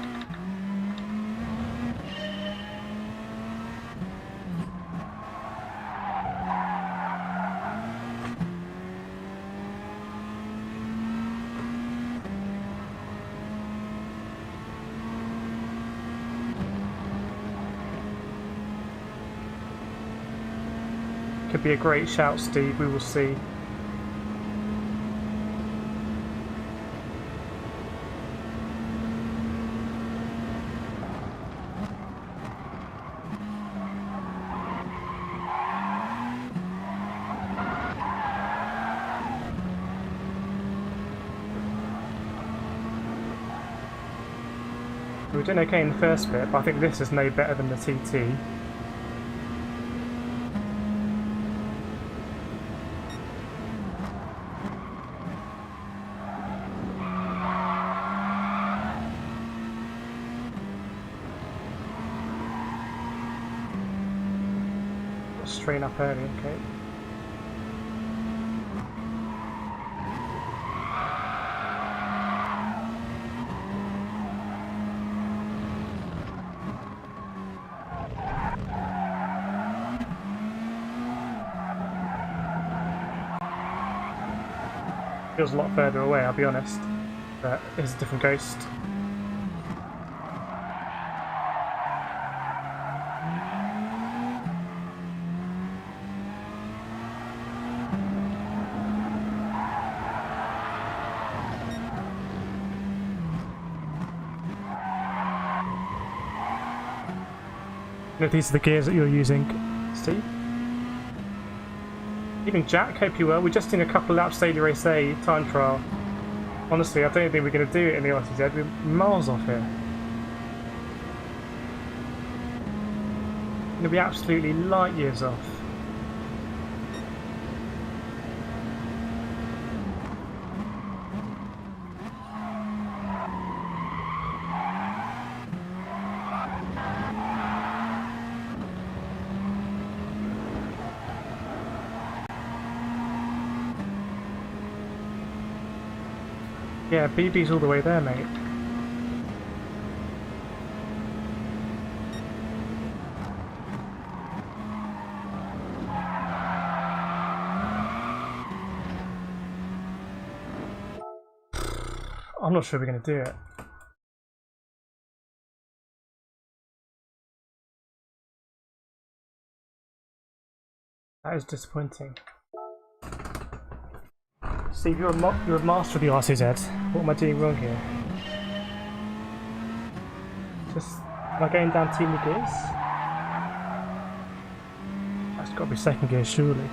Could be a great shout, Steve, we will see. We were doing okay in the first bit, but I think this is no better than the TT. Strain up early, okay. Feels a lot further away, I'll be honest, but it's a different ghost. These are the gears that you're using, Steve. Evening, Jack. Hope you well. We're just in a couple of laps Daily Race A time trial. Honestly, I don't think we're going to do it in the RTZ. We're miles off here. We're going to be absolutely light years off. Yeah, BB's all the way there, mate. I'm not sure we're going to do it. That is disappointing. Steve, you're a master of the RCZ. What am I doing wrong here? Am I going down too many gears? That's got to be second gear, surely.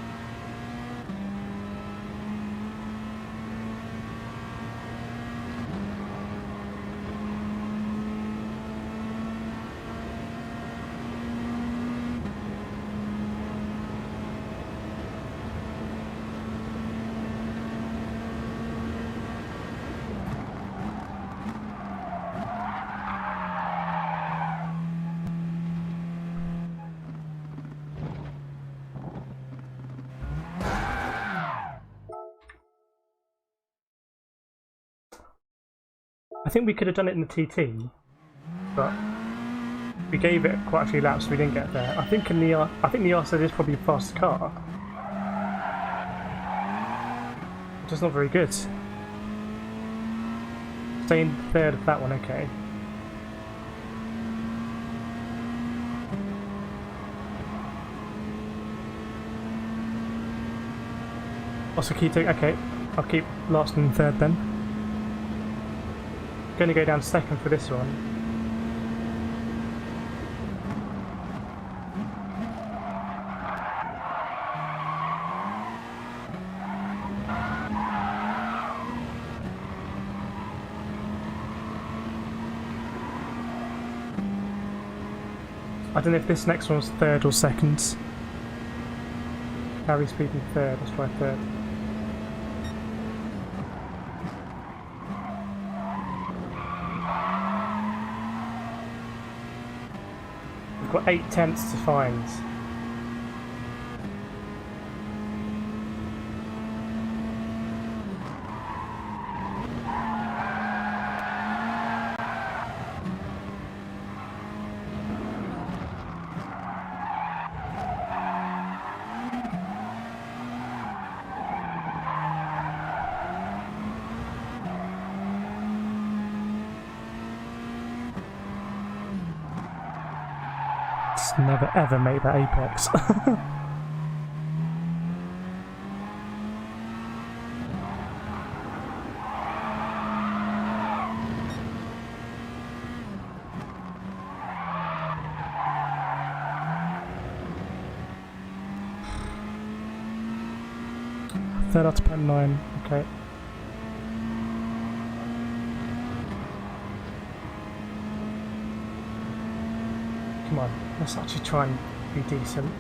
I think we could have done it in the TT, but we gave it quite a few laps, so we didn't get there. I think the RZ is probably a faster car. It's just not very good. Staying third of that one, okay. Also, okay, I'll keep last and third then. Going to go down second for this one. I don't know if this next one's third or second. Carry speed in third. Let's try third. We've got 8 tenths to find. Never ever make that apex. Third out of pen 9, okay. Come on, let's actually try and be decent.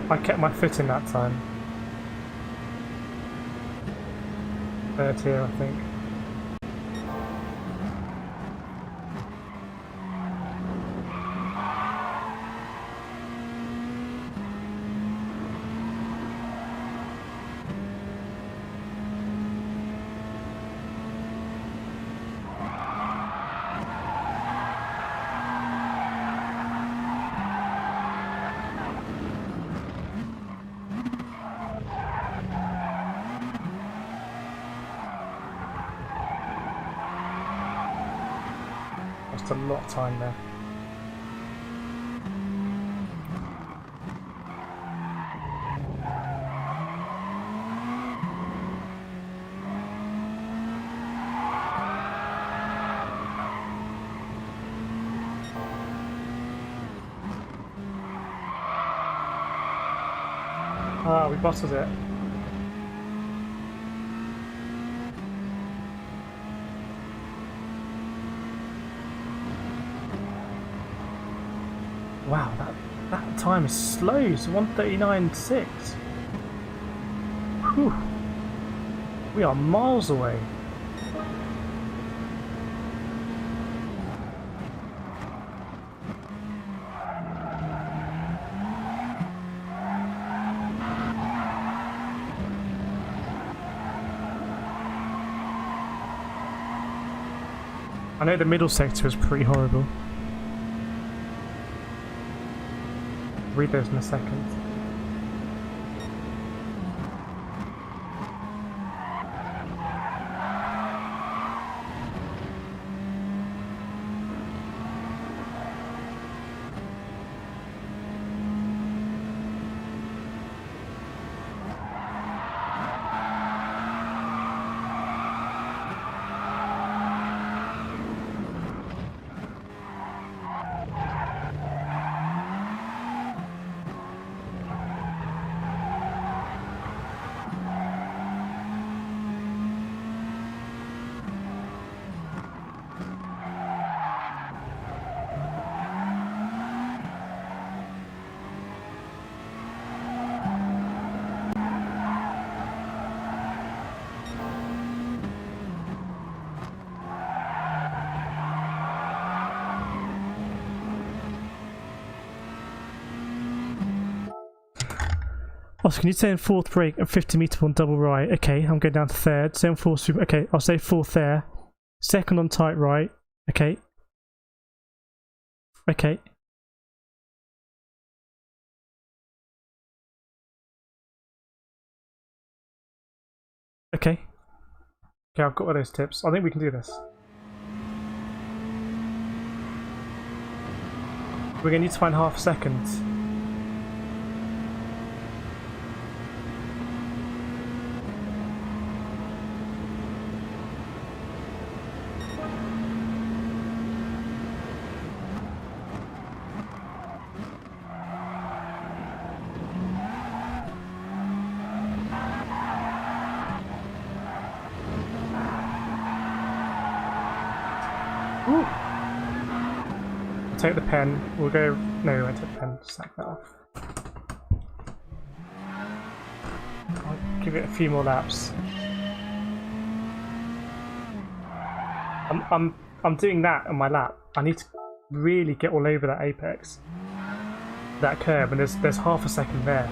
I kept my foot in that time. Third here, I think. A lot of time there. Ah, we bottled it. Wow, that time is slow. It's 1:39.6. Whew. We are miles away. I know the middle sector is pretty horrible. Read those in a second. Oh, so can you stay in fourth brake and 50-meter on double right? Okay, I'm going down to third. Stay on fourth. Okay, I'll stay fourth there. Second on tight right. Okay. Okay. Okay. Okay, I've got all those tips. I think we can do this. We're going to need to find half a second. take the pen. We'll go... No, we won't take the pen. Sack that off. I'll give it a few more laps. I'm doing that on my lap. I need to really get all over that apex. That curve, and there's half a second there.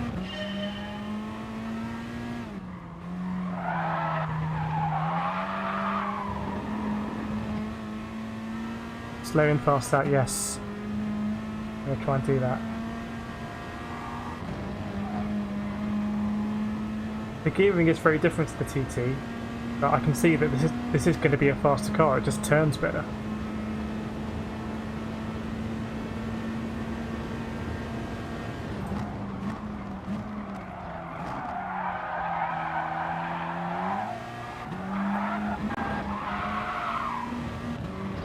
Slow and fast out, yes. I'm going to try and do that. The gearing is very different to the TT, but I can see that this is going to be a faster car, it just turns better.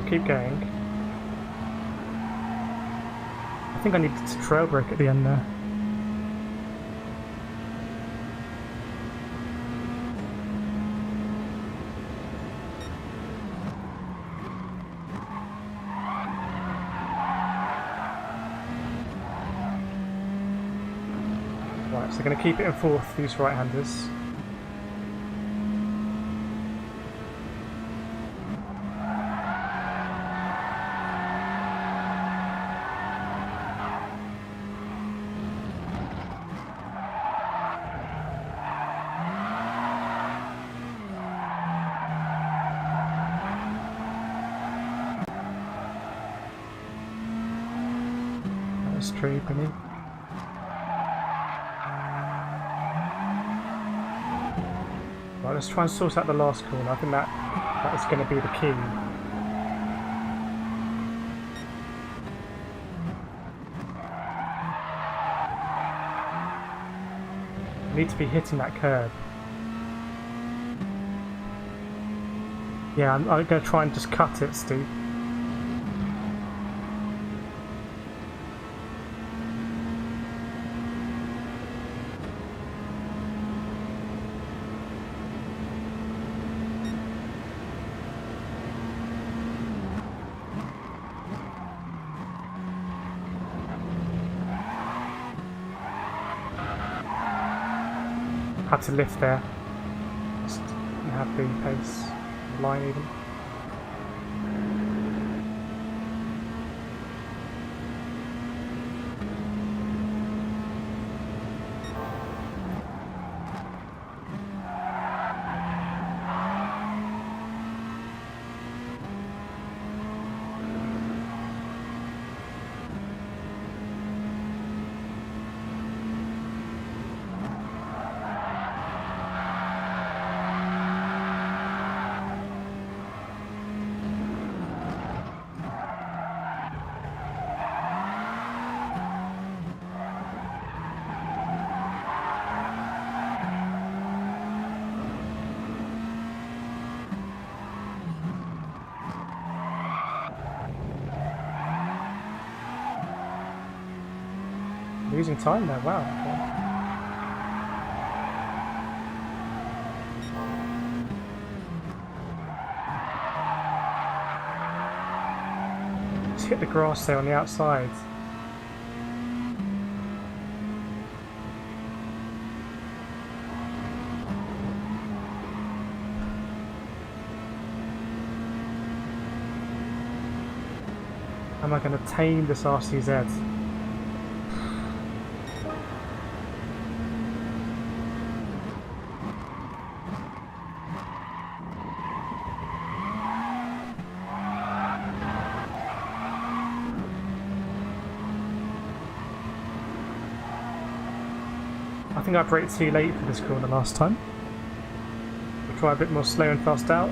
Keep going. I think I needed to trail brake at the end there. Right, so going to keep it in fourth, these right-handers. Tree beneath. Right, let's try and sort out the last corner. I think that is going to be the key. I need to be hitting that curb. Yeah, I'm going to try and just cut it, Steve. Had to lift there, just have the pace line even. Losing time there, wow. Just hit the grass there on the outside. Am I going to tame this RCZ? I think I braked too late for this corner last time. We'll try a bit more slow and fast out.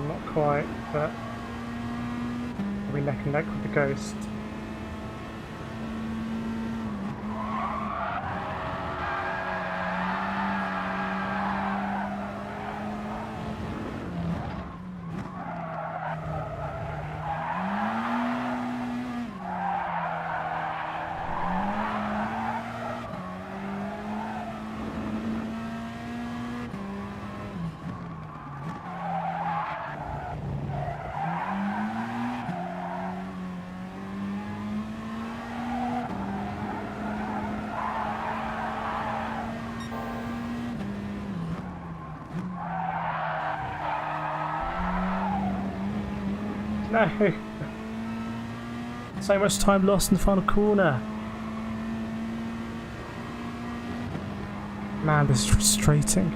Not quite, but we're neck and neck with the Ghost. No! So much time lost in the final corner. Man, this is frustrating.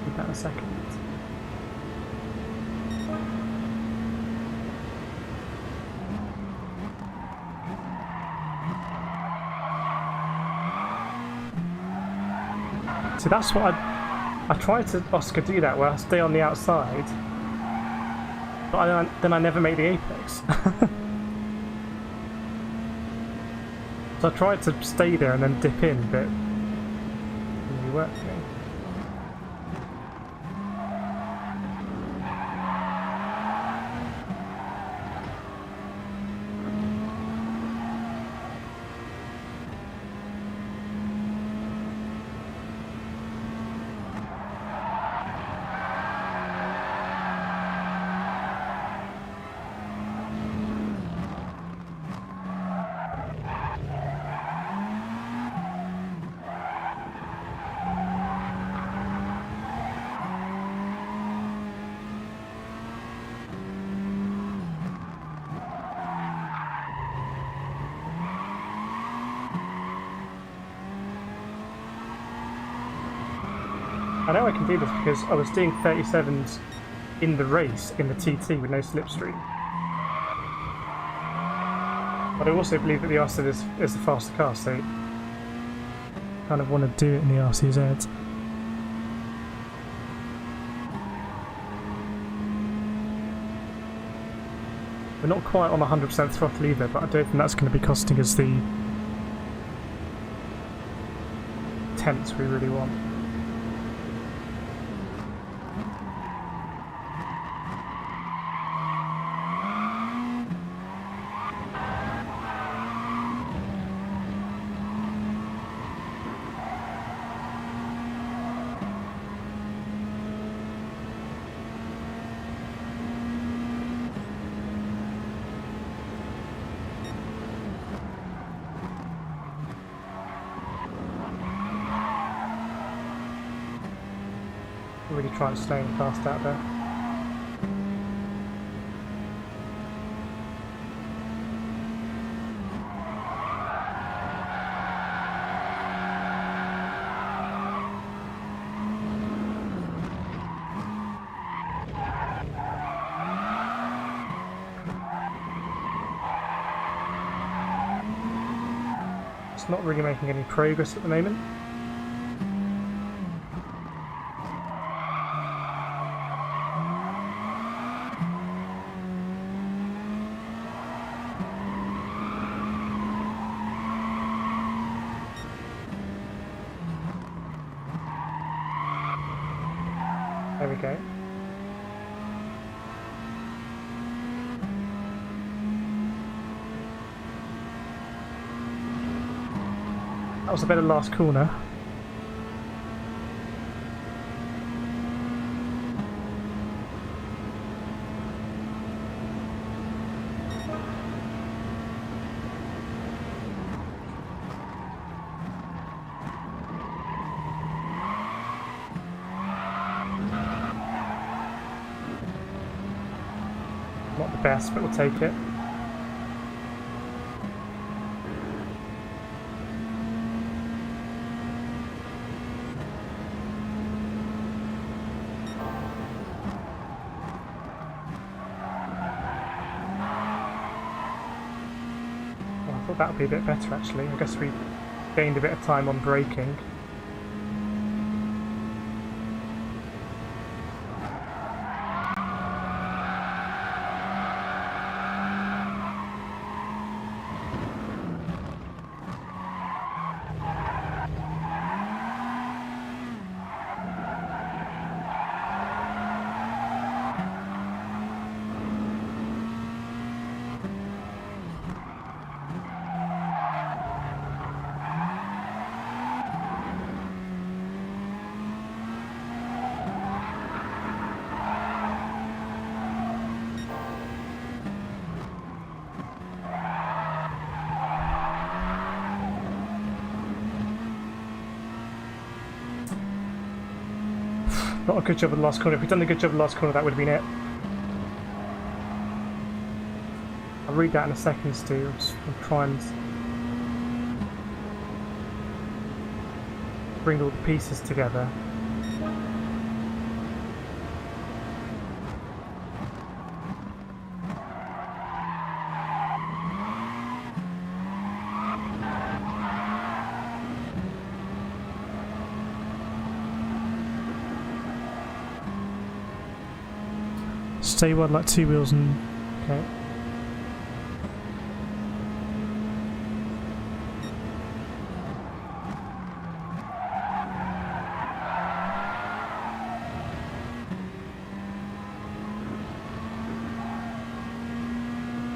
Give that a second. See, that's what I tried to Oscar do that where I stay on the outside, but then I never make the apex. So I tried to stay there and then dip in, but it didn't really work for me. I know I can do this because I was doing 37s in the race in the TT with no slipstream. But I also believe that the RC is the faster car, so I kind of want to do it in the RCZ. We're not quite on 100% throttle either, but I don't think that's going to be costing us the tenths we really want. Really trying to stay fast out there. It's not really making any progress at the moment. There we go. That was a better last corner. Not the best, but we'll take it. Well, I thought that would be a bit better actually. I guess we gained a bit of time on braking. Not a good job of the last corner. If we'd done a good job of the last corner, that would have been it. I'll read that in a second, Stu. I'll try and bring all the pieces together. Stay wide like 2 wheels and... okay.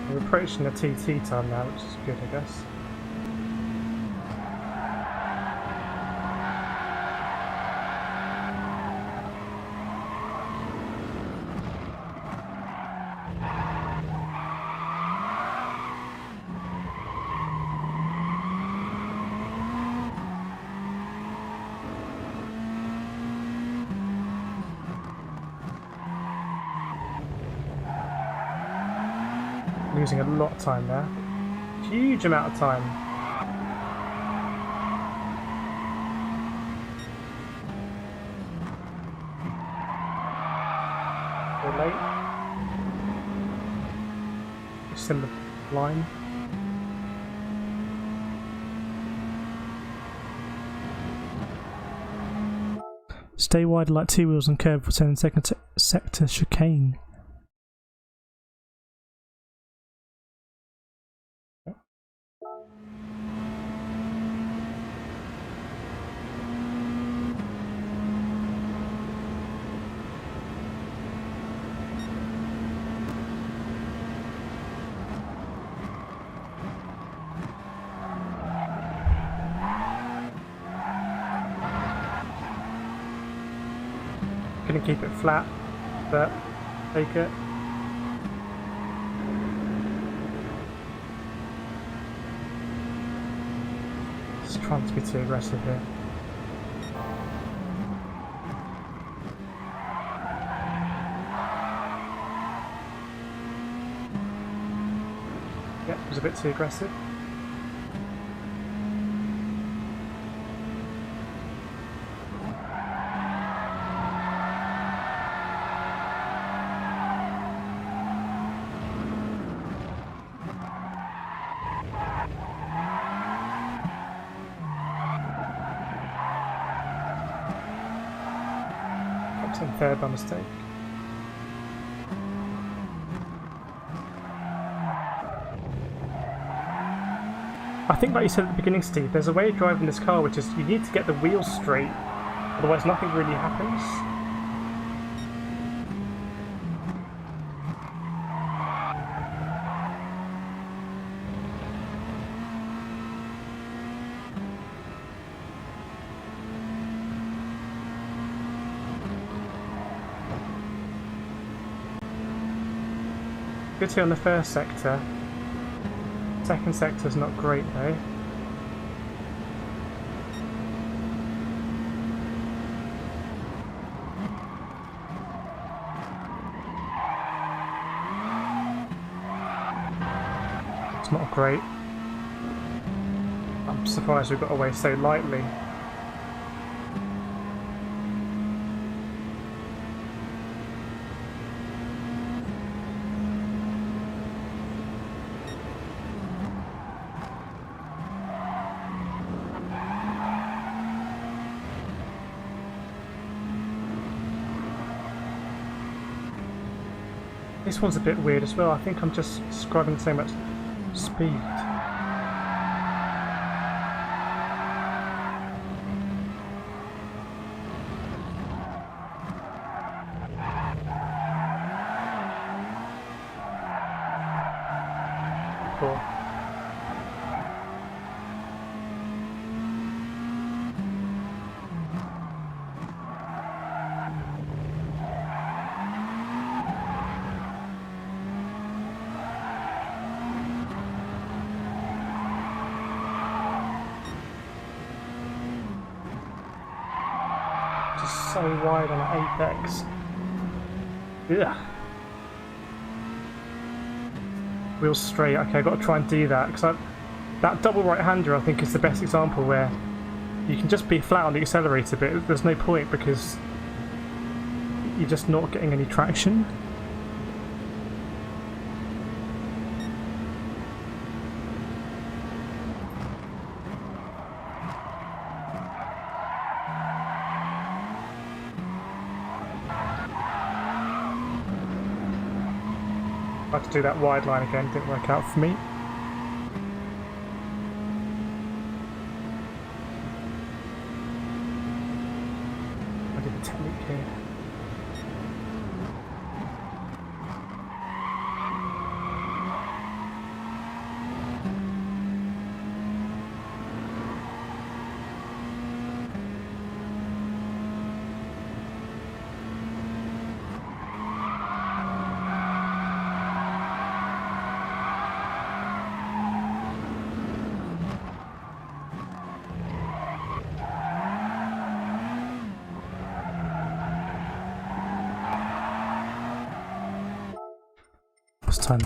We're approaching the TT time now, which is good, I guess. Losing a lot of time there. Huge amount of time. We're late. Just in the line. Stay wide like 2 wheels and curve for 10 second sector chicane. Gonna keep it flat, but take it. Just trying to be too aggressive here. Yep, it was a bit too aggressive. Third by mistake. I think like you said at the beginning, Steve, there's a way of driving this car which is you need to get the wheels straight, otherwise nothing really happens. Good here on the first sector. Second sector's not great though. It's not great. I'm surprised we got away so lightly. This one's a bit weird as well. I think I'm just describing so much speed. Cool. so wide on an apex. Ugh. Wheels straight. Okay, I've got to try and do that because that double right-hander I think is the best example where you can just be flat on the accelerator, but there's no point because you're just not getting any traction. I had to do that wide line again, didn't work out for me. I did the technique here. Time.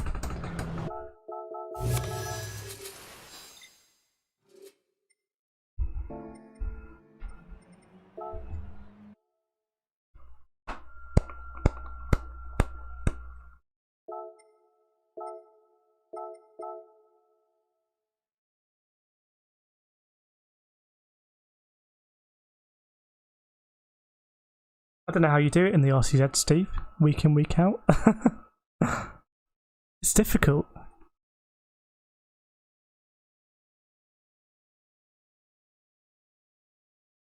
I don't know how you do it in the RCZ, Steve. Week in, week out. It's difficult.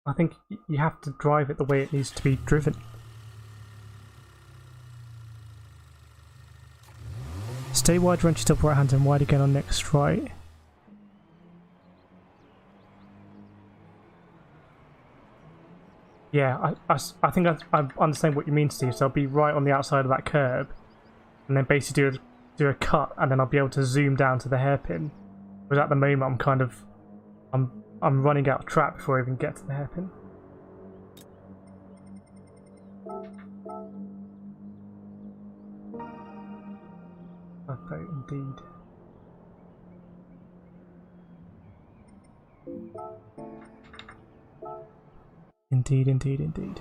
I think you have to drive it the way it needs to be driven. Stay wide, run your double right hand and wide again on next right. Yeah, I think I understand what you mean, Steve. So I'll be right on the outside of that curb and then basically do a cut, and then I'll be able to zoom down to the hairpin. Whereas at the moment I'm kind of I'm running out of track before I even get to the hairpin. Perfect indeed. Indeed, indeed, indeed.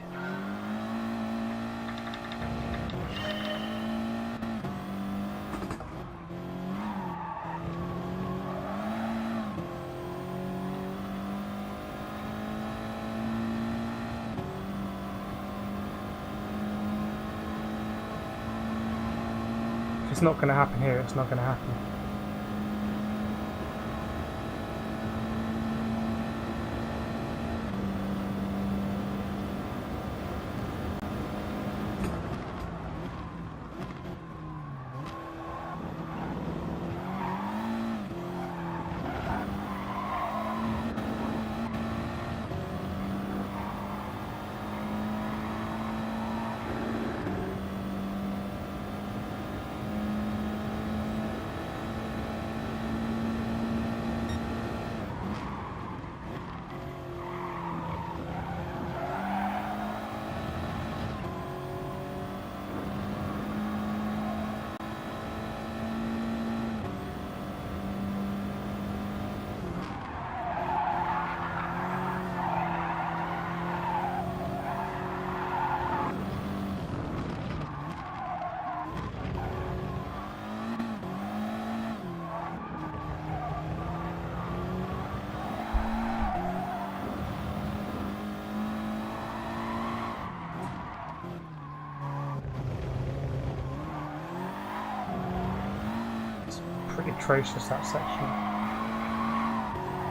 It's not going to happen here, it's not going to happen. Pretty atrocious, that section.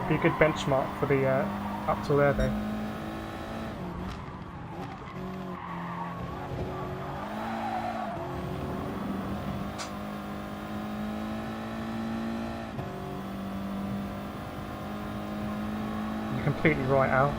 Be a good benchmark for the up till there though. You're completely right, Al.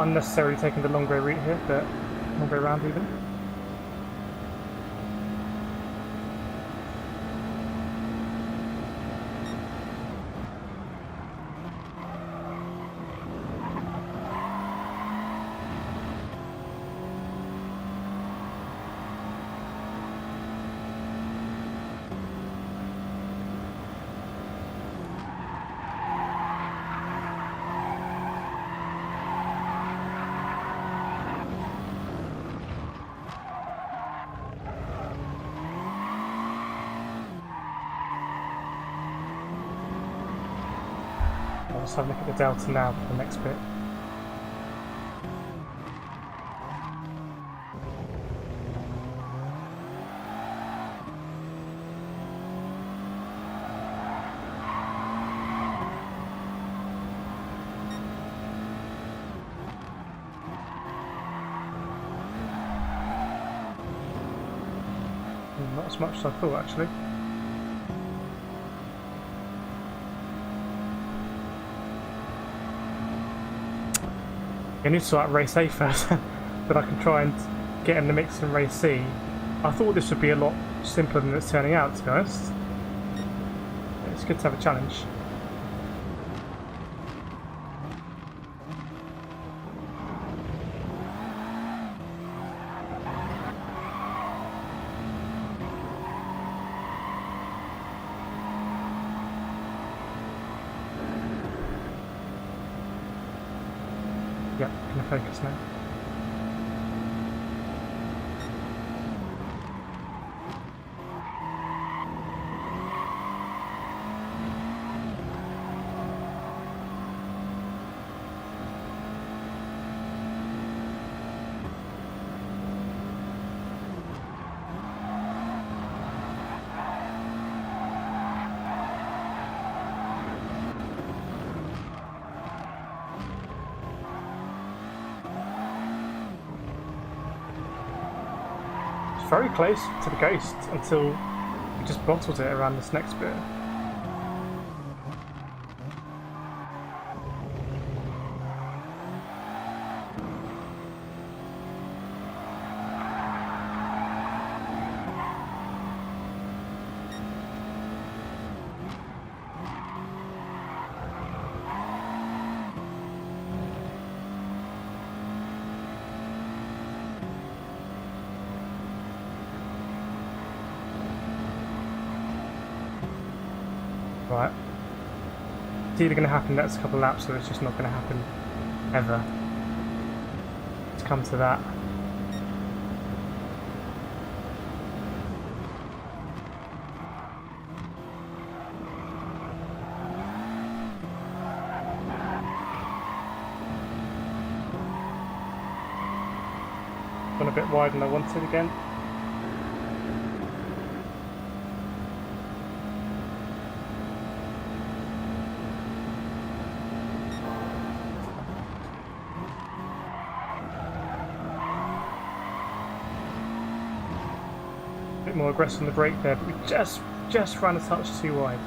unnecessarily taking the long way route here, but long way round even. Let's have a look at the delta now for the next bit. Not as much as I thought, actually. I need to sort out race A first, but I can try and get in the mix in race C. I thought this would be a lot simpler than it's turning out, to be honest. It's good to have a challenge. Yep, gonna focus now. Very close to the ghost until we just bottled it around this next bit. Right. It's either going to happen next couple of laps or it's just not going to happen ever. Let's come to that. Gone a bit wider than I wanted again. More aggressive on the brake there, but we just ran a touch too wide.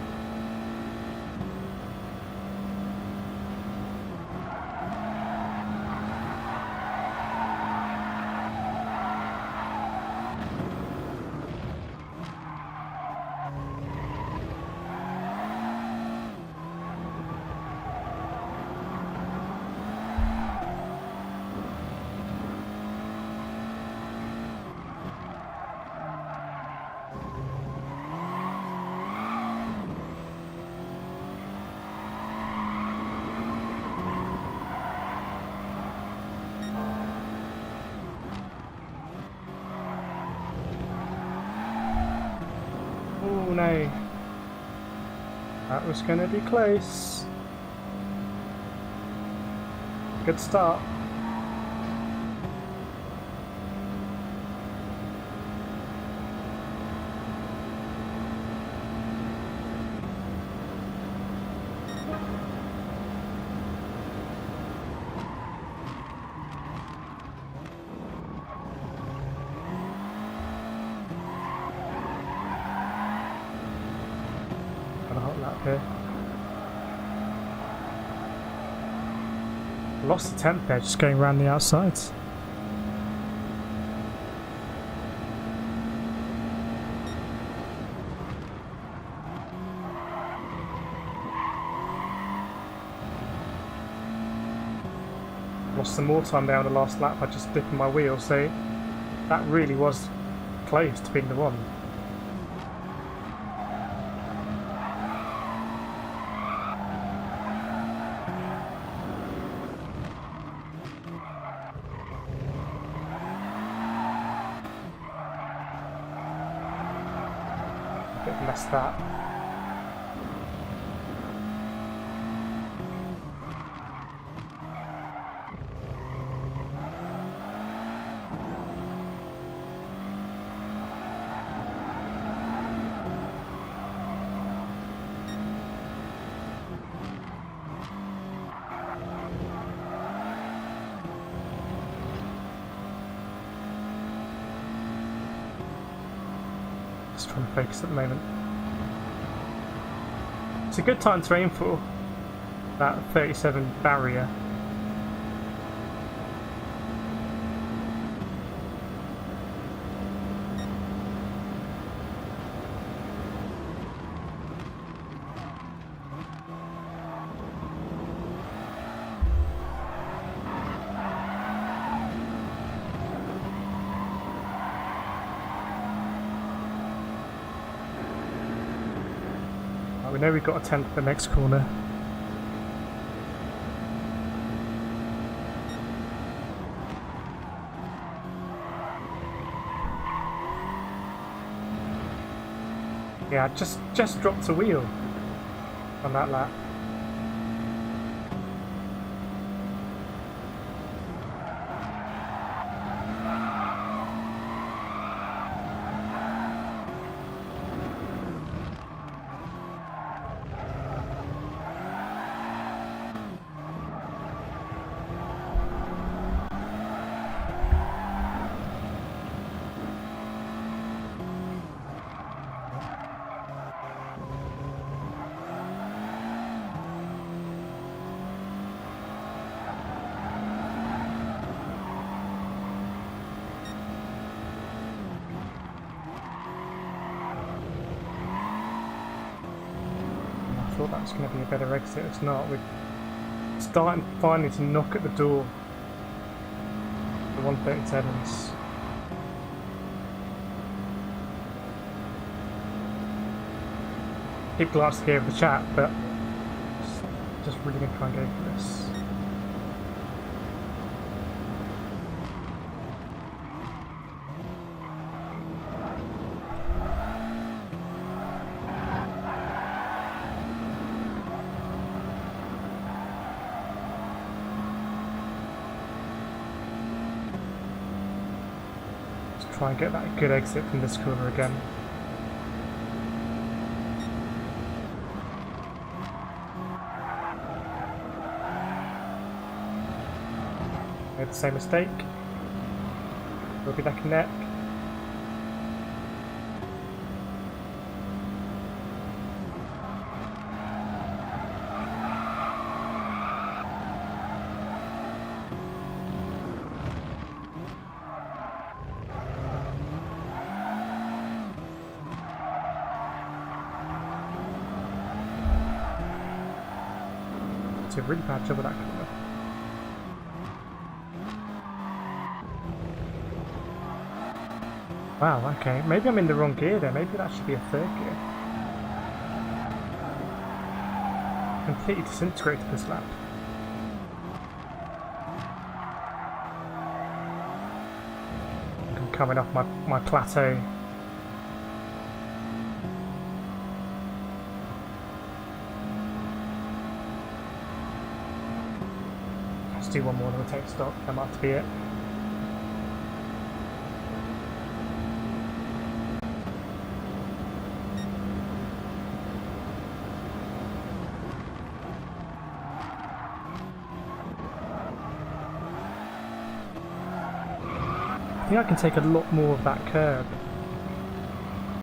Oh no, that was going to be close. Good start. Got a hot lap here. Lost the 10th there, just going around the outsides. Lost some more time there on the last lap by just dipping my wheel, so that really was close to being the one. A bit messed that. Just trying to focus at the moment. It's a good time to aim for, that 37 barrier. We know we've got a 10th at the next corner. Yeah, just dropped a wheel on that lap. I thought that was going to be a better exit. It's not. We're starting finally to knock at the door. The 137s. Keep glancing here of the chat, but just really going to try and go for this. Try and get that good exit from this corner again. Made the same mistake. We'll be neck and neck. A really bad job of that corner. Wow, okay. Maybe I'm in the wrong gear there. Maybe that should be a third gear. Completely disintegrated this lap. I'm coming off my plateau. Do one more, then we'll take stock. That might be it. I think I can take a lot more of that curb.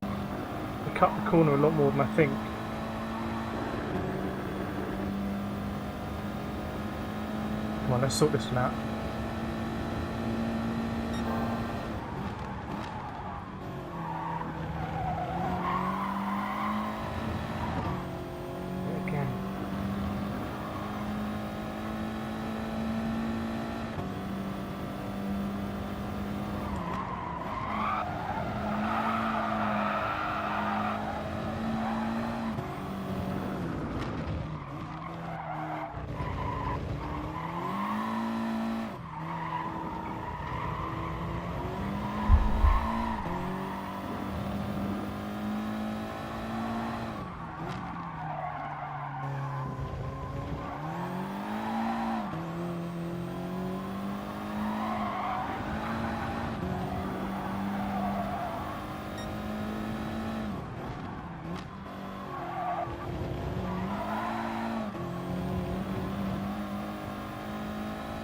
I cut the corner a lot more than I think. on, let's sort this one out. Again.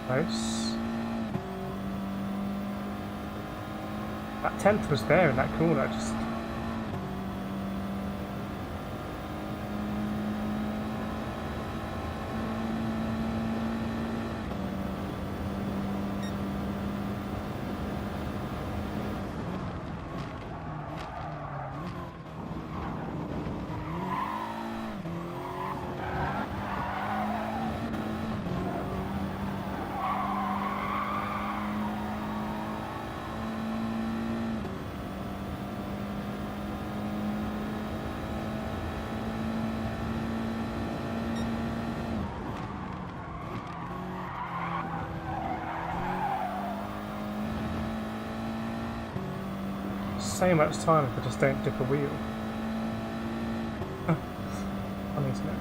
Close. That 10th was there in that corner, just... so much time if I just don't dip a wheel. Funny, isn't it?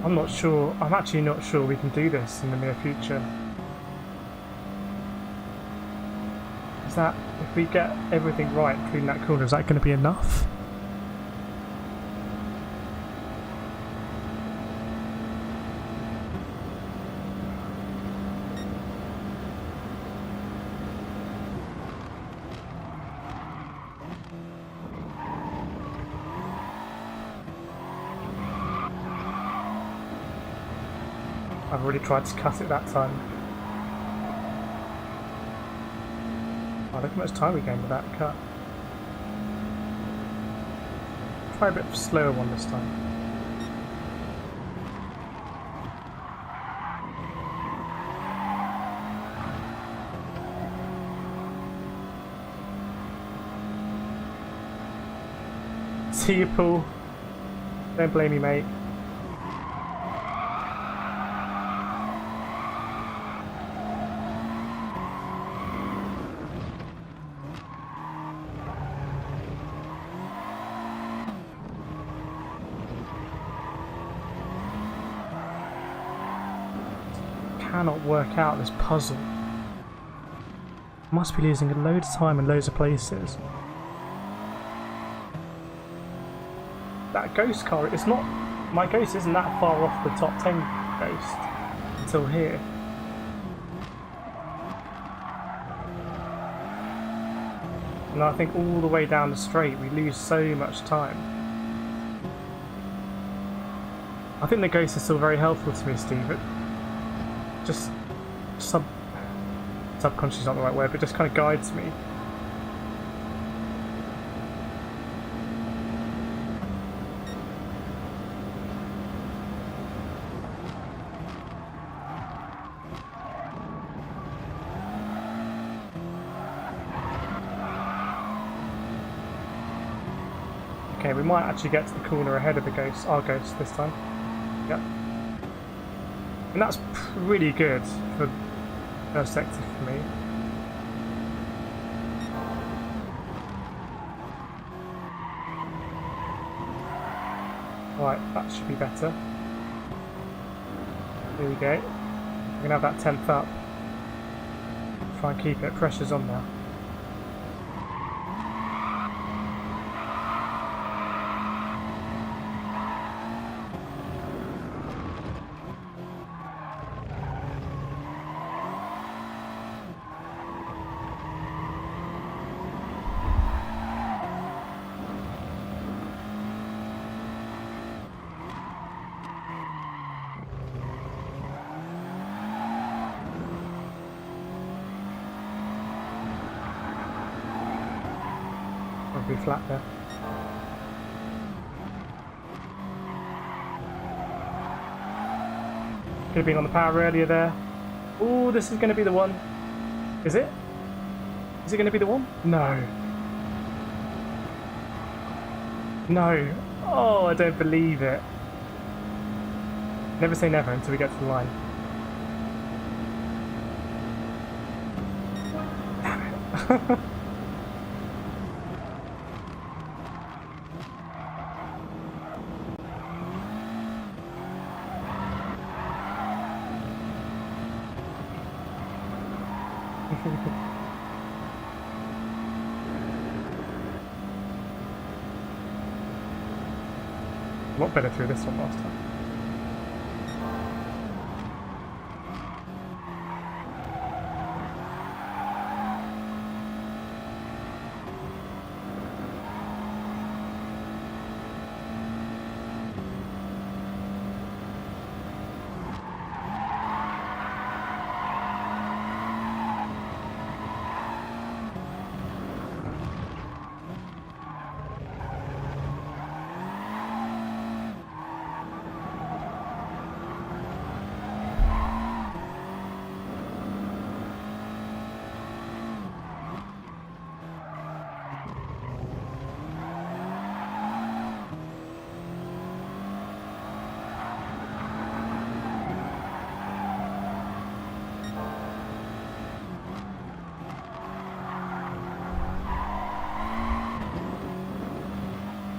I'm not sure, I'm actually not sure we can do this in the near future. Is that, if we get everything right, including that corner, is that going to be enough? I've already tried to cut it that time. Oh, look how much time we gained with that cut. Try a bit of a slower one this time. See you, Paul. Don't blame me, mate. Cannot work out this puzzle. Must be losing a load of time in loads of places. That ghost car, it's not, my ghost isn't that far off the top 10 ghost until here. And I think all the way down the straight we lose so much time. I think the ghost is still very helpful to me, Steve. It just subconscious is not the right word, but just kind of guides me. Okay, we might actually get to the corner ahead of the ghost, our ghost this time. Yep. And that's pretty good for first sector for me. Right, that should be better. Here we go. We're going to have that 10th up. Try and keep it. Pressure's on now. Probably flat there. Could have been on the power earlier there. Oh, this is going to be the one. Is it? Is it going to be the one? No. No. Oh, I don't believe it. Never say never until we get to the line. Damn it. A lot better through this one last time.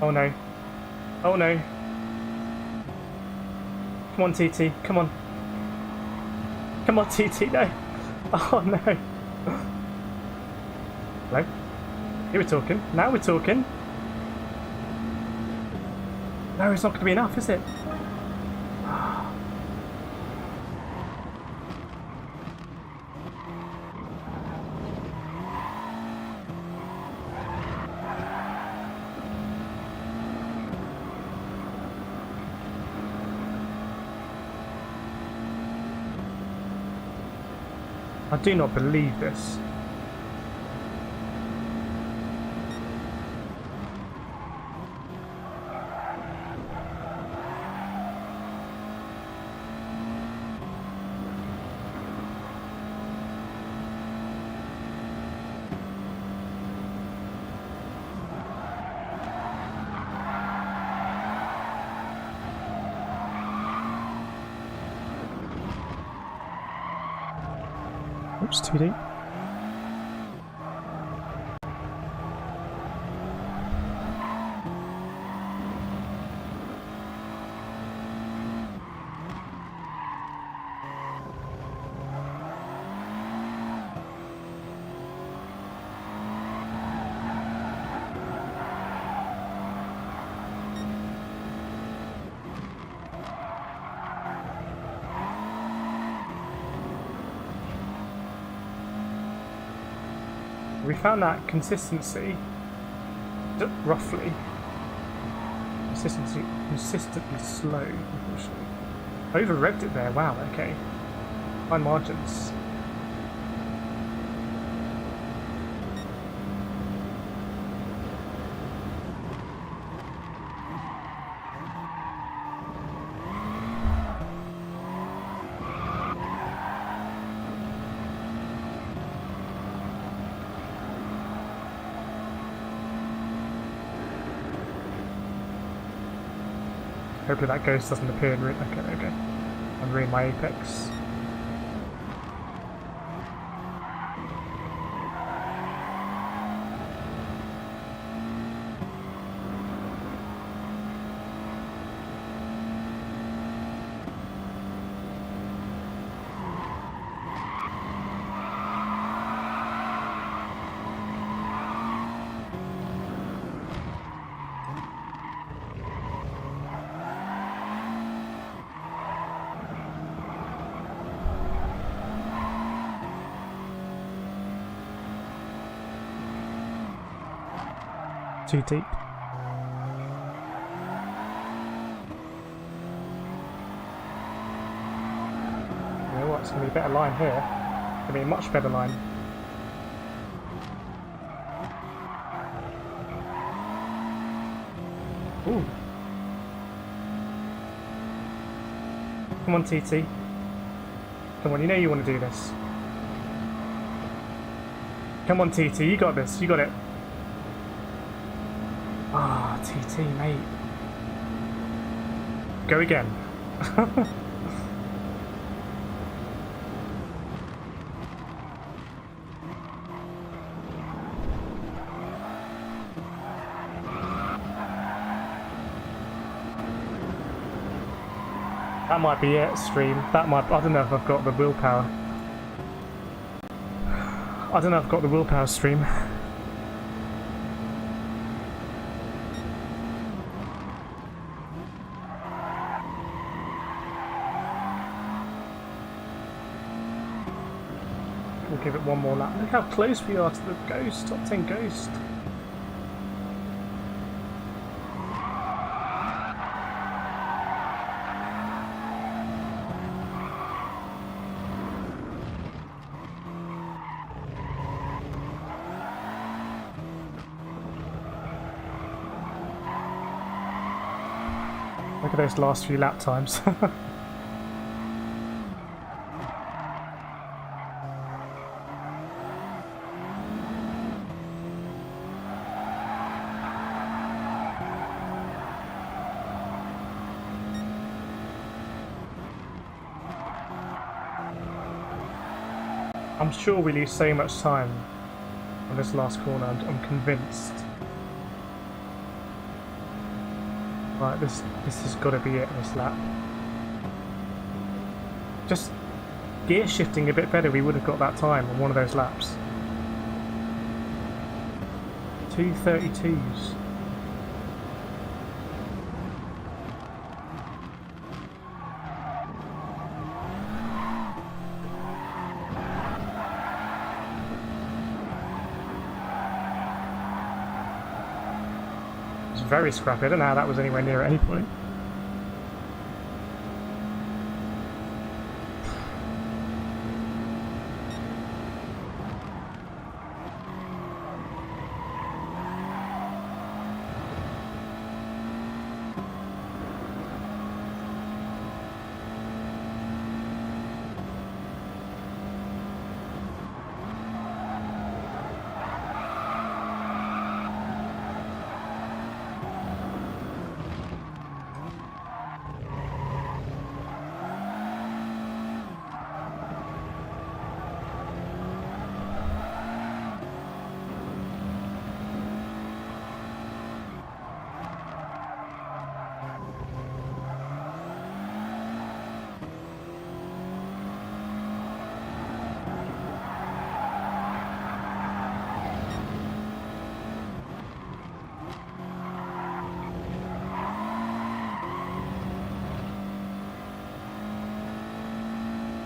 Oh no. Oh no. Come on, TT. Come on. Come on, TT. No. Oh no. Hello? Here we're talking. Now we're talking. No, it's not going to be enough, is it? I do not believe this. Oops, too deep. We found that consistency, roughly, consistently slow, unfortunately. Over-revved it there, wow, okay. Fine margins. Hopefully that ghost doesn't appear and and ruin my apex. too deep. You know what? It's going to be a better line here. It's going to be a much better line. Ooh. Come on, TT. Come on, you know you want to do this. Come on, TT, you got this, you got it. Ah, TT, mate. Go again. That might be it, stream. That might. I don't know if I've got the willpower. I don't know if I've got the willpower, stream. We'll give it one more lap. Look how close we are to the Ghost, top 10 Ghost. Look at those last few lap times. I'm sure we lose so much time on this last corner, I'm convinced. Right, this has got to be it, this lap. Just gear shifting a bit better, we would have got that time on one of those laps. 2:32s. Very scrappy. I don't know how that was anywhere near at any point.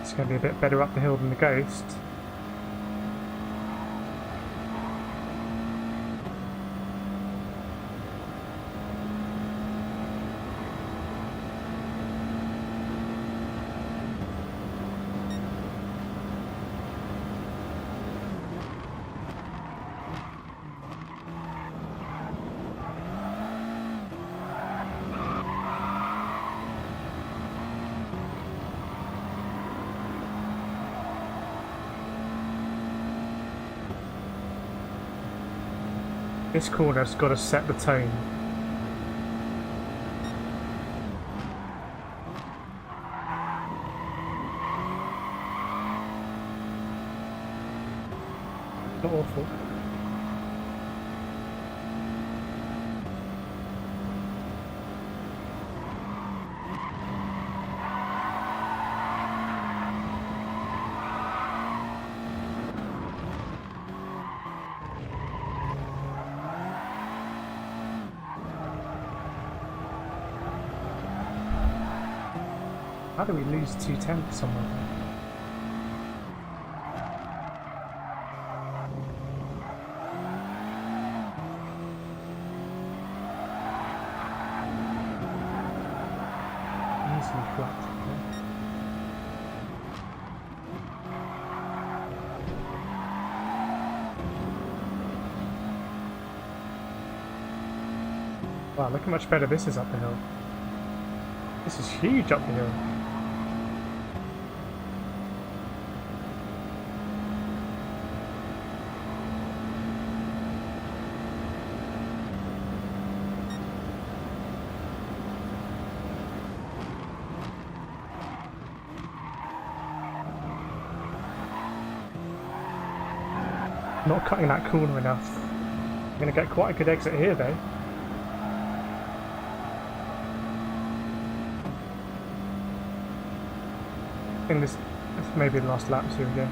It's going to be a bit better up the hill than the Ghost. This corner's got to set the tone. Not awful. How do we lose 2/10 somewhere? ridiculously flat. Wow, look how much better this is up the hill. This is huge up the hill. Not cutting that corner enough. I'm going to get quite a good exit here though. I think this may be the last lap, so here we go.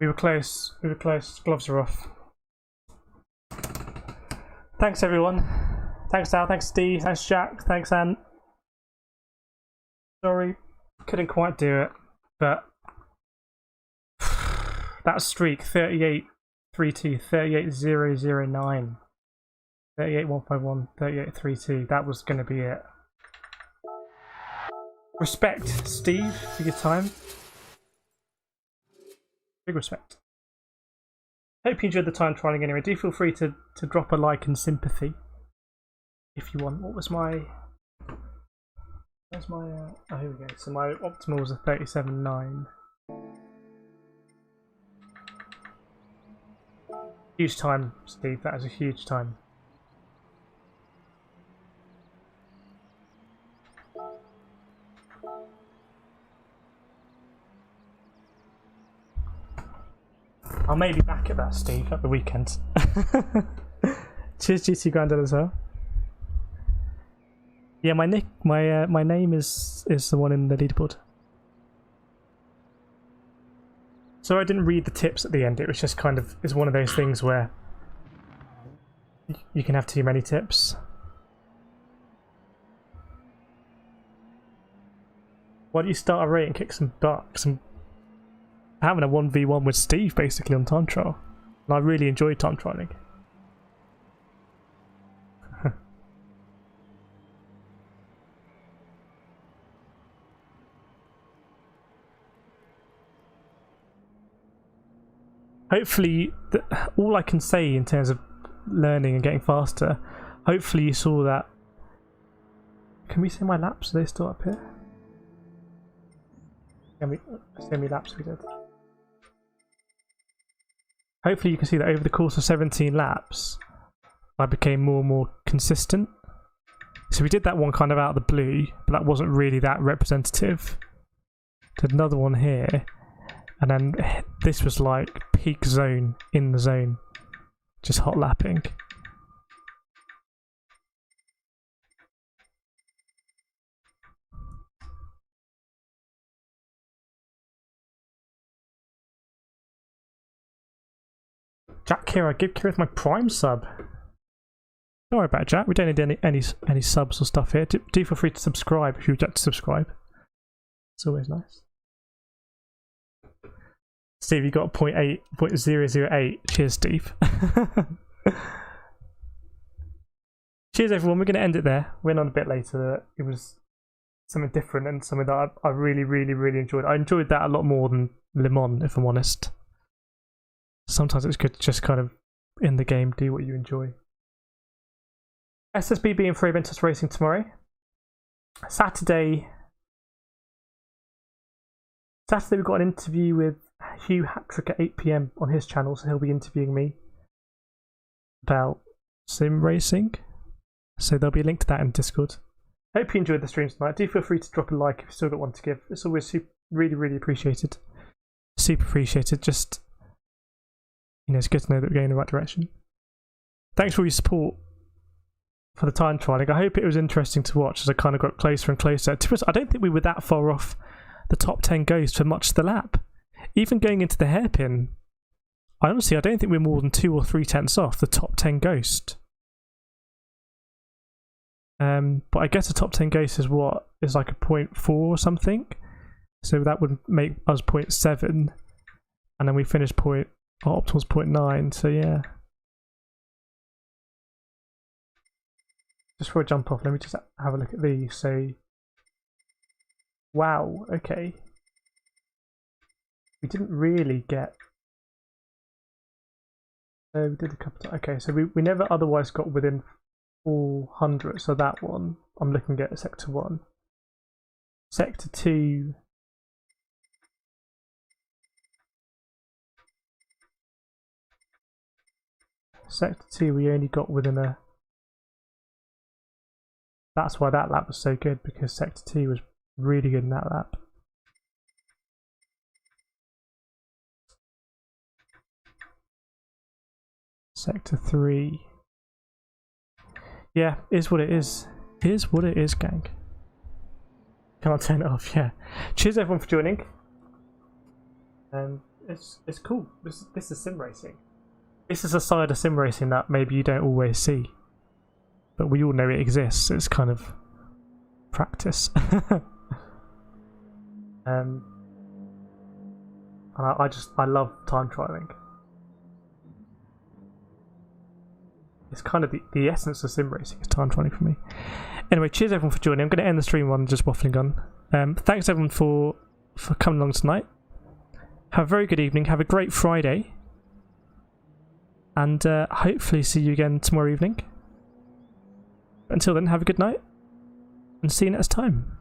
We were close, gloves are off. Thanks everyone. Thanks Al, thanks Steve, thanks Jack, thanks Anne. Sorry, couldn't quite do it, but that streak, 38.32, 38.009, 38.151, 38.32, that was going to be it. Respect, Steve, for your time. Big respect. Hope you enjoyed the time trialing anyway. Do feel free to drop a like and sympathy if you want. What was my... Where's my... oh, here we go. So my optimal was a 37.9. Huge time, Steve. That is a huge time. I may be back at that, Steve, at the weekend. Cheers, GT Grandad as well. Yeah, my name is the one in the leaderboard. So I didn't read the tips at the end. It was just kind of, it's one of those things where you can have too many tips. Why don't you start a rate and kick some butt? Having a 1v1 with Steve basically on time trial, and I really enjoyed time trialing. Hopefully, all I can say in terms of learning and getting faster, hopefully you saw that. Can we see my laps? Are they still up here? Can we see how many laps we did? Hopefully you can see that over the course of 17 laps, I became more and more consistent. So we did that one kind of out of the blue, but that wasn't really that representative. Did another one here, and then this was like peak zone, in the zone, just hot lapping. Jack Kira, give Kireth my Prime sub. Don't worry about it, Jack. We don't need any subs or stuff here. Do feel free to subscribe if you would like to subscribe. It's always nice. Steve, you got 0.008. Cheers, Steve. Cheers, everyone. We're going to end it there. Went on a bit later. It was something different and something that I really, really, really enjoyed. I enjoyed that a lot more than Le Mans, if I'm honest. Sometimes it's good to just kind of, in the game, do what you enjoy. SSBB and Free Ventus Racing tomorrow. Saturday we've got an interview with Hugh Hattrick at 8 PM on his channel, so he'll be interviewing me. about sim racing. So there'll be a link to that in Discord. Hope you enjoyed the stream tonight. Do feel free to drop a like if you've still got one to give. It's always really, really appreciated. Super appreciated. Just, it's good to know that we're going in the right direction. Thanks for all your support for the time trialing. I hope it was interesting to watch as I kind of got closer and closer. To us, I don't think we were that far off the top 10 ghosts for much of the lap. Even going into the hairpin, I don't think we're more than 2 or 3 tenths off the top 10 ghost. But I guess a top 10 ghost is like a 0.4 or something. So that would make us 0.7. And then we finished our optimal's 0.9. So yeah. Just for a jump off, let me just have a look at these. So, wow, okay. We didn't really get... we did a couple of... Okay, so we never otherwise got within 400. So that one, I'm looking at Sector 1. Sector 2... Sector 2 we only got within a... That's why that lap was so good, because Sector 2 was really good in that lap. Sector 3. Yeah, is what it is. Is what it is, gang. Can't turn it off, yeah. Cheers everyone for joining. It's cool. This is sim racing. This is a side of sim racing that maybe you don't always see. But we all know it exists. It's kind of practice. And I love time trialing. It's kind of the essence of sim racing is time trialing for me. Anyway, cheers everyone for joining. I'm going to end the stream on just waffling on. Thanks everyone for coming along tonight. Have a very good evening. Have a great Friday. And hopefully see you again tomorrow evening. Until then, have a good night, and see you next time.